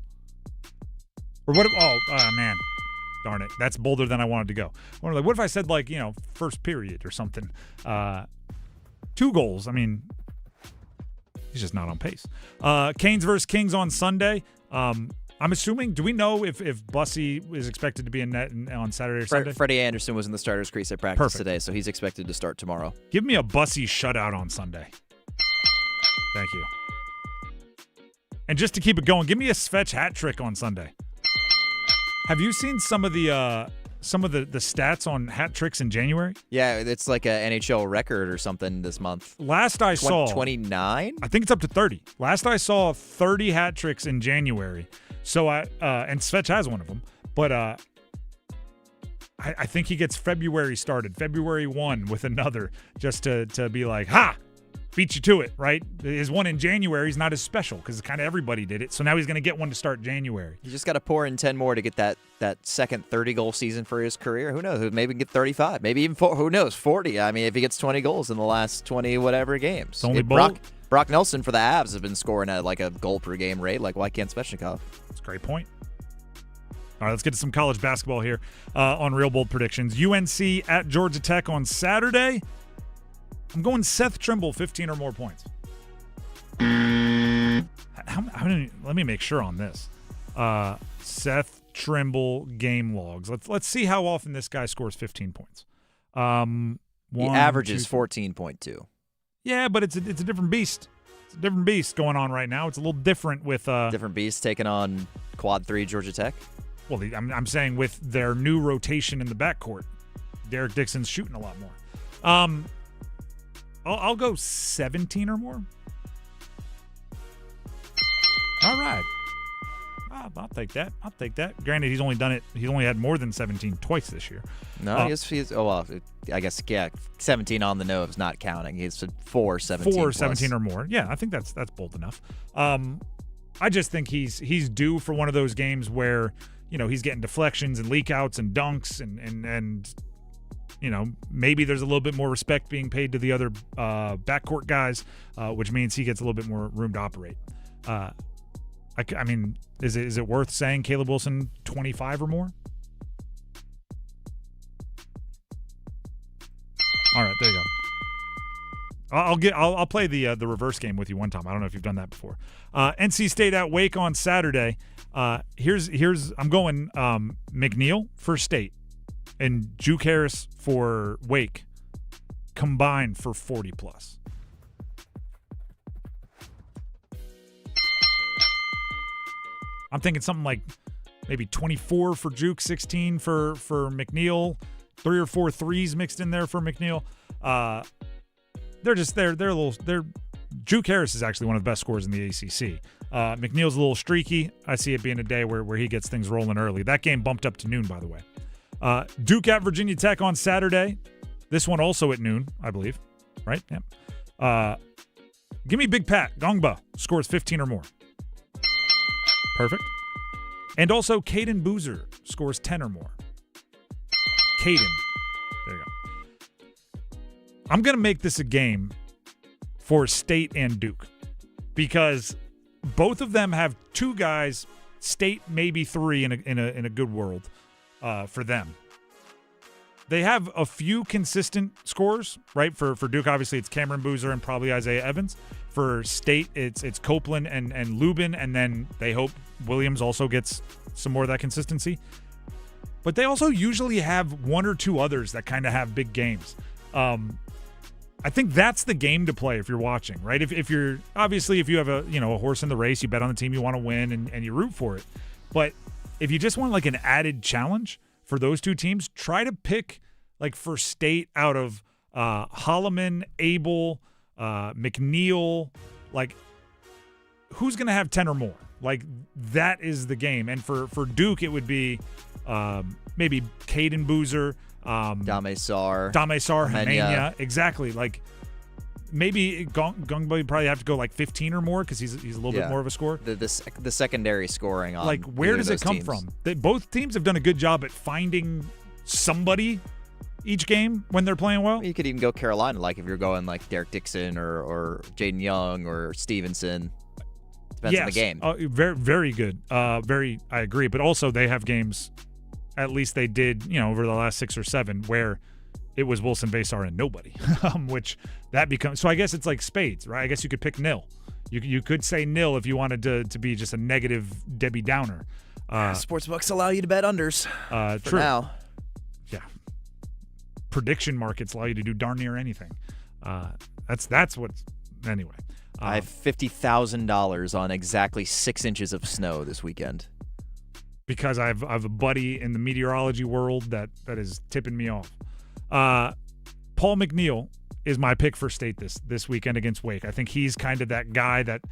Or what? Oh man. Darn it. That's bolder than I wanted to go. What if I said, like, first period or something? 2 goals. I mean, he's just not on pace. Canes versus Kings on Sunday. I'm assuming, do we know if Bussy is expected to be in net on Saturday or Sunday? Freddie Anderson was in the starter's crease at practice today, so he's expected to start tomorrow. Give me a Bussy shutout on Sunday. Thank you. And just to keep it going, give me a Svech hat trick on Sunday. Have you seen some of the stats on hat tricks in January? Yeah, it's like an NHL record or something this month. Last I saw 29. I think it's up to 30. Last I saw 30 hat tricks in January. So and Svech has one of them, but I think he gets February 1 with another, just to be like, ha, beat you to it, right? His one in January is not as special because kind of everybody did it. So now he's going to get one to start January. You just got to pour in 10 more to get that second 30-goal season for his career. Who knows? Maybe get 35. Maybe even who knows, 40. I mean, if he gets 20 goals in the last 20 whatever games. It's only bold. Brock Nelson for the Avs has been scoring at like a goal per game rate. Like, why can't Svechnikov? That's a great point. All right, let's get to some college basketball here on Real Bold Predictions. UNC at Georgia Tech on Saturday. I'm going Seth Trimble, 15 or more points. Let me make sure on this. Seth Trimble game logs. Let's see how often this guy scores 15 points. The average is 14.2. Yeah, but it's a different beast. It's a different beast going on right now. It's a little different with different beast taking on Quad 3 Georgia Tech. Well, I'm saying with their new rotation in the backcourt, Derek Dixon's shooting a lot more. I'll go 17 or more. All right. I'll take that. Granted, he's only done it. He's only had more than 17 twice this year. No, he's. Oh well, I guess 17 on the nose, not counting. He's 4 17. 4 17 or more. Yeah, I think that's bold enough. I just think he's due for one of those games where he's getting deflections and leakouts and dunks and maybe there's a little bit more respect being paid to the other backcourt guys, which means he gets a little bit more room to operate. I mean, is it worth saying Caleb Wilson 25 or more? All right, there you go. I'll play the reverse game with you one time. I don't know if you've done that before. NC State at Wake on Saturday. Here's I'm going McNeil for State and Juke Harris for Wake combined for 40 plus. I'm thinking something like maybe 24 for Juke, 16 for McNeil, 3 or 4 threes mixed in there for McNeil. Juke Harris is actually one of the best scorers in the ACC. McNeil's a little streaky. I see it being a day where he gets things rolling early. That game bumped up to noon, by the way. Duke at Virginia Tech on Saturday. This one also at noon, I believe. Right? Yeah. Give me Big Pat. Gongba scores 15 or more. Perfect. And also, Caden Boozer scores 10 or more. Caden. There you go. I'm going to make this a game for State and Duke because both of them have 2 guys, State maybe 3 in a good world for them. They have a few consistent scores, right? For Duke, obviously, it's Cameron Boozer and probably Isaiah Evans. For State, it's Copeland and Lubin, and then they hope Williams also gets some more of that consistency. But they also usually have 1 or 2 others that kind of have big games. I think that's the game to play if you're watching, right? If you have a horse in the race, you bet on the team you want to win and you root for it. But if you just want like an added challenge for those 2 teams, try to pick like for State out of Holloman, Abel, McNeil, like who's going to have 10 or more? Like that is the game. And for Duke, it would be maybe Caden Boozer, Dame Sarr, Hemenia. Exactly. Like maybe Gongba would probably have to go like 15 or more because he's a little bit more of a scorer. The secondary scoring on like where does it come teams from? Both teams have done a good job at finding somebody each game when they're playing well. You could even go Carolina, like if you're going like Derek Dixon or Jaden Young or Stevenson. Depends on the game. Very, very good. I agree. But also they have games, at least they did, over the last 6 or 7, where it was Wilson, Vasar, and nobody, which that becomes – so I guess it's like spades, right? I guess you could pick nil. You could say nil if you wanted to be just a negative Debbie Downer. Sportsbooks allow you to bet unders for true. now. Yeah. Prediction markets allow you to do darn near anything. That's what's – anyway. I have $50,000 on exactly 6 inches of snow this weekend. Because I have a buddy in the meteorology world that is tipping me off. Paul McNeil is my pick for State this weekend against Wake. I think he's kind of that guy that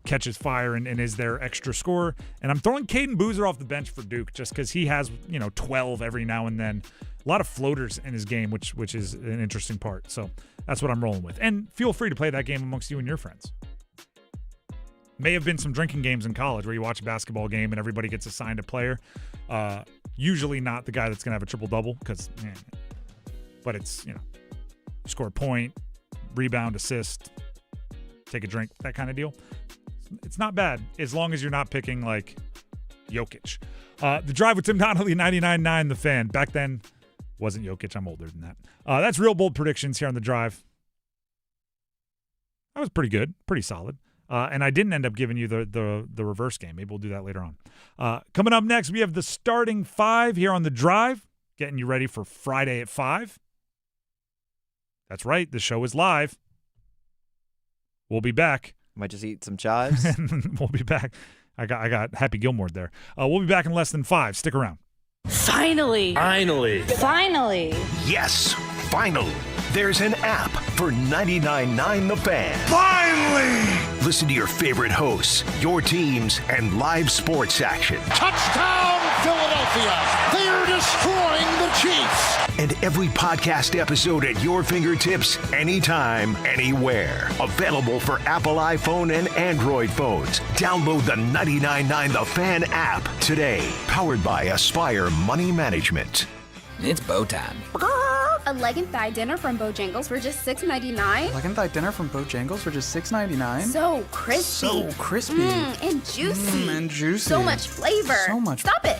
catches fire and is their extra scorer. And I'm throwing Caden Boozer off the bench for Duke just because he has 12 every now and then. A lot of floaters in his game, which is an interesting part. So that's what I'm rolling with. And feel free to play that game amongst you and your friends. May have been some drinking games in college where you watch a basketball game and everybody gets assigned a player. Usually not the guy that's going to have a triple-double but it's, score a point, rebound, assist, take a drink, that kind of deal. It's not bad as long as you're not picking like Jokic. The Drive with Tim Donnelly, 99.9 The Fan. Back then, wasn't Jokic. I'm older than that. That's real bold predictions here on The Drive. That was pretty good, pretty solid. And I didn't end up giving you the reverse game. Maybe we'll do that later on. Coming up next, we have the starting five here on The Drive, getting you ready for Friday at 5. That's right. The show is live. We'll be back. Might just eat some chives. We'll be back. I got Happy Gilmore there. We'll be back in less than 5. Stick around. Finally. Yes, finally. There's an app for 99.9 The Fan. Finally! Listen to your favorite hosts, your teams, and live sports action. Touchdown, Philadelphia! They are destroying the Chiefs! And every podcast episode at your fingertips, anytime, anywhere. Available for Apple iPhone and Android phones. Download the 99.9 The Fan app today. Powered by Aspire Money Management. It's bow time. A leg and thigh dinner from Bojangles for just $6.99. Leg and thigh dinner from Bojangles for just $6.99. So crispy. And juicy. And juicy. So much flavor. Stop it.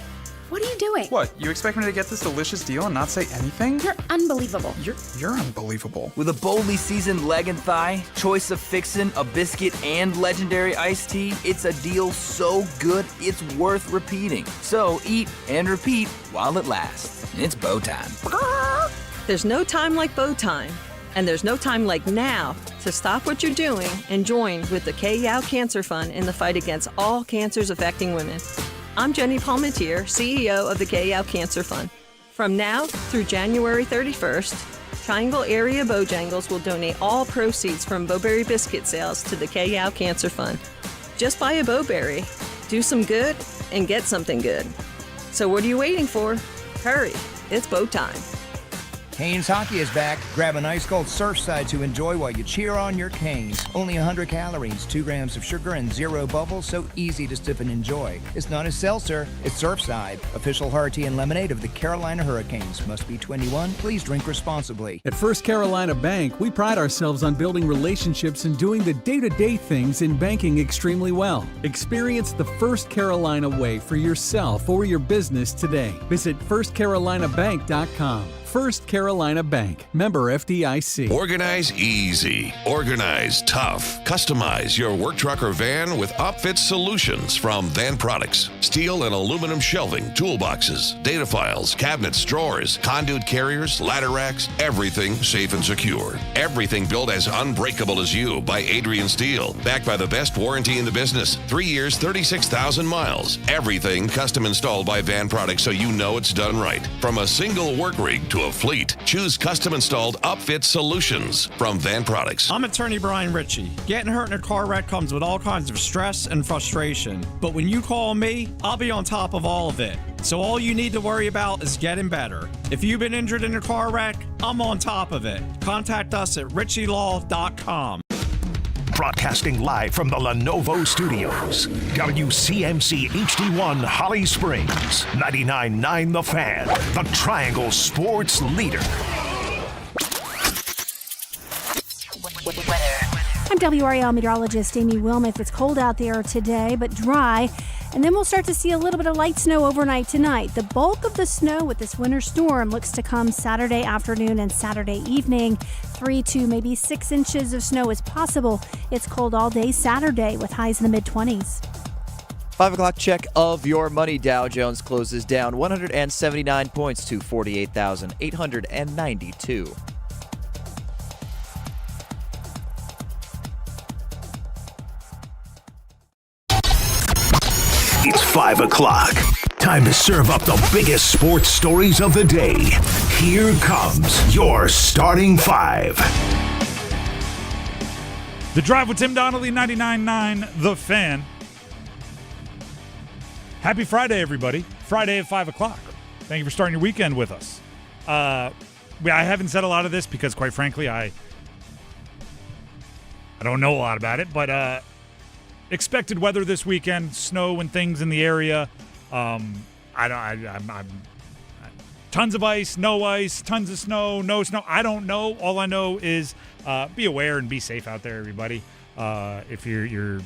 What are you doing? What? You expect me to get this delicious deal and not say anything? You're unbelievable. You're unbelievable. With a boldly seasoned leg and thigh, choice of fixin', a biscuit, and legendary iced tea, it's a deal so good it's worth repeating. So eat and repeat while it lasts. It's bow time. There's no time like bow time. And there's no time like now to stop what you're doing and join with the K-Yow Cancer Fund in the fight against all cancers affecting women. I'm Jenny Palmentier, CEO of the K-Yow Cancer Fund. From now through January 31st, Triangle Area Bojangles will donate all proceeds from Bowberry biscuit sales to the K-Yow Cancer Fund. Just buy a Bowberry, do some good, and get something good. So what are you waiting for? Hurry, it's bow time. Canes hockey is back. Grab an ice cold Surfside to enjoy while you cheer on your Canes. Only 100 calories, 2 grams of sugar, and 0 bubbles, so easy to sip and enjoy. It's not a seltzer, it's Surfside. Official hard tea and lemonade of the Carolina Hurricanes. Must be 21. Please drink responsibly. At First Carolina Bank, we pride ourselves on building relationships and doing the day-to-day things in banking extremely well. Experience the First Carolina way for yourself or your business today. Visit firstcarolinabank.com. First Carolina Bank, member FDIC. Organize easy. Organize tough. Customize your work truck or van with Upfit Solutions from Van Products. Steel and aluminum shelving, toolboxes, data files, cabinets, drawers, conduit carriers, ladder racks, everything safe and secure. Everything built as unbreakable as you by Adrian Steel. Backed by the best warranty in the business. 3 years, 36,000 miles. Everything custom installed by Van Products so you know it's done right. From a single work rig to a fleet. Choose custom installed Upfit Solutions from Van Products. I'm attorney Brian Ritchie. Getting hurt in a car wreck comes with all kinds of stress and frustration. But when you call me, I'll be on top of all of it. So all you need to worry about is getting better. If you've been injured in a car wreck, I'm on top of it. Contact us at ritchielaw.com. Broadcasting live from the Lenovo Studios. WCMC HD1 Holly Springs. 99.9 The Fan. The Triangle Sports Leader. I'm WRAL meteorologist Amy Wilmoth. It's cold out there today, but dry. And then we'll start to see a little bit of light snow overnight tonight. The bulk of the snow with this winter storm looks to come Saturday afternoon and Saturday evening. 3 to maybe 6 inches of snow is possible. It's cold all day Saturday with highs in the mid-20s. 5 o'clock check of your money. Dow Jones closes down 179 points to 48,892. It's 5 o'clock. Time to serve up the biggest sports stories of the day. Here comes your starting 5. The Drive with Tim Donnelly, 99.9 The Fan. Happy Friday, everybody. Friday at 5 o'clock. Thank you for starting your weekend with us. I haven't said a lot of this because, quite frankly, I don't know a lot about it, but expected weather this weekend, snow and things in the area. I'm tons of ice, no ice, tons of snow, no snow. I don't know. All I know is be aware and be safe out there, everybody. If you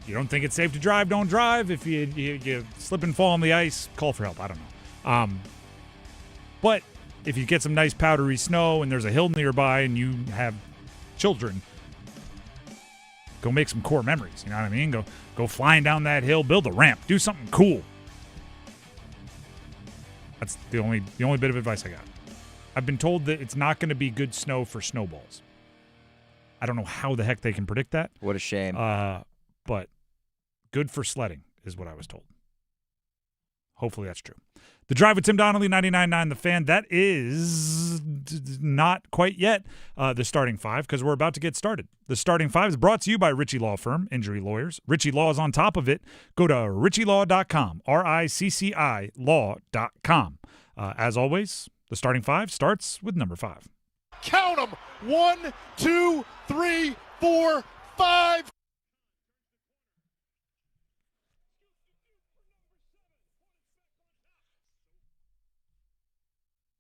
don't think it's safe to drive, don't drive. If you slip and fall on the ice, call for help. I don't know. But if you get some nice powdery snow and there's a hill nearby and you have children, go make some core memories. You know what I mean? Go flying down that hill, build a ramp, do something cool. That's the only bit of advice I got. I've been told that it's not going to be good snow for snowballs. I don't know how the heck they can predict that. What a shame. But good for sledding is what I was told. Hopefully that's true. The Drive with Tim Donnelly, 99.9 The Fan. That is not quite yet the starting five because we're about to get started. The starting five is brought to you by Ritchie Law Firm, injury lawyers. Ritchie Law is on top of it. Go to ritchielaw.com, RICCI law.com. As always, the starting five starts with number 5. Count them. 1, 2, 3, 4, 5.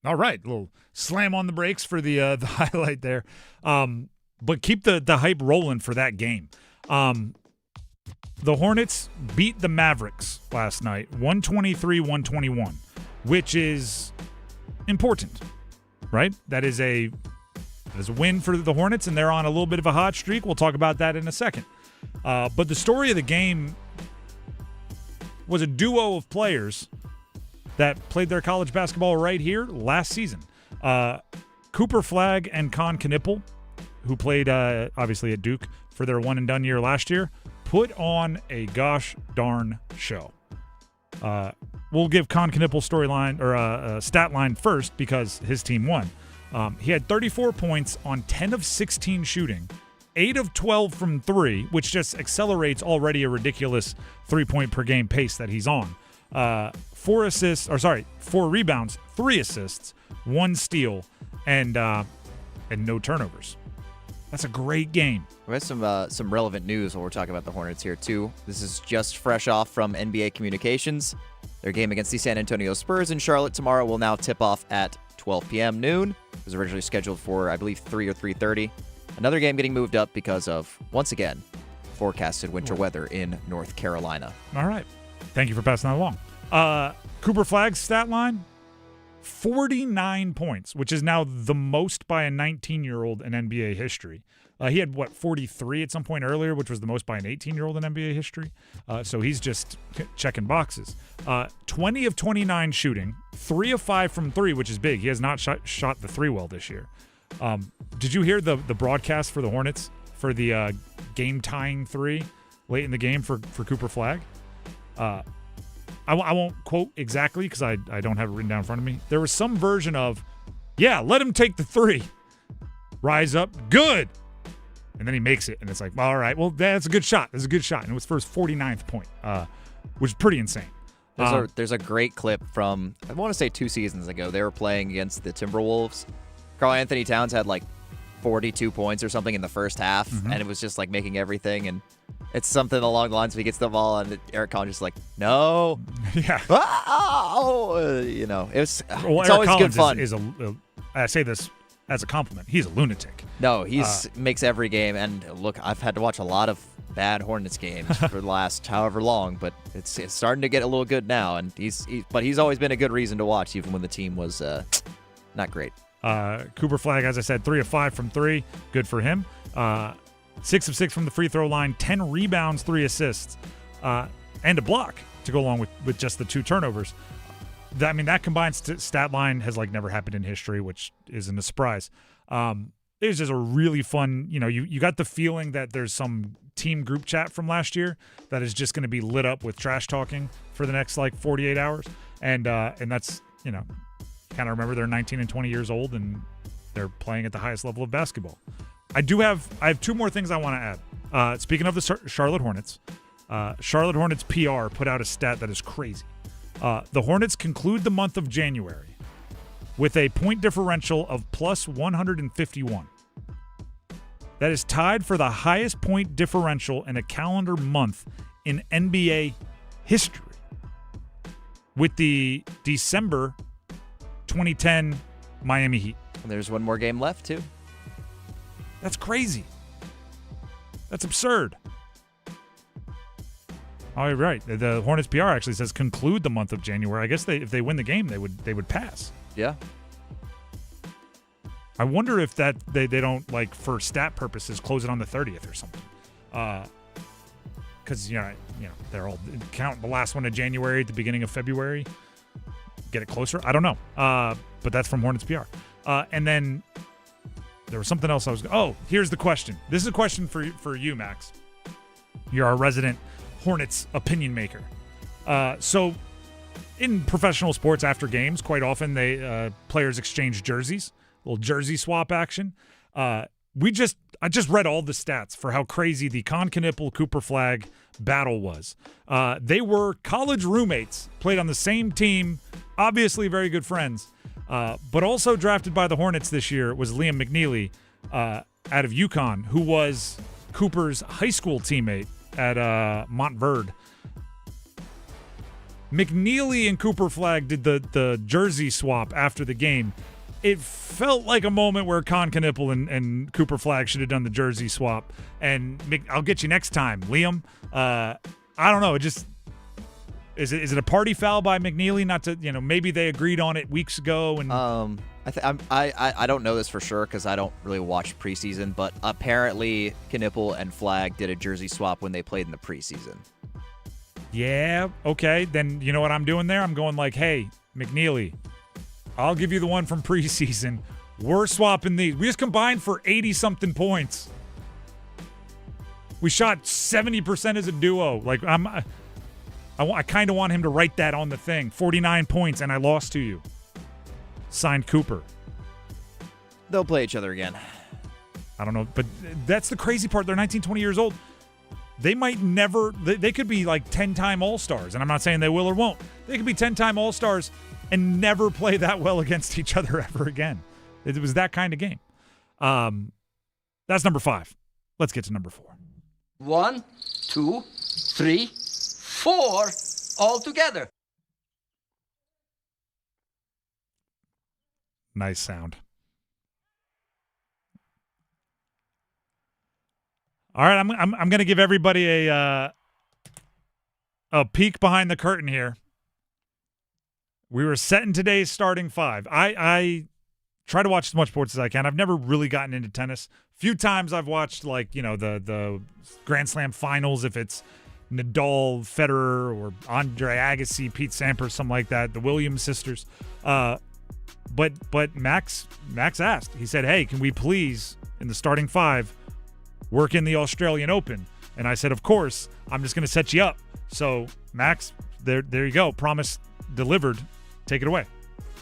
All right, a little slam on the brakes for the highlight there. But keep the hype rolling for that game. The Hornets beat the Mavericks last night, 123-121, which is important, right? That is a win for the Hornets, and they're on a little bit of a hot streak. We'll talk about that in a second. But the story of the game was a duo of players that played their college basketball right here last season. Cooper Flagg and Con Knippel, who played obviously at Duke for their one-and-done year last year, put on a gosh darn show. We'll give Con Knippel's storyline or stat line first because his team won. He had 34 points on 10 of 16 shooting, 8 of 12 from 3, which just accelerates already a ridiculous 3-point per game pace that he's on. 4 rebounds, 3 assists, 1 steal, and no turnovers. That's a great game. We have some relevant news when we're talking about the Hornets here, too. This is just fresh off from NBA Communications. Their game against the San Antonio Spurs in Charlotte tomorrow will now tip off at 12 p.m. noon. It was originally scheduled for, I believe, 3 or 3:30. Another game getting moved up because of, once again, forecasted winter weather in North Carolina. All right. Thank you for passing that along. Cooper Flagg's stat line, 49 points, which is now the most by a 19-year-old in NBA history. He had, 43 at some point earlier, which was the most by an 18-year-old in NBA history. So he's just checking boxes. 20 of 29 shooting, 3 of 5 from 3, which is big. He has not shot the 3 well this year. Did you hear the broadcast for the Hornets for the game-tying 3 late in the game for Cooper Flagg? I won't quote exactly because I don't have it written down in front of me. There was some version of, yeah, let him take the 3. Rise up, good. And then he makes it, and it's like, all right, well, that's a good shot. That's a good shot. And it was for his 49th point, which is pretty insane. There's a great clip from, I want to say 2 seasons ago. They were playing against the Timberwolves. Karl Anthony Towns had 42 points or something in the first half, and it was just making everything. And it's something along the lines of he gets the ball, and Eric Collins just no. Yeah. It's Eric always Collins good fun. I say this as a compliment. He's a lunatic. No, makes every game. And look, I've had to watch a lot of bad Hornets games for the last however long, but it's starting to get a little good now. And he's always been a good reason to watch, even when the team was not great. Cooper Flagg, as I said, 3 of 5 from 3. Good for him. 6 of 6 from the free throw line, 10 rebounds, 3 assists, and a block to go along with just the 2 turnovers. That combined stat line has never happened in history, which isn't a surprise. It was just a really fun, you got the feeling that there's some team group chat from last year that is just going to be lit up with trash talking for the next 48 hours. And that's, kind of remember they're 19 and 20 years old and they're playing at the highest level of basketball. I have 2 more things I want to add. Speaking of the Charlotte Hornets, Charlotte Hornets PR put out a stat that is crazy. The Hornets conclude the month of January with a point differential of plus 151. That is tied for the highest point differential in a calendar month in NBA history, with the December 2010 Miami Heat. And there's one more game left, too. That's crazy. That's absurd. Oh, you're right. The Hornets PR actually says conclude the month of January. I guess if they win the game, they would pass. Yeah. I wonder if that they don't, like, for stat purposes, close it on the 30th or something. Because they're all count the last one of January at the beginning of February. Get it closer. I don't know. But that's from Hornets PR. And then there was something else here's the question. This is a question for you, Max. You're our resident Hornets opinion maker. So in professional sports after games, quite often players exchange jerseys, a little jersey swap action. I just read all the stats for how crazy the Cooper Flag battle was. They were college roommates, played on the same team, obviously very good friends, but also drafted by the Hornets this year was Liam McNeely out of UConn, who was Cooper's high school teammate at Montverde. McNeely and Cooper Flag did the jersey swap after the game. It felt like a moment where Knippel and Cooper Flag should have done the jersey swap. And I'll get you next time, Liam. I don't know. Is it a party foul by McNeely? Not to, maybe they agreed on it weeks ago. And I don't know this for sure because I don't really watch preseason, but apparently Knippel and Flag did a jersey swap when they played in the preseason. Yeah, okay. Then you know what I'm doing there? I'm going like, hey, McNeely, I'll give you the one from preseason. We're swapping these. We just combined for 80-something points. We shot 70% as a duo. Like, I kind of want him to write that on the thing. 49 points, and I lost to you. Signed Cooper. They'll play each other again. I don't know, but that's the crazy part. They're 19, 20 years old. They might never, they could be like 10-time All-Stars, and I'm not saying they will or won't. They could be 10-time All-Stars and never play that well against each other ever again. It was that kind of game. That's number 5. Let's get to number 4. 1, 2, 3, 4, all together. Nice sound. All right, I'm going to give everybody a peek behind the curtain here. We were setting today's starting 5. I try to watch as much sports as I can. I've never really gotten into tennis. A few times I've watched the Grand Slam finals, if it's Nadal, Federer, or Andre Agassi, Pete Sampras, something like that, the Williams sisters. But Max asked. He said, "Hey, can we please in the starting 5 work in the Australian Open?" And I said, "Of course. I'm just going to set you up." So Max, there you go. Promise delivered. Take it away.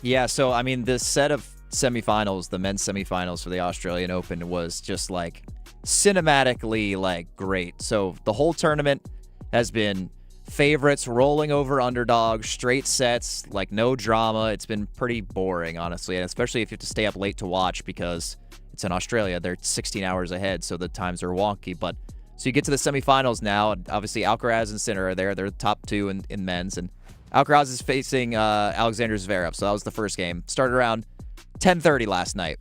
Yeah. So I mean, the set of semifinals, the men's semifinals for the Australian Open, was just like cinematically like great. So the whole tournament has been favorites rolling over underdogs, straight sets, like no drama. It's been pretty boring, honestly, and especially if you have to stay up late to watch because it's in Australia. They're 16 hours ahead, so the times are wonky. But so you get to the semifinals now, and obviously Alcaraz and Sinner are there. They're the top 2 in men's, and Alcaraz is facing Alexander Zverev. So that was the first game. Started around 10:30 last night.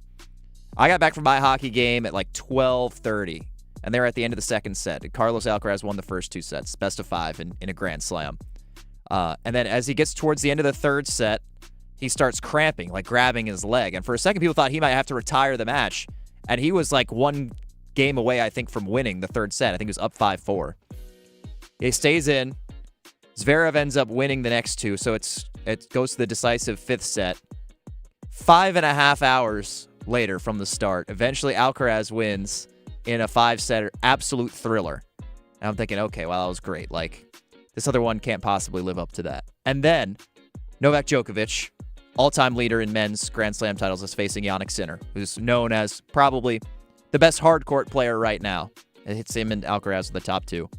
I got back from my hockey game at like 12:30, and they're at the end of the second set. Carlos Alcaraz won the first 2 sets, best of 5 in a Grand Slam. And then as he gets towards the end of the third set, he starts cramping, like grabbing his leg. And for a second, people thought he might have to retire the match. And he was like 1 game away, I think, from winning the third set. I think it was up 5-4. He stays in. Zverev ends up winning the next 2, so it goes to the decisive 5th set. 5.5 hours later from the start, eventually Alcaraz wins in a 5-setter, absolute thriller. And I'm thinking, okay, well, that was great. Like, this other one can't possibly live up to that. And then Novak Djokovic, all-time leader in men's Grand Slam titles, is facing Jannik Sinner, who's known as probably the best hard court player right now. It hits him and Alcaraz are the top 2.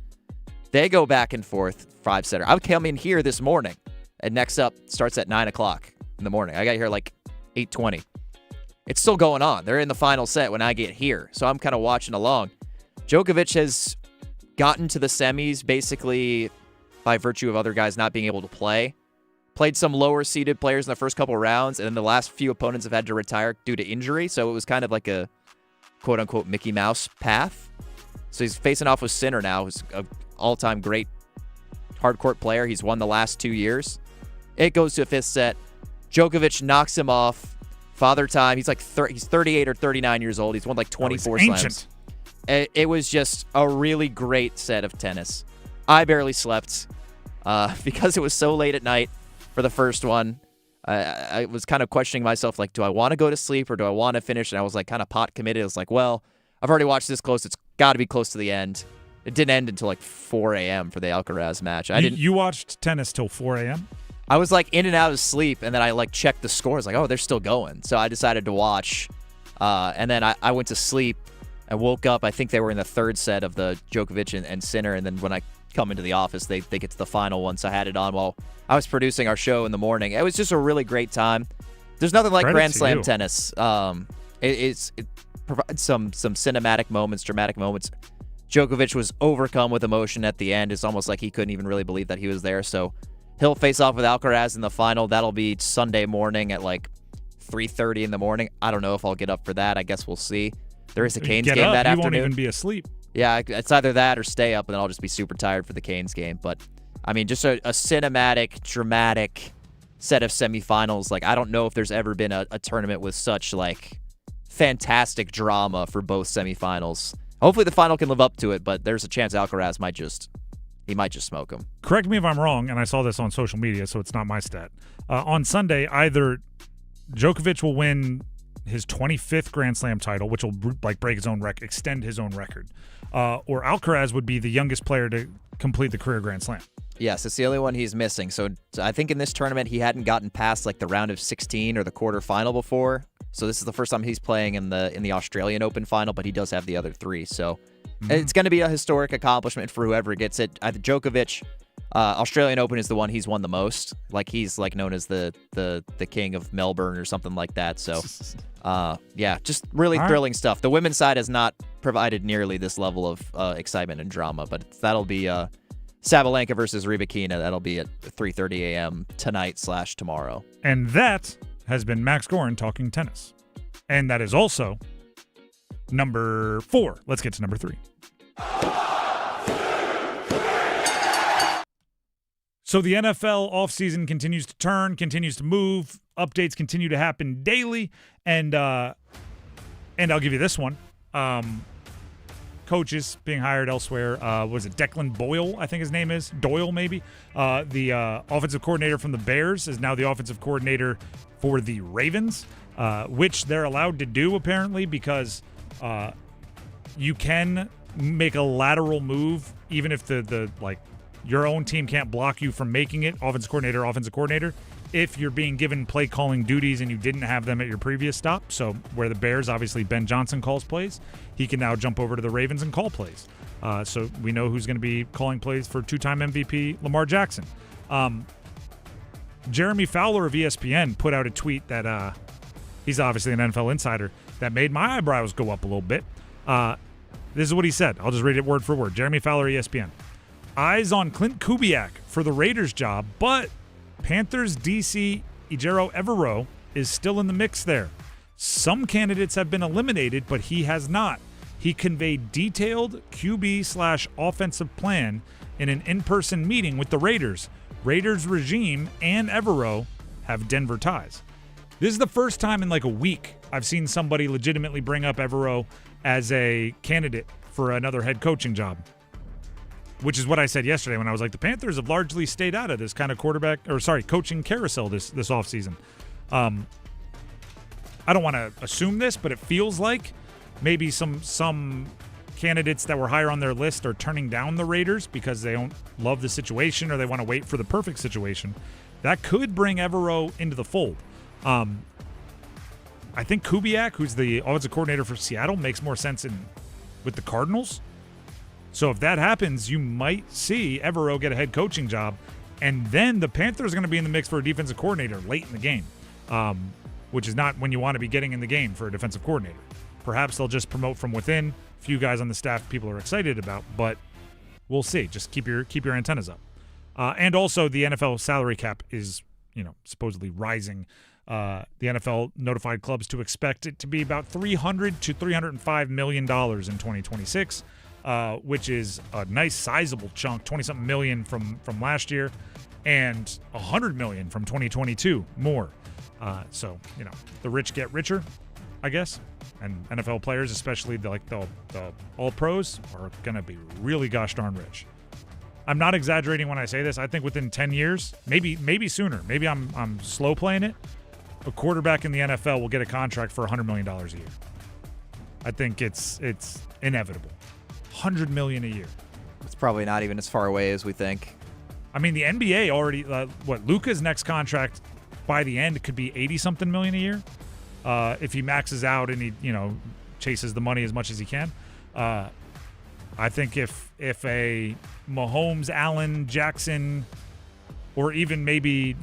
They go back and forth, 5-setter. I came in here this morning, and next up starts at 9 o'clock in the morning. I got here like 8:20. It's still going on. They're in the final set when I get here, so I'm kind of watching along. Djokovic has gotten to the semis basically by virtue of other guys not being able to play. Played some lower-seeded players in the first couple rounds, and then the last few opponents have had to retire due to injury, so it was kind of like a quote-unquote Mickey Mouse path. So he's facing off with Sinner now, who's an all-time great hardcourt player. He's won the last 2 years. It goes to a fifth set. Djokovic knocks him off. Father time. He's like he's 38 or 39 years old. He's won like 24 slams. It was just a really great set of tennis. I barely slept because it was so late at night for the first one. I was kind of questioning myself, like, do I want to go to sleep or do I want to finish? And I was like kind of pot committed. I was like, well, I've already watched this close. It's got to be close to the end. It didn't end until like 4 a.m. for the Alcaraz match. You watched tennis till 4 a.m.? I was like in and out of sleep, and then I like checked the scores, like, oh, they're still going. So I decided to watch, and then I went to sleep and woke up. I think they were in the third set of the Djokovic and Sinner, and then when I come into the office, they get to the final one, so I had it on while I was producing our show in the morning. It was just a really great time. There's nothing like Grand Slam tennis. It provides some cinematic moments, dramatic moments. Djokovic was overcome with emotion at the end. It's almost like he couldn't even really believe that he was there, so he'll face off with Alcaraz in the final. That'll be Sunday morning at like 3:30 in the morning. I don't know if I'll get up for that. I guess we'll see. There is a Canes game that afternoon. You won't even be asleep. Yeah, it's either that or stay up, and then I'll just be super tired for the Canes game. But, I mean, just a cinematic, dramatic set of semifinals. Like, I don't know if there's ever been a tournament with such, like, fantastic drama for both semifinals. Hopefully the final can live up to it, but there's a chance Alcaraz might just smoke him. Correct me if I'm wrong, and I saw this on social media, so it's not my stat. On Sunday, either Djokovic will win his 25th Grand Slam title, which will like break his own record, extend his own record, or Alcaraz would be the youngest player to complete the career Grand Slam. Yes, it's the only one he's missing. So I think in this tournament he hadn't gotten past like the round of 16 or the quarterfinal before. So this is the first time he's playing in the Australian Open final, but he does have the other three. So it's going to be a historic accomplishment for whoever gets it. Either Djokovic, Australian Open is the one he's won the most. Like he's like known as the king of Melbourne or something like that. So yeah, just really thrilling stuff. The women's side has not provided nearly this level of excitement and drama, but that'll be Sabalenka versus Rybakina. That'll be at 3:30 a.m. tonight/tomorrow. And that has been Max Gorin talking tennis. And that is also number 4. Let's get to number 3. So the NFL offseason continues to turn, continues to move. Updates continue to happen daily. And I'll give you this one. Coaches being hired elsewhere. Was it Declan Boyle, I think his name is? Doyle, maybe? The offensive coordinator from the Bears is now the offensive coordinator for the Ravens, which they're allowed to do, apparently, because you can make a lateral move even if the your own team can't block you from making it, offensive coordinator, if you're being given play calling duties and you didn't have them at your previous stop. So where the Bears, obviously Ben Johnson calls plays, he can now jump over to the Ravens and call plays. So we know who's going to be calling plays for two-time MVP Lamar Jackson. Jeremy Fowler of ESPN put out a tweet that he's obviously an NFL insider that made my eyebrows go up a little bit. This is what he said. I'll just read it word for word. Jeremy Fowler, ESPN. Eyes on Clint Kubiak for the Raiders job, but Panthers DC Ejiro Evero is still in the mix there. Some candidates have been eliminated, but he has not. He conveyed detailed QB/offensive plan in an in-person meeting with the Raiders. Raiders regime and Evero have Denver ties. This is the first time in like a week I've seen somebody legitimately bring up Evero as a candidate for another head coaching job. Which is what I said yesterday when I was like, the Panthers have largely stayed out of this kind of coaching carousel this offseason. I don't want to assume this, but it feels like maybe some candidates that were higher on their list are turning down the Raiders because they don't love the situation or they want to wait for the perfect situation. That could bring Evero into the fold. I think Kubiak, who's the offensive coordinator for Seattle, makes more sense with the Cardinals. So if that happens, you might see Evero get a head coaching job, and then the Panthers are going to be in the mix for a defensive coordinator late in the game, which is not when you want to be getting in the game for a defensive coordinator. Perhaps they'll just promote from within. A few guys on the staff people are excited about, but we'll see. Just keep your antennas up. And also the NFL salary cap is, supposedly rising. The NFL notified clubs to expect it to be about $300 to $305 million in 2026. which is a nice sizable chunk, 20-something million from last year, and $100 million from 2022 more. So, the rich get richer, I guess. And NFL players, especially the all-pros, are going to be really gosh darn rich. I'm not exaggerating when I say this. I think within 10 years, maybe sooner, maybe I'm slow playing it, a quarterback in the NFL will get a contract for $100 million a year. I think it's inevitable. $100 million a year. It's probably not even as far away as we think. I mean, the NBA already, Luka's next contract by the end could be 80-something million a year. If he maxes out and he, chases the money as much as he can. I think if a Mahomes, Allen, Jackson, or even maybe,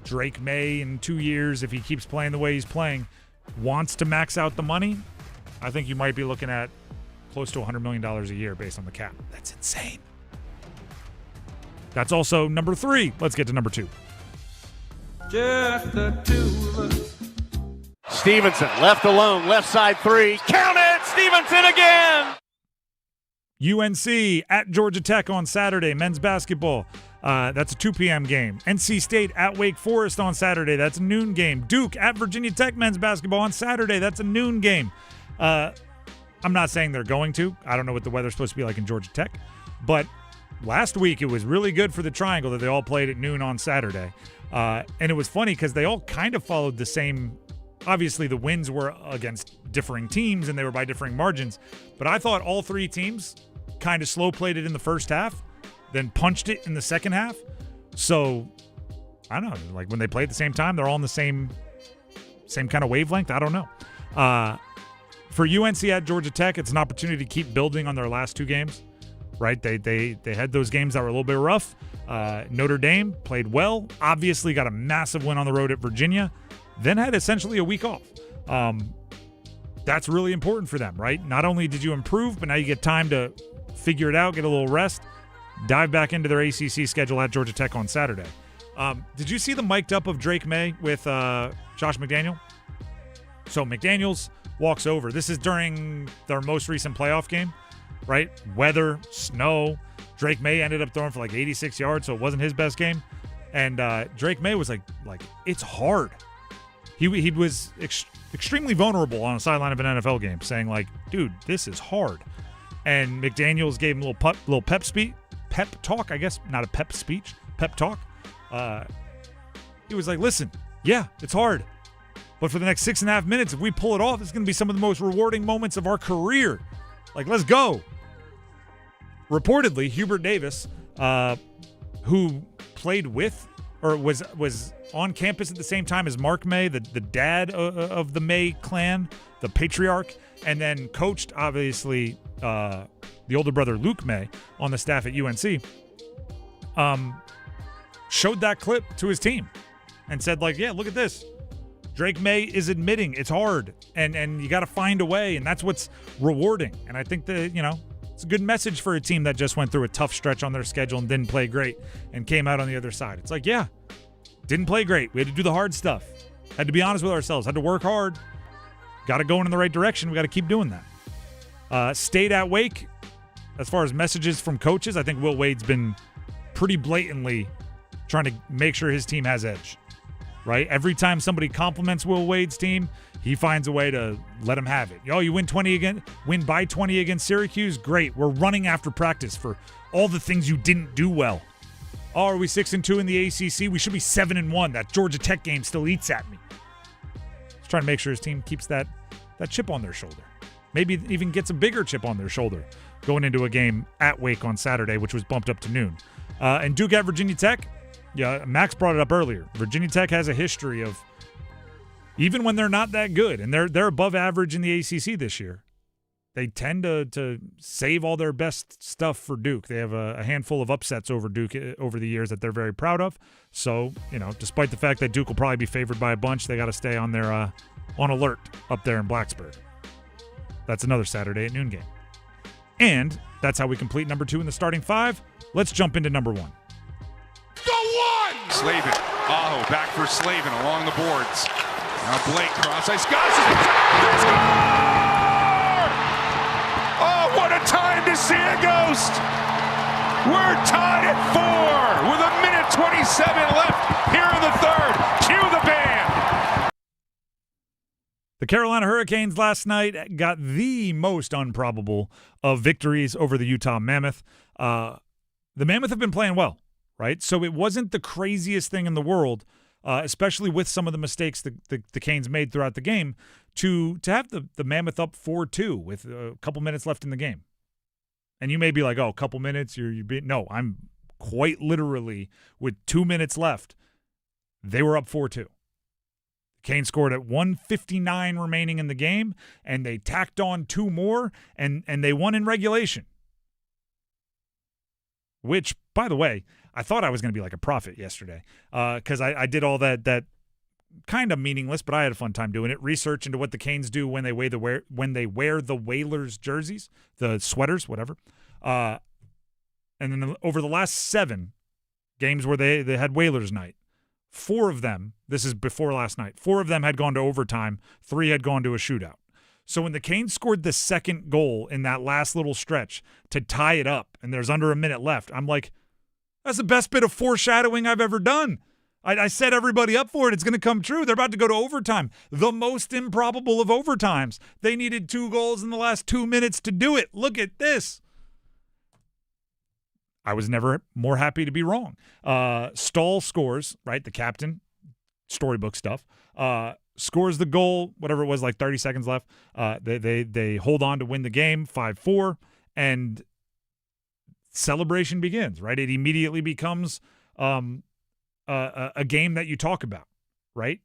Drake May in 2 years, if he keeps playing the way he's playing, wants to max out the money, I think you might be looking at close to $100 million a year based on the cap. That's insane. That's also number 3. Let's get to number 2. Just the two of us. Stevenson, left alone, left side 3. Count it! Stevenson again! UNC at Georgia Tech on Saturday, men's basketball. That's a 2 p.m. game. NC State at Wake Forest on Saturday. That's a noon game. Duke at Virginia Tech men's basketball on Saturday. That's a noon game. I'm not saying they're going to. I don't know what the weather's supposed to be like in Georgia Tech. But last week it was really good for the Triangle that they all played at noon on Saturday. And it was funny because they all kind of followed the same. Obviously, the wins were against differing teams and they were by differing margins. But I thought all 3 teams kind of slow played it in the first half, then punched it in the second half. So, I don't know. Like when they play at the same time, they're all in the same kind of wavelength. I don't know. For UNC at Georgia Tech, it's an opportunity to keep building on their last 2 games, right? They had those games that were a little bit rough. Notre Dame played well, obviously got a massive win on the road at Virginia, then had essentially a week off. That's really important for them, right? Not only did you improve, but now you get time to figure it out, get a little rest, dive back into their ACC schedule at Georgia Tech on Saturday. Did you see the mic'd up of Drake May with Josh McDaniel? So McDaniels walks over. This is during their most recent playoff game, right? Weather, snow. Drake May ended up throwing for like 86 yards, so it wasn't his best game. And Drake May was like it's hard. He was extremely vulnerable on the sideline of an NFL game, saying like, dude, this is hard. And McDaniels gave him a little pep talk, I guess, not a pep speech, pep talk. He was like, listen, yeah, it's hard. But for the next 6.5 minutes, if we pull it off, it's going to be some of the most rewarding moments of our career. Like, let's go. Reportedly, Hubert Davis, who played with or was on campus at the same time as Mark May, the dad of the May clan, the patriarch, and then coached, obviously, the older brother Luke May on the staff at UNC, showed that clip to his team and said, like, yeah, look at this. Drake May is admitting it's hard, and you got to find a way, and that's what's rewarding. And I think that, it's a good message for a team that just went through a tough stretch on their schedule and didn't play great and came out on the other side. It's like, yeah, didn't play great. We had to do the hard stuff. Had to be honest with ourselves. Had to work hard. Got to go in the right direction. We got to keep doing that. State at Wake, as far as messages from coaches, I think Will Wade's been pretty blatantly trying to make sure his team has edge. Right? Every time somebody compliments Will Wade's team, he finds a way to let him have it. You win by 20 against Syracuse? Great. We're running after practice for all the things you didn't do well. Oh, are we 6-2 in the ACC? We should be 7-1. That Georgia Tech game still eats at me. He's trying to make sure his team keeps that chip on their shoulder. Maybe even gets a bigger chip on their shoulder going into a game at Wake on Saturday, which was bumped up to noon. And Duke at Virginia Tech, yeah, Max brought it up earlier. Virginia Tech has a history of, even when they're not that good, and they're above average in the ACC this year, they tend to save all their best stuff for Duke. They have a handful of upsets over Duke over the years that they're very proud of. So, despite the fact that Duke will probably be favored by a bunch, they got to stay on their on alert up there in Blacksburg. That's another Saturday at noon game. And that's how we complete number 2 in the starting 5. Let's jump into number 1. Go one! Slavin. Aho back for Slavin along the boards. Now Blake cross ice. Got it! Oh, what a time see a ghost. We're tied at 4 with 1:27 left here in the third. Cue the band. The Carolina Hurricanes last night got the most improbable of victories over the Utah Mammoth. The Mammoth have been playing well, right? So it wasn't the craziest thing in the world, especially with some of the mistakes the Canes made throughout the game, to have the Mammoth up 4-2 with a couple minutes left in the game. And you may be like, oh, a couple minutes, no, I'm quite literally with 2 minutes left. They were up 4-2. Canes scored at 1:59 remaining in the game, and they tacked on 2 more, and they won in regulation. Which, by the way, I thought I was going to be like a prophet yesterday because I did all that kind of meaningless, but I had a fun time doing it. Research into what the Canes do when they wear the Whalers jerseys, the sweaters, whatever. And then over the last 7 games where they had Whalers night, 4 of them, this is before last night, 4 of them had gone to overtime, 3 had gone to a shootout. So when the Canes scored the second goal in that last little stretch to tie it up, and there's under a minute left, I'm like, that's the best bit of foreshadowing I've ever done. I set everybody up for it. It's going to come true. They're about to go to overtime. The most improbable of overtimes. They needed 2 goals in the last 2 minutes to do it. Look at this. I was never more happy to be wrong. Stahl scores, right? The captain, storybook stuff. Scores the goal, whatever it was, like 30 seconds left. They hold on to win the game, 5-4, and celebration begins, right? It immediately becomes a game that you talk about, right?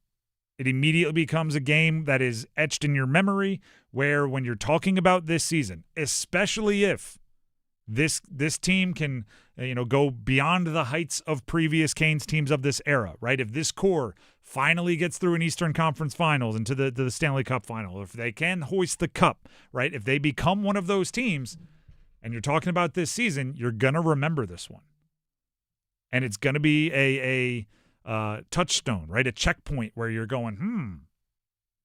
It immediately becomes a game that is etched in your memory where when you're talking about this season, especially if this team can go beyond the heights of previous Canes teams of this era, right? If this core finally gets through an Eastern Conference Finals into the Stanley Cup final, if they can hoist the cup, right? If they become one of those teams and you're talking about this season, you're going to remember this one. And it's going to be a touchstone, right? A checkpoint where you're going,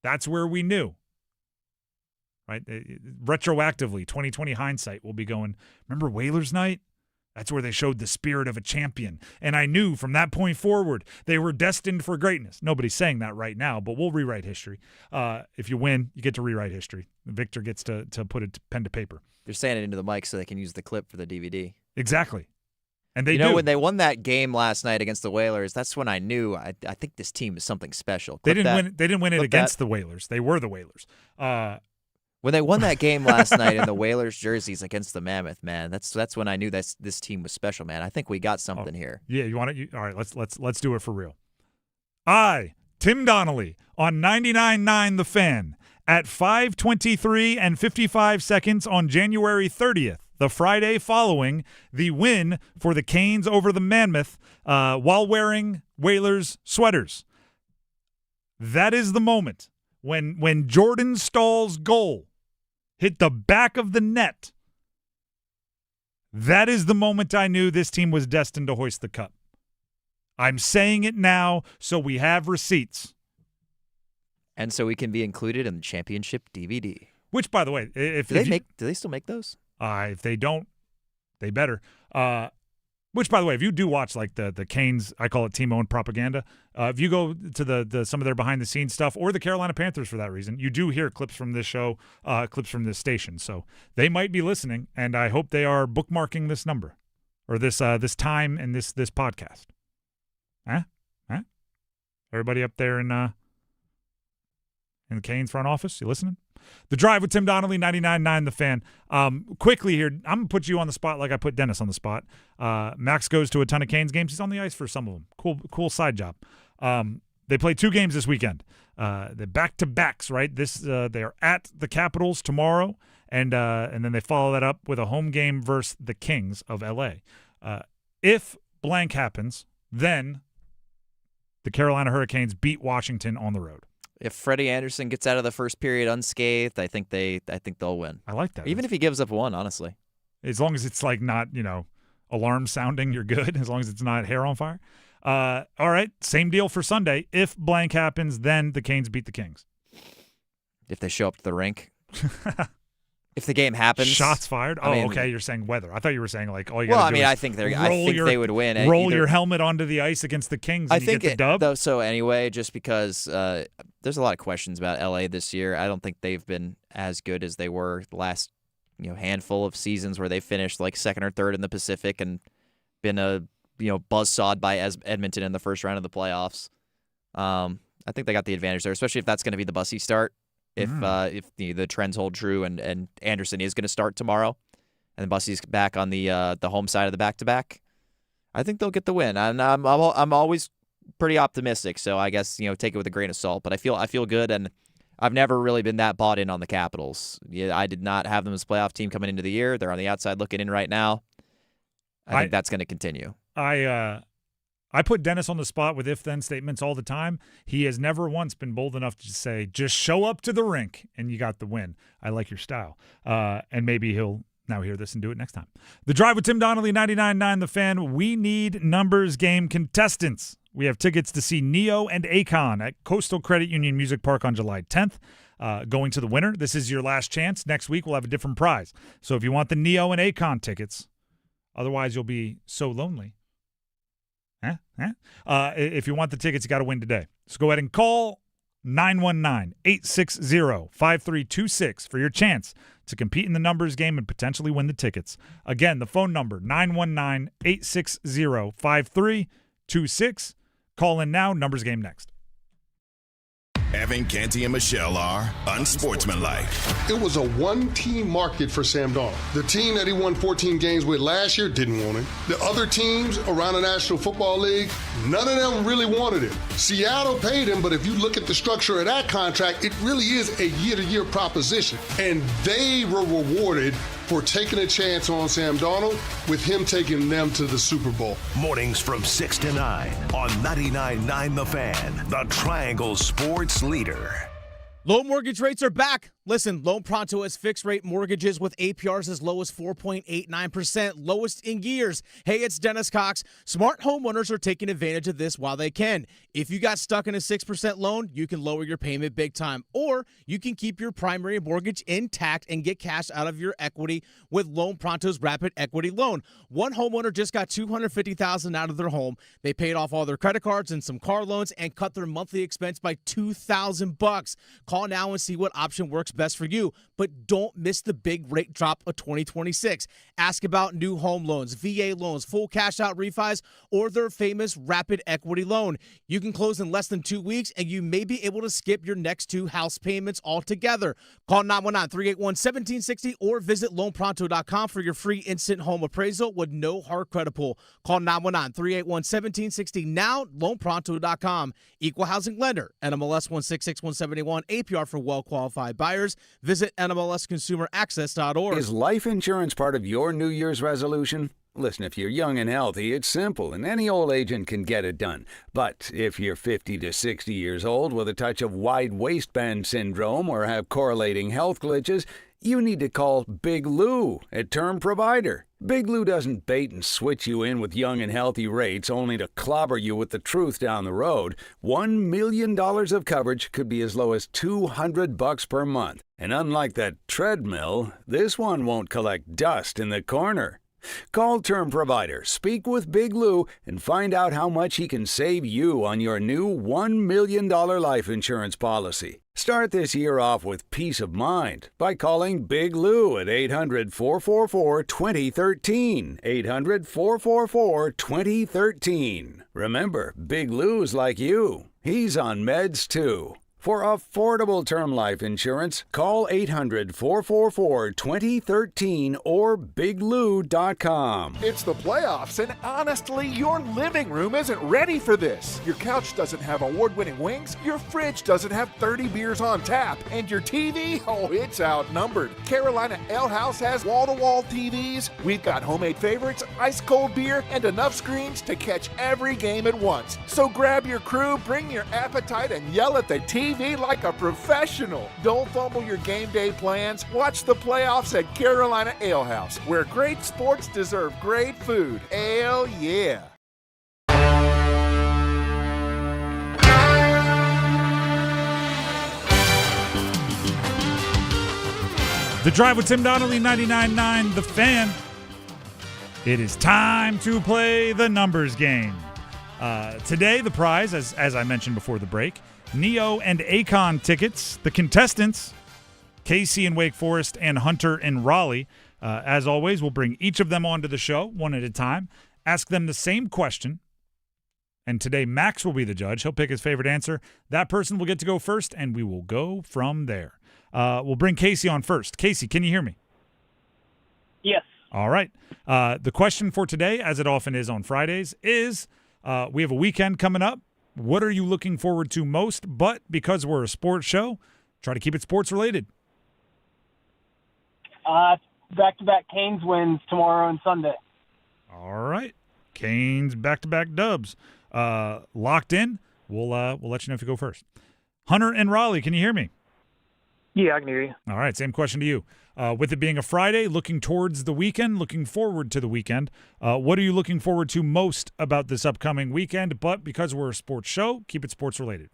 that's where we knew. Right? Retroactively, 2020 hindsight, will be going, remember Whalers night? That's where they showed the spirit of a champion. And I knew from that point forward, they were destined for greatness. Nobody's saying that right now, but we'll rewrite history. If you win, you get to rewrite history. Victor gets to put a pen to paper. They're saying it into the mic so they can use the clip for the DVD. Exactly. And they do. When they won that game last night against the Whalers, that's when I knew I think this team is something special. They didn't win it against the Whalers. They were the Whalers. When they won that game last night in the Whalers jerseys against the Mammoth, man, that's when I knew this team was special, man. I think we got something here. Yeah, you want it? All right, let's do it for real. I, Tim Donnelly, on 99.9 The Fan, at 5:23 and 55 seconds on January 30th, the Friday following the win for the Canes over the Mammoth, while wearing Whalers sweaters. That is the moment when Jordan Stahl's goal hit the back of the net. That is the moment I knew this team was destined to hoist the cup. I'm saying it now so we have receipts. And so we can be included in the championship DVD. Which, by the way, do they still make those? If they don't, they better. Which, by the way, if you do watch like the Canes, I call it team-owned propaganda. If you go to the some of their behind-the-scenes stuff, or the Carolina Panthers for that reason, you do hear clips from this show, clips from this station. So they might be listening, and I hope they are bookmarking this number or this time and this podcast. Huh? Everybody up there in the Canes front office, you listening? The Drive with Tim Donnelly, 99.9 The Fan. Quickly here, I'm going to put you on the spot like I put Dennis on the spot. Max goes to a ton of Canes games. He's on the ice for some of them. Cool side job. They play 2 games this weekend. They're back-to-backs, right? They are at the Capitals tomorrow, and then they follow that up with a home game versus the Kings of L.A. If blank happens, then the Carolina Hurricanes beat Washington on the road. If Freddie Anderson gets out of the first period unscathed, I think they'll win. I like that. Even if he gives up 1, honestly. As long as it's like not, alarm sounding, you're good. As long as it's not hair on fire. All right, same deal for Sunday. If blank happens, then the Canes beat the Kings. If they show up to the rink. If the game happens, shots fired. I mean, okay. You're saying weather. I thought you were saying like all you. Well, gotta I do mean, is I think they would win. Roll your helmet onto the ice against the Kings. And I think you get the dub. So anyway, just because there's a lot of questions about LA this year. I don't think they've been as good as they were the last handful of seasons where they finished like second or third in the Pacific and been a buzzsawed by Edmonton in the first round of the playoffs. I think they got the advantage there, especially if that's going to be the Bussy start. If the trends hold true and Anderson is going to start tomorrow, and Bussy's back on the home side of the back-to-back, I think they'll get the win. I'm always pretty optimistic, so I guess take it with a grain of salt. But I feel good, and I've never really been that bought in on the Capitals. Yeah, I did not have them as a playoff team coming into the year. They're on the outside looking in right now. I think that's going to continue. I put Dennis on the spot with if-then statements all the time. He has never once been bold enough to say, just show up to the rink and you got the win. I like your style. And maybe he'll now hear this and do it next time. The Drive with Tim Donnelly, 99.9 The Fan. We need numbers game contestants. We have tickets to see Neo and Akon at Coastal Credit Union Music Park on July 10th. Going to the winner. This is your last chance. Next week we'll have a different prize. So if you want the Neo and Akon tickets, otherwise you'll be so lonely. If you want the tickets, you got to win today. So go ahead and call 919-860-5326 for your chance to compete in the numbers game and potentially win the tickets. Again, the phone number, 919-860-5326. Call in now. Numbers game next. Evan, Canty, and Michelle are unsportsmanlike. It was a one-team market for Sam Darnold. The team that he won 14 games with last year didn't want him. The other teams around the National Football League, none of them really wanted him. Seattle paid him, but if you look at the structure of that contract, it really is a year-to-year proposition. And they were rewarded for taking a chance on Sam Darnold with him taking them to the Super Bowl. Mornings from 6 to 9 on 99.9 The Fan, the Triangle Sports Leader. Low mortgage rates are back. Listen, Loan Pronto has fixed-rate mortgages with APRs as low as 4.89%, lowest in years. Hey, it's Dennis Cox. Smart homeowners are taking advantage of this while they can. If you got stuck in a 6% loan, you can lower your payment big time. Or you can keep your primary mortgage intact and get cash out of your equity with Loan Pronto's Rapid Equity Loan. One homeowner just got $250,000 out of their home. They paid off all their credit cards and some car loans and cut their monthly expense by $2,000. Call now and see what option works best for you, but don't miss the big rate drop of 2026. Ask about new home loans, VA loans, full cash out refis, or their famous Rapid Equity Loan. You can close in less than 2 weeks, and you may be able to skip your next 2 house payments altogether. Call 919-381-1760 or visit loanpronto.com for your free instant home appraisal with no hard credit pull. Call 919-381-1760 now, loanpronto.com. Equal housing lender, NMLS 166171, APR for well-qualified buyers. Visit NMLSconsumeraccess.org. Is life insurance part of your New Year's resolution? Listen, if you're young and healthy, it's simple, and any old agent can get it done. But if you're 50 to 60 years old with a touch of wide waistband syndrome or have correlating health glitches, you need to call Big Lou at Term Provider. Big Lou doesn't bait and switch you in with young and healthy rates only to clobber you with the truth down the road. $1 million of coverage could be as low as $200 per month. And unlike that treadmill, this one won't collect dust in the corner. Call Term Provider, speak with Big Lou, and find out how much he can save you on your new $1 million life insurance policy. Start this year off with peace of mind by calling Big Lou at 800-444-2013. 800-444-2013. Remember, Big Lou's like you. He's on meds too. For affordable term life insurance, call 800-444-2013 or biglou.com. It's the playoffs, and honestly, your living room isn't ready for this. Your couch doesn't have award-winning wings, your fridge doesn't have 30 beers on tap, and your TV, it's outnumbered. Carolina Ale House has wall-to-wall TVs. We've got homemade favorites, ice-cold beer, and enough screens to catch every game at once. So grab your crew, bring your appetite, and yell at the TV like a professional. Don't fumble your game day plans. Watch the playoffs at Carolina Ale House, where great sports deserve great food. Ale, yeah. The The Drive with Tim Donnelly, 99.9 The Fan. It is time to play the numbers game. Today, the prize, as I mentioned before the break, Neo and Akon tickets. The contestants, Casey in Wake Forest and Hunter in Raleigh. As always, we'll bring each of them onto the show one at a time, ask them the same question. And today, Max will be the judge. He'll pick his favorite answer. That person will get to go first, and we will go from there. We'll bring Casey on first. Casey, can you hear me? Yes. All right. The question for today, as it often is on Fridays, is we have a weekend coming up. What are you looking forward to most? But because we're a sports show, try to keep it sports related. Back-to-back Canes wins tomorrow and Sunday. All right. Canes back-to-back dubs. Locked in. We'll let you know if you go first. Hunter and Raleigh, can you hear me? Yeah, I can hear you. All right, same question to you. With it being a Friday, looking towards the weekend, looking forward to the weekend, what are you looking forward to most about this upcoming weekend? But because we're a sports show, keep it sports related.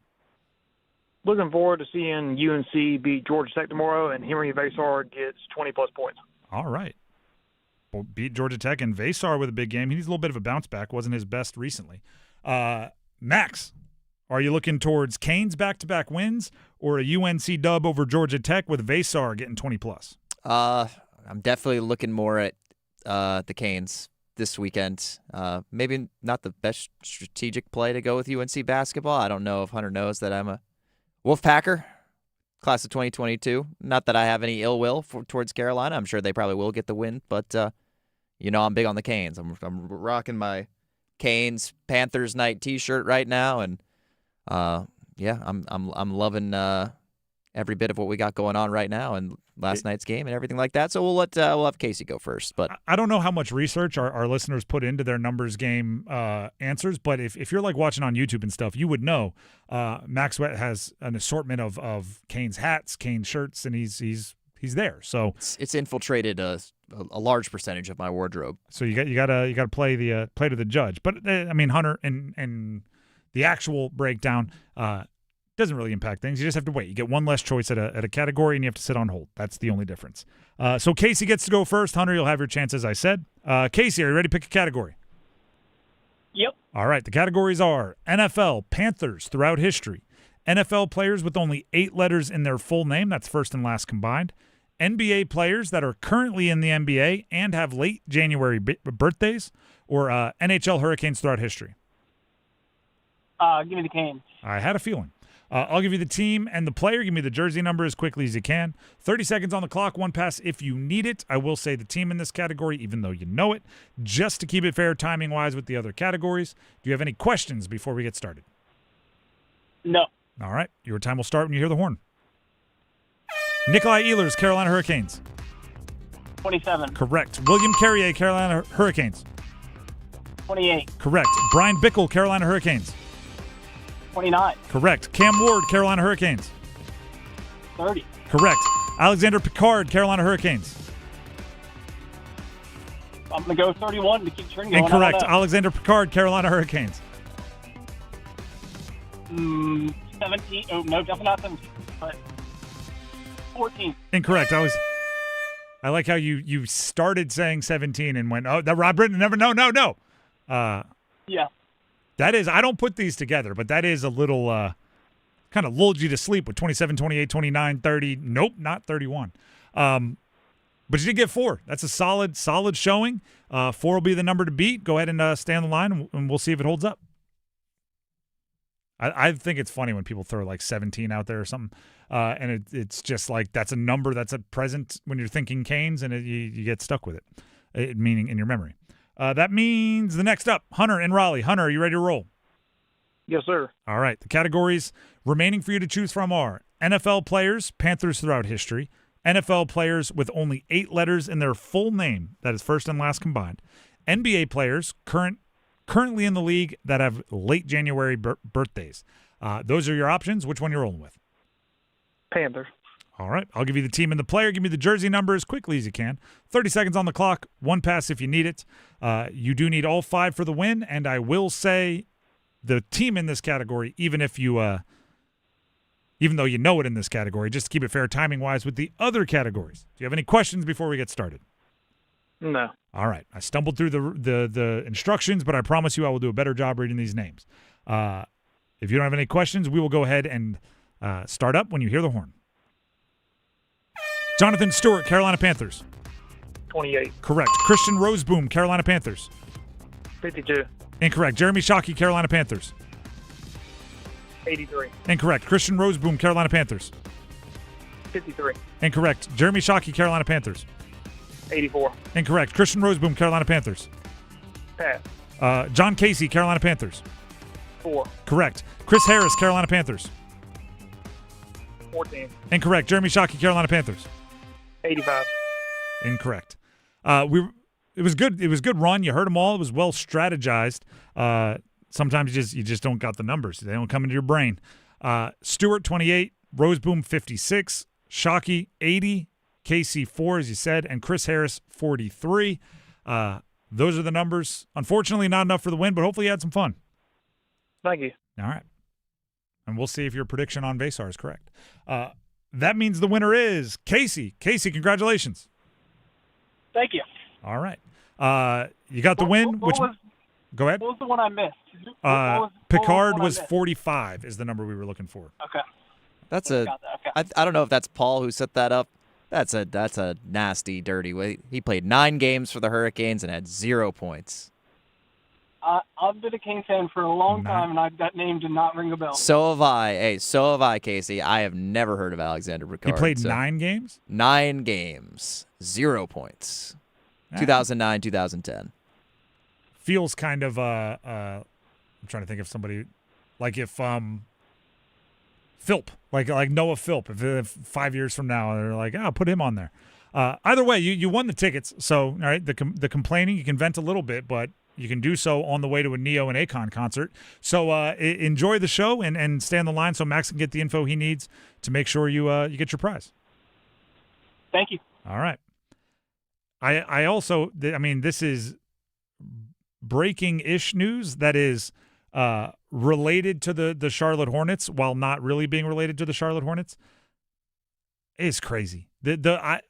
Looking forward to seeing UNC beat Georgia Tech tomorrow, and Henry Vasar gets 20-plus points. All right. Well, beat Georgia Tech and Vasar with a big game. He needs a little bit of a bounce back. Wasn't his best recently. Max, are you looking towards Canes back-to-back wins or a UNC dub over Georgia Tech with Vasar getting 20-plus? I'm definitely looking more at the Canes this weekend. Maybe not the best strategic play to go with UNC basketball. I don't know if Hunter knows that I'm a Wolfpacker, class of 2022. Not that I have any ill will towards Carolina. I'm sure they probably will get the win, but I'm big on the Canes. I'm rocking my Canes Panthers night T-shirt right now, and I'm loving every bit of what we got going on right now and last night's game and everything like that. So we'll have Casey go first. But I don't know how much research our listeners put into their numbers game answers, but if you're like watching on YouTube and stuff, you would know Max Wett has an assortment of Canes hats, Canes shirts, and he's there. So it's infiltrated a large percentage of my wardrobe. So you gotta play to the judge. But I mean, Hunter and the actual breakdown doesn't really impact things. You just have to wait. You get one less choice at a category, and you have to sit on hold. That's the only difference. So Casey gets to go first. Hunter, you'll have your chance, as I said. Casey, are you ready to pick a category? Yep. All right. The categories are NFL Panthers throughout history, NFL players with only 8 letters in their full name, that's first and last combined, NBA players that are currently in the NBA and have late January birthdays, or NHL Hurricanes throughout history. Give me the Canes. I had a feeling. I'll give you the team and the player. Give me the jersey number as quickly as you can. 30 seconds on the clock, one pass if you need it. I will say the team in this category, even though you know it, just to keep it fair timing-wise with the other categories. Do you have any questions before we get started? No. All right. Your time will start when you hear the horn. Nikolai Ehlers, Carolina Hurricanes. 27. Correct. William Carrier, Carolina Hurricanes. 28. Correct. Brian Bickle, Carolina Hurricanes. 29. Correct. Cam Ward, Carolina Hurricanes. 30. Correct. Alexander Picard, Carolina Hurricanes. I'm going to go 31 to keep turning going. Incorrect. Alexander Picard, Carolina Hurricanes. 17. Oh, no, definitely not 17. But 14. Incorrect. I like how you started saying 17 and went, that Rob Britton never, no. Yeah. That is, I don't put these together, but that is a little kind of lulled you to sleep with 27, 28, 29, 30. Nope, not 31. But you did get 4. That's a solid showing. 4 will be the number to beat. Go ahead and stay on the line, and we'll see if it holds up. I think it's funny when people throw like 17 out there or something, and it's just like that's a number that's a present when you're thinking Canes, and you get stuck with it, meaning in your memory. That means the next up, Hunter in Raleigh. Hunter, are you ready to roll? Yes, sir. All right. The categories remaining for you to choose from are NFL players, Panthers throughout history, NFL players with only 8 letters in their full name, that is first and last combined, NBA players currently in the league that have late January birthdays. Those are your options. Which one you're rolling with? Panthers. All right. I'll give you the team and the player. Give me the jersey number as quickly as you can. 30 seconds on the clock. One pass if you need it. You do need all 5 for the win, and I will say the team in this category, even if you even though you know it in this category, just to keep it fair timing-wise with the other categories. Do you have any questions before we get started? No. All right. I stumbled through the instructions, but I promise you I will do a better job reading these names. If you don't have any questions, we will go ahead and start up when you hear the horn. Jonathan Stewart, Carolina Panthers. 28. Correct. Christian Roseboom, Carolina Panthers. 52. Incorrect. Jeremy Shockey, Carolina Panthers. 83. Incorrect. Christian Roseboom, Carolina Panthers. 53. Incorrect. Jeremy Shockey, Carolina Panthers. 84. Incorrect. Christian Roseboom, Carolina Panthers. Pass. John Casey, Carolina Panthers. 4. Correct. Chris Harris, Carolina Panthers. 14. Incorrect. Jeremy Shockey, Carolina Panthers. 85. Incorrect. It was good. It was a good run. You heard them all. It was well strategized. Sometimes you just don't got the numbers. They don't come into your brain. Stewart 28, Roseboom 56, Shockey 80, Casey 4 as you said, and Chris Harris 43. Those are the numbers. Unfortunately, not enough for the win, but hopefully you had some fun. Thank you. All right. And we'll see if your prediction on Vasar is correct. That means the winner is Casey. Casey, congratulations. Thank you. All right. You got the win. Go ahead. What was the one I missed? Picard was 45 is the number we were looking for. Okay. That's I don't know if that's Paul who set that up. That's a nasty, dirty way. He played 9 games for the Hurricanes and had 0 points. I've been a Kane fan for a long time, and that name did not ring a bell. So have I. Hey, so have I, Casey. I have never heard of Alexander Picard. He played 9 games? 9 games. 0 points. 2009, 2010. Feels kind of I'm trying to think of somebody like if Philp, like Noah Philp, if 5 years from now they're like, put him on there. Either way, you won the tickets. So, all right, the complaining, you can vent a little bit, but you can do so on the way to a Neo and Akon concert. So enjoy the show and stay on the line so Max can get the info he needs to make sure you get your prize. Thank you. All right. I also, this is breaking-ish news that is related to the Charlotte Hornets while not really being related to the Charlotte Hornets. It's crazy. I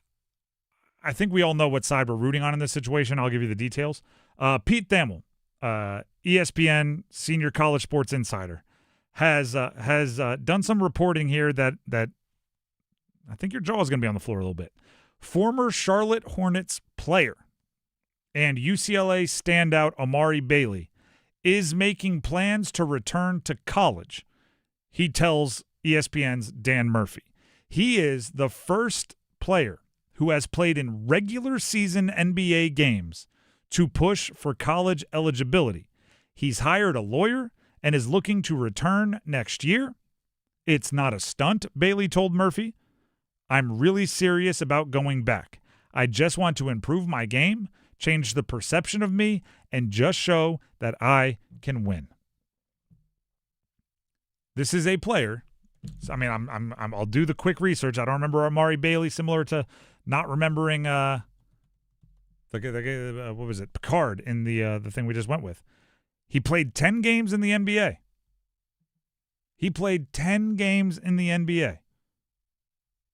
think we all know what side we're rooting on in this situation. I'll give you the details. Pete Thamel, ESPN senior college sports insider, has done some reporting here that I think your jaw is going to be on the floor a little bit. Former Charlotte Hornets player and UCLA standout Amari Bailey is making plans to return to college, he tells ESPN's Dan Murphy. He is the first player who has played in regular season NBA games to push for college eligibility. He's hired a lawyer and is looking to return next year. It's not a stunt, Bailey told Murphy. I'm really serious about going back. I just want to improve my game, change the perception of me, and just show that I can win. This is a player. I'll do the quick research. I don't remember Amari Bailey, similar to not remembering what was it? Picard in the thing we just went with. He played 10 games in the NBA.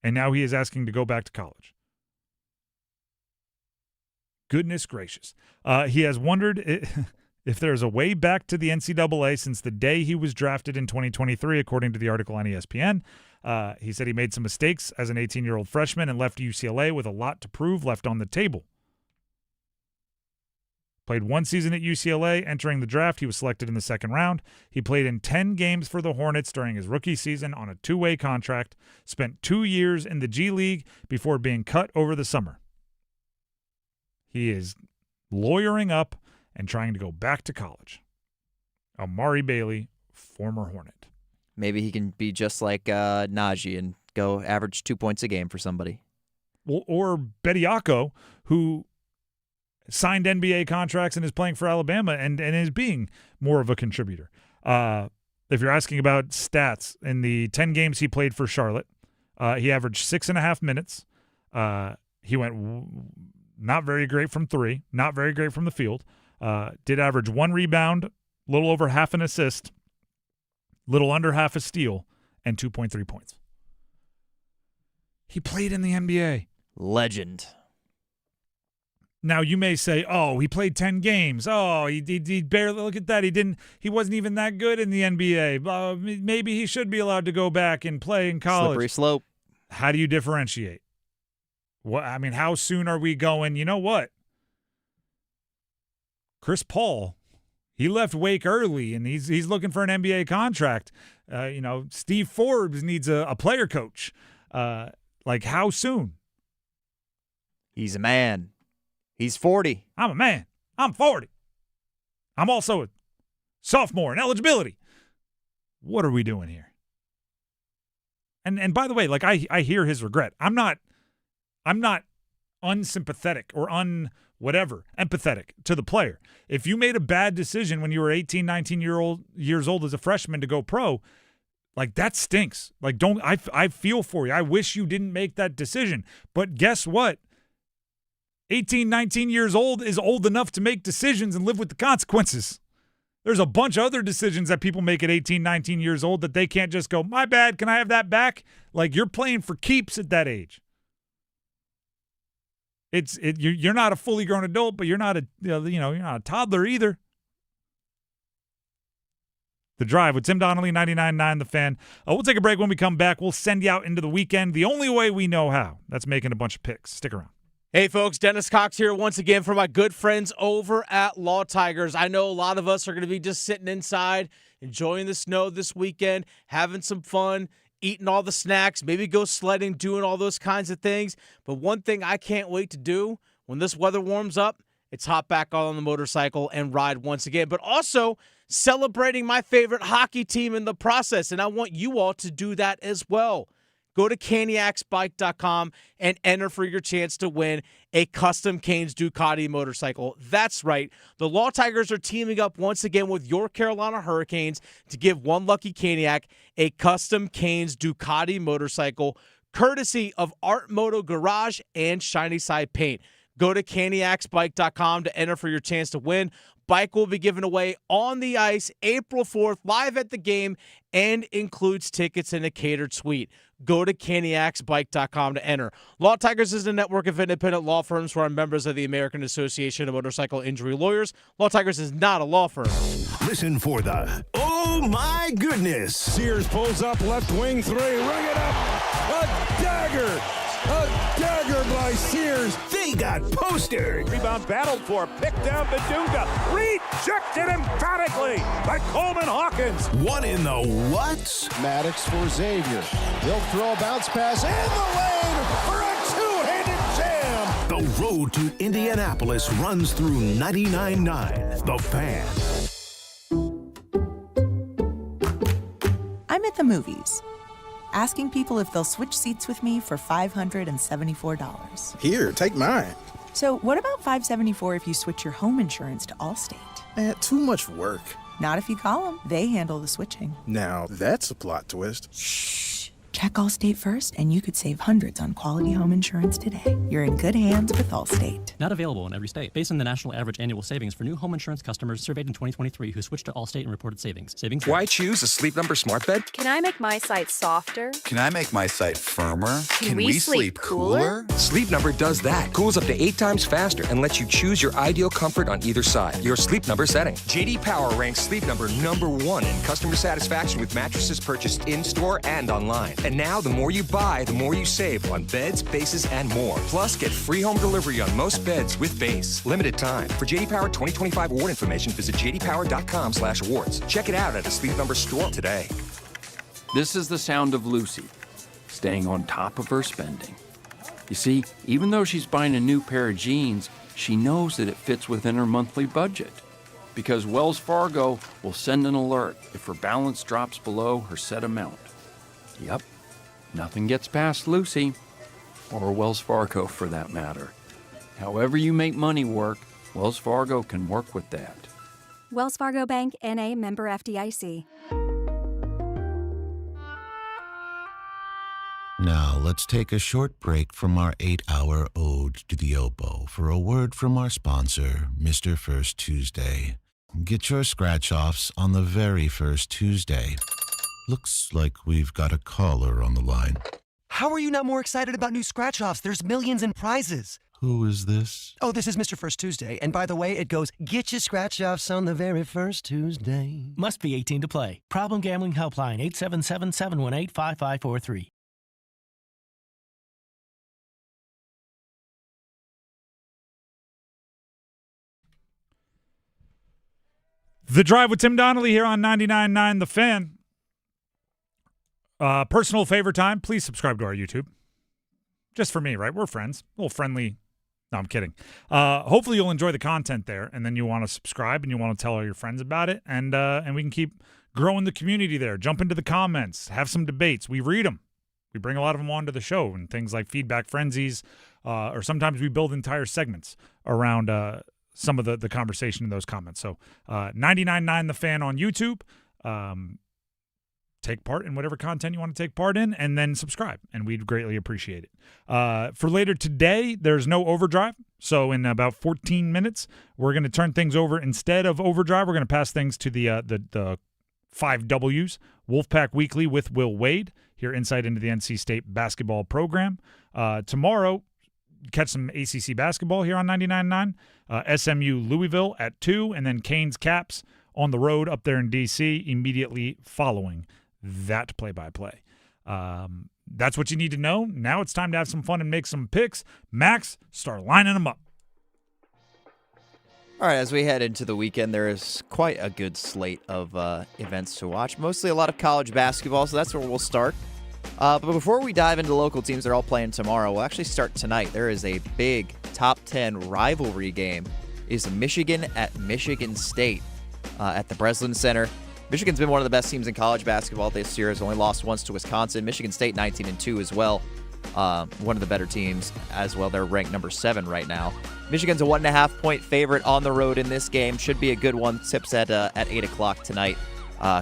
And now he is asking to go back to college. Goodness gracious. He has wondered if there's a way back to the NCAA since the day he was drafted in 2023, according to the article on ESPN. He said he made some mistakes as an 18-year-old freshman and left UCLA with a lot to prove left on the table. Played 1 season at UCLA. Entering the draft, he was selected in the second round. He played in 10 games for the Hornets during his rookie season on a 2-way contract, spent 2 years in the G League before being cut over the summer. He is lawyering up and trying to go back to college. Amari Bailey, former Hornet. Maybe he can be just like Najee and go average 2 points a game for somebody. Well, or Bediako, who signed NBA contracts and is playing for Alabama and is being more of a contributor. If you're asking about stats, in the 10 games he played for Charlotte, he averaged 6.5 minutes. He went not very great from 3, not very great from the field. Did average 1 rebound, little over half an assist, little under half a steal, and 2.3 points. He played in the NBA. Legend. Now you may say, "Oh, he played 10 games. Oh, he barely, look at that. He wasn't even that good in the NBA. Maybe he should be allowed to go back and play in college." Slippery slope. How do you differentiate? How soon are we going, you know what? Chris Paul, he left Wake early, and he's looking for an NBA contract. Steve Forbes needs a player coach. How soon? He's a man. He's 40. I'm a man. I'm 40. I'm also a sophomore in eligibility. What are we doing here? And by the way, I hear his regret. I'm not unsympathetic or empathetic to the player. If you made a bad decision when you were 18, 19 years old as a freshman to go pro, that stinks. I feel for you. I wish you didn't make that decision. But guess what? 18, 19 years old is old enough to make decisions and live with the consequences. There's a bunch of other decisions that people make at 18, 19 years old that they can't just go, "My bad, can I have that back?" You're playing for keeps at that age. You're not a fully grown adult, but you're not a toddler either. The Drive with Tim Donnelly, 99.9 The Fan. We'll take a break. When we come back, we'll send you out into the weekend the only way we know how. That's making a bunch of picks. Stick around. Hey, folks, Dennis Cox here once again for my good friends over at Law Tigers. I know a lot of us are going to be just sitting inside, enjoying the snow this weekend, having some fun, eating all the snacks, maybe go sledding, doing all those kinds of things. But one thing I can't wait to do when this weather warms up, it's hop back on the motorcycle and ride once again. But also celebrating my favorite hockey team in the process, and I want you all to do that as well. Go to caniacsbike.com and enter for your chance to win a custom Canes Ducati motorcycle. That's right. The Law Tigers are teaming up once again with your Carolina Hurricanes to give one lucky Caniac a custom Canes Ducati motorcycle, courtesy of Art Moto Garage and Shiny Side Paint. Go to caniacsbike.com to enter for your chance to win. Bike will be given away on the ice April 4th, live at the game, and includes tickets and a catered suite. Go to caniacsbike.com to enter. Law Tigers is a network of independent law firms who are members of the American Association of Motorcycle Injury Lawyers. Law Tigers is not a law firm. Listen for the oh my goodness. Sears pulls up left wing 3. Ring it up. A dagger. A dagger by Sears. They got posters. Rebound battled for. Picked down Badunga. Rejected emphatically by Coleman Hawkins. One in the what? Maddox for Xavier. He'll throw a bounce pass in the lane for a two-handed jam. The road to Indianapolis runs through 99.9 The Fan. I'm at the movies, asking people if they'll switch seats with me for $574. Here, take mine. So what about $574 if you switch your home insurance to Allstate? Too much work. Not if you call them. They handle the switching. Now, that's a plot twist. Shh. Check Allstate first, and you could save hundreds on quality home insurance today. You're in good hands with Allstate. Not available in every state. Based on the national average annual savings for new home insurance customers surveyed in 2023 who switched to Allstate and reported savings. Why choose a Sleep Number smart bed? Can I make my site softer? Can I make my site firmer? Can we sleep cooler? Sleep Number does that. Cools up to 8 times faster and lets you choose your ideal comfort on either side. Your Sleep Number setting. JD Power ranks Sleep Number #1 in customer satisfaction with mattresses purchased in-store and online. And now the more you buy, the more you save on beds, bases, and more. Plus, get free home delivery on most beds with base. Limited time. For JD Power 2025 award information, visit jdpower.com/awards. Check it out at a Sleep Number store today. This is the sound of Lucy, staying on top of her spending. You see, even though she's buying a new pair of jeans, she knows that it fits within her monthly budget. Because Wells Fargo will send an alert if her balance drops below her set amount. Yep, nothing gets past Lucy, or Wells Fargo for that matter. However you make money work, Wells Fargo can work with that. Wells Fargo Bank, N.A., member FDIC. Now, let's take a short break from our 8-hour ode to the oboe for a word from our sponsor, Mr. First Tuesday. Get your scratch-offs on the very first Tuesday. Looks like we've got a caller on the line. How are you not more excited about new scratch-offs? There's millions in prizes. Who is this? Oh, this is Mr. First Tuesday. And by the way, it goes, get your scratch-offs on the very first Tuesday. Must be 18 to play. Problem Gambling Helpline, 877-718-5543. The Drive with Tim Donnelly here on 99.9 The Fan. Personal favor time, please subscribe to our YouTube. Just for me, right? We're friends. A little friendly. No, I'm kidding. Hopefully you'll enjoy the content there, and then you want to subscribe and you want to tell all your friends about it, and we can keep growing the community there. Jump into the comments. Have some debates. We read them. We bring a lot of them onto the show, and things like feedback frenzies, or sometimes we build entire segments around some of the conversation in those comments. So 99.9 The Fan on YouTube. Take part in whatever content you want to take part in, and then subscribe, and we'd greatly appreciate it. For later today, there's no overdrive, so in about 14 minutes, we're going to turn things over. Instead of overdrive, we're going to pass things to the 5 Ws, Wolfpack Weekly with Will Wade, here insight into the NC State basketball program. Tomorrow, catch some ACC basketball here on 99.9. SMU Louisville at 2, and then Canes Caps on the road up there in D.C. immediately following that play-by-play. That's what you need to know. Now it's time to have some fun and make some picks. Max, start lining them up. All right, as we head into the weekend, there is quite a good slate of events to watch. Mostly a lot of college basketball, so that's where we'll start. But before we dive into local teams that are all playing tomorrow, we'll actually start tonight. There is a big top 10 rivalry game. It's Michigan at Michigan State at the Breslin Center. Michigan's been one of the best teams in college basketball this year. Has only lost once to Wisconsin. Michigan State 19-2 as well. One of the better teams as well. They're ranked number 7 right now. Michigan's a 1.5-point favorite on the road in this game. Should be a good one. Tips at 8 o'clock tonight.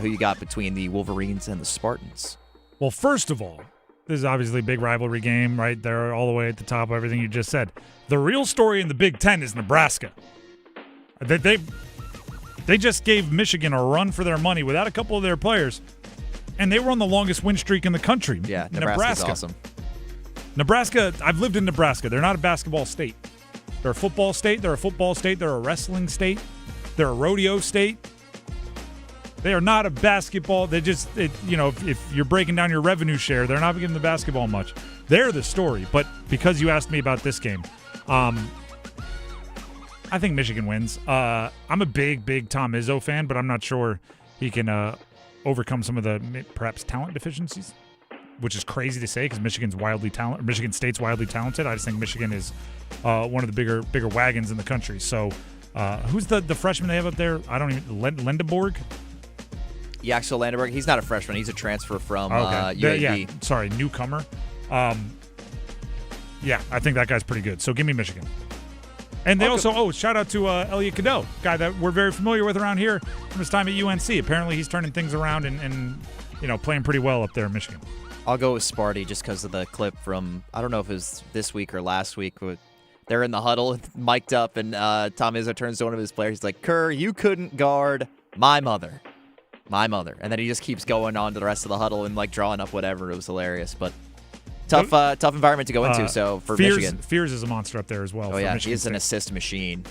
Who you got between the Wolverines and the Spartans? Well, first of all, this is obviously a big rivalry game right there all the way at the top of everything you just said. The real story in the Big Ten is Nebraska. They just gave Michigan a run for their money without a couple of their players, and they were on the longest win streak in the country. Yeah, Nebraska's awesome. Nebraska, I've lived in Nebraska. They're not a basketball state. They're a football state. They're a football state. They're a wrestling state. They're a rodeo state. They are not a basketball. They just, if you're breaking down your revenue share, they're not giving the basketball much. They're the story. But because you asked me about this game, I think Michigan wins. I'm a big Tom Izzo fan, but I'm not sure he can overcome some of the perhaps talent deficiencies, which is crazy to say because Michigan State's wildly talented. I just think Michigan is one of the bigger wagons in the country. So who's the freshman they have up there? I don't even Lindenborg. Yaxel Landenberg. He's not a freshman. He's a transfer from UAB. Sorry, newcomer. I think that guy's pretty good. So give me Michigan. And they also, shout out to Elliot Cadeau, guy that we're very familiar with around here from his time at UNC. Apparently he's turning things around and playing pretty well up there in Michigan. I'll go with Sparty just because of the clip from, I don't know if it was this week or last week. They're in the huddle, mic'd up, and Tom Izzo turns to one of his players. He's like, Kerr, you couldn't guard my mother. My mother. And then he just keeps going on to the rest of the huddle and drawing up whatever. It was hilarious. But tough environment to go into. So for Michigan, Fears is a monster up there as well. Oh yeah, he's an assist machine.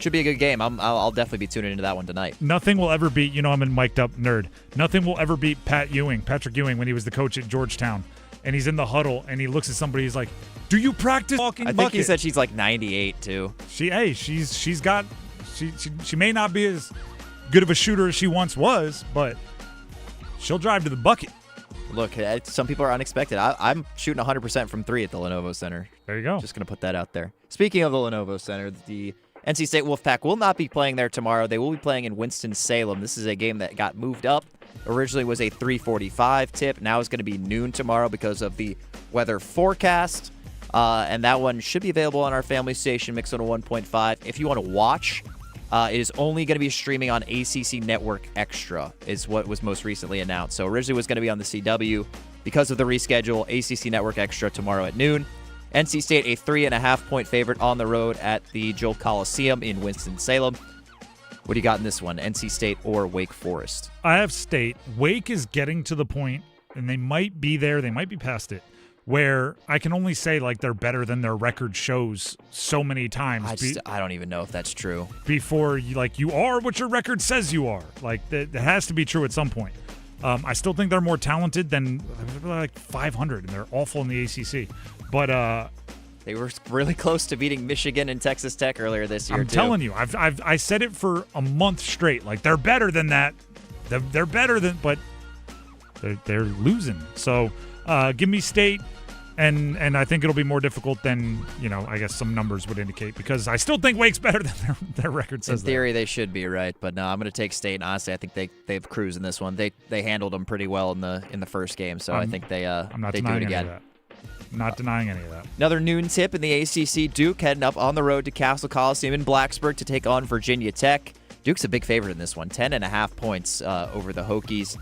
Should be a good game. I'll definitely be tuning into that one tonight. Nothing will ever beat. I'm a mic'd up nerd. Nothing will ever beat Patrick Ewing, when he was the coach at Georgetown, and he's in the huddle and he looks at somebody. He's like, "Do you practice walking bucket?" I think he said she's 98 too. She may not be as good of a shooter as she once was, but she'll drive to the bucket. Look, some people are unexpected. I'm shooting 100% from 3 at the Lenovo Center. There you go. Just going to put that out there. Speaking of the Lenovo Center, the NC State Wolfpack will not be playing there tomorrow. They will be playing in Winston-Salem. This is a game that got moved up. Originally was a 3:45 tip. Now it's going to be noon tomorrow because of the weather forecast. And that one should be available on our family station, Mix 101.5. If you want to watch, it is only going to be streaming on ACC Network Extra, is what was most recently announced. So originally it was going to be on the CW. Because of the reschedule, ACC Network Extra tomorrow at noon. NC State, a 3.5-point favorite on the road at the Joel Coliseum in Winston-Salem. What do you got in this one, NC State or Wake Forest? I have State. Wake is getting to the point, and they might be there, they might be past it, where I can only say like they're better than their record shows so many times. I don't even know if that's true. Before you are what your record says you are. Like that has to be true at some point. I still think they're more talented than like 500, and they're awful in the ACC. But they were really close to beating Michigan and Texas Tech earlier this year. I'm telling you, I said it for a month straight. Like they're better than that. They're better than, but they're losing. So give me State. And I think it'll be more difficult than, I guess some numbers would indicate, because I still think Wake's better than their record says. In theory, they should be, right? But no, I'm going to take State. And honestly, I think they've cruised in this one. They handled them pretty well in the first game, so I think they I'm not they denying do it again. Any of that. Not denying any of that. Another noon tip in the ACC. Duke heading up on the road to Castle Coliseum in Blacksburg to take on Virginia Tech. Duke's a big favorite in this one, 10.5 points over the Hokies.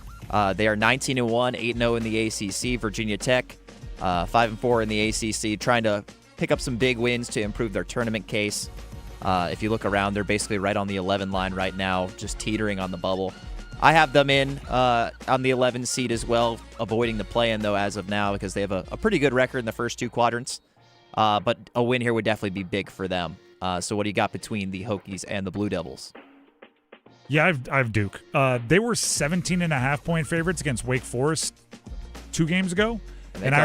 They are 19-1, 8-0 in the ACC. Virginia Tech 5-4 in the ACC, trying to pick up some big wins to improve their tournament case. If you look around, they're basically right on the 11 line right now, just teetering on the bubble. I have them in on the 11 seed as well, avoiding the play-in, though, as of now, because they have a pretty good record in the first two quadrants. But a win here would definitely be big for them. So what do you got between the Hokies and the Blue Devils? Yeah, I've Duke. They were 17.5-point favorites against Wake Forest 2 games ago. And I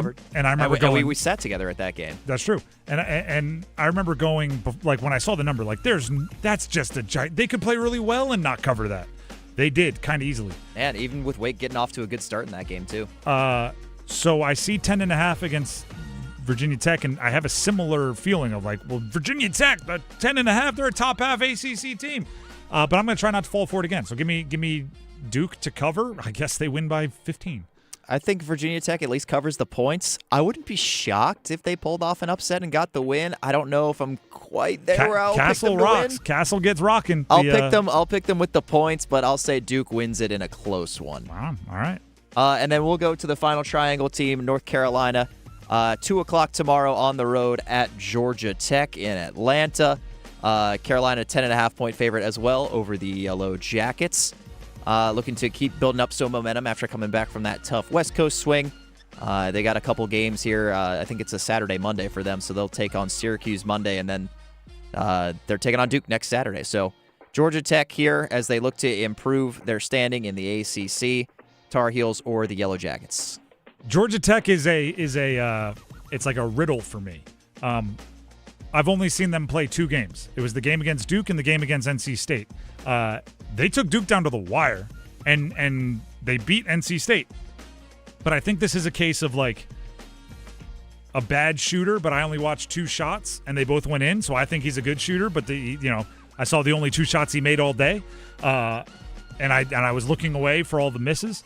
remember going. We sat together at that game. That's true. And I remember going, like, when I saw the number, like, that's just a giant. They could play really well and not cover that. They did kind of easily. And even with Wake getting off to a good start in that game too. So I see 10.5 against Virginia Tech, and I have a similar feeling of like, well, Virginia Tech, but 10.5, they're a top half ACC team. But I'm going to try not to fall for it again. So give me Duke to cover. I guess they win by 15. I think Virginia Tech at least covers the points. I wouldn't be shocked if they pulled off an upset and got the win. I don't know if I'm quite there where I'll Castle pick them rocks. to win. Castle gets rocking. I'll pick them with the points, but I'll say Duke wins it in a close one. Wow. All right. And then we'll go to the final triangle team, North Carolina. 2 o'clock tomorrow on the road at Georgia Tech in Atlanta. Carolina 10.5-point favorite as well over the Yellow Jackets. Looking to keep building up some momentum after coming back from that tough West Coast swing. They got a couple games here. I think it's a Saturday, Monday for them, so they'll take on Syracuse Monday, and then they're taking on Duke next Saturday. So Georgia Tech here as they look to improve their standing in the ACC. Tar Heels or the Yellow Jackets. Georgia Tech is it's like a riddle for me. I've only seen them play 2 games. It was the game against Duke and the game against NC State. They took Duke down to the wire, and they beat NC State. But I think this is a case of like a bad shooter, but I only watched 2 shots, and they both went in. So I think he's a good shooter, but I saw the only 2 shots he made all day, and I was looking away for all the misses.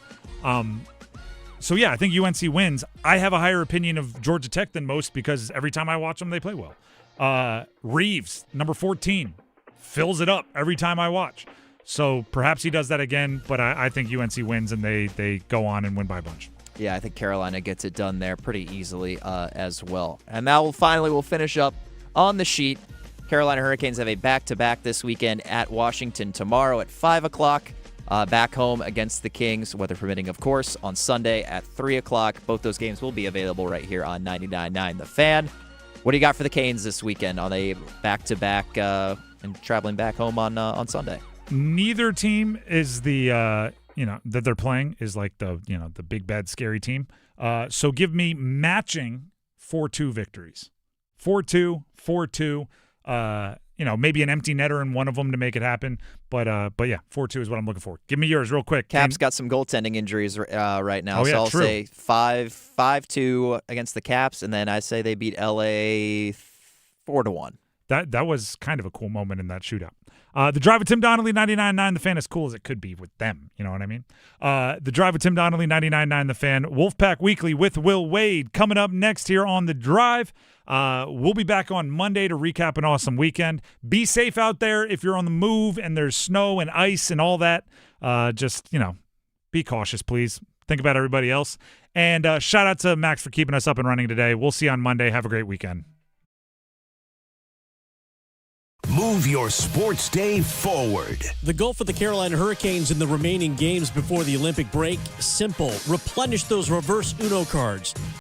So yeah, I think UNC wins. I have a higher opinion of Georgia Tech than most because every time I watch them, they play well. Reeves, number 14, fills it up every time I watch. So perhaps he does that again, but I think UNC wins and they go on and win by a bunch. Yeah, I think Carolina gets it done there pretty easily as well. And now we'll finish up on the sheet. Carolina Hurricanes have a back-to-back this weekend at Washington tomorrow at 5 o'clock. Back home against the Kings, weather permitting, of course, on Sunday at 3 o'clock. Both those games will be available right here on 99.9 The Fan. What do you got for the Canes this weekend on a back-to-back and traveling back home on Sunday? Neither team is the that they're playing is like the big bad scary team. So give me matching 4-2 victories, 4-2, 4-2. Maybe an empty netter in one of them to make it happen. But yeah, 4-2 is what I'm looking for. Give me yours real quick. Caps got some goaltending injuries right now, so I'll true. say 5-2 against the Caps, and then I say they beat LA 4-1. That was kind of a cool moment in that shootout. The Drive with Tim Donnelly, 99.9 The Fan, as cool as it could be with them. You know what I mean? The Drive with Tim Donnelly, 99.9 The Fan. Wolfpack Weekly with Will Wade coming up next here on The Drive. We'll be back on Monday to recap an awesome weekend. Be safe out there if you're on the move and there's snow and ice and all that. Just be cautious, please. Think about everybody else. And shout out to Max for keeping us up and running today. We'll see you on Monday. Have a great weekend. Move your sports day forward. The goal for the Carolina Hurricanes in the remaining games before the Olympic break, simple. Replenish those reverse Uno cards.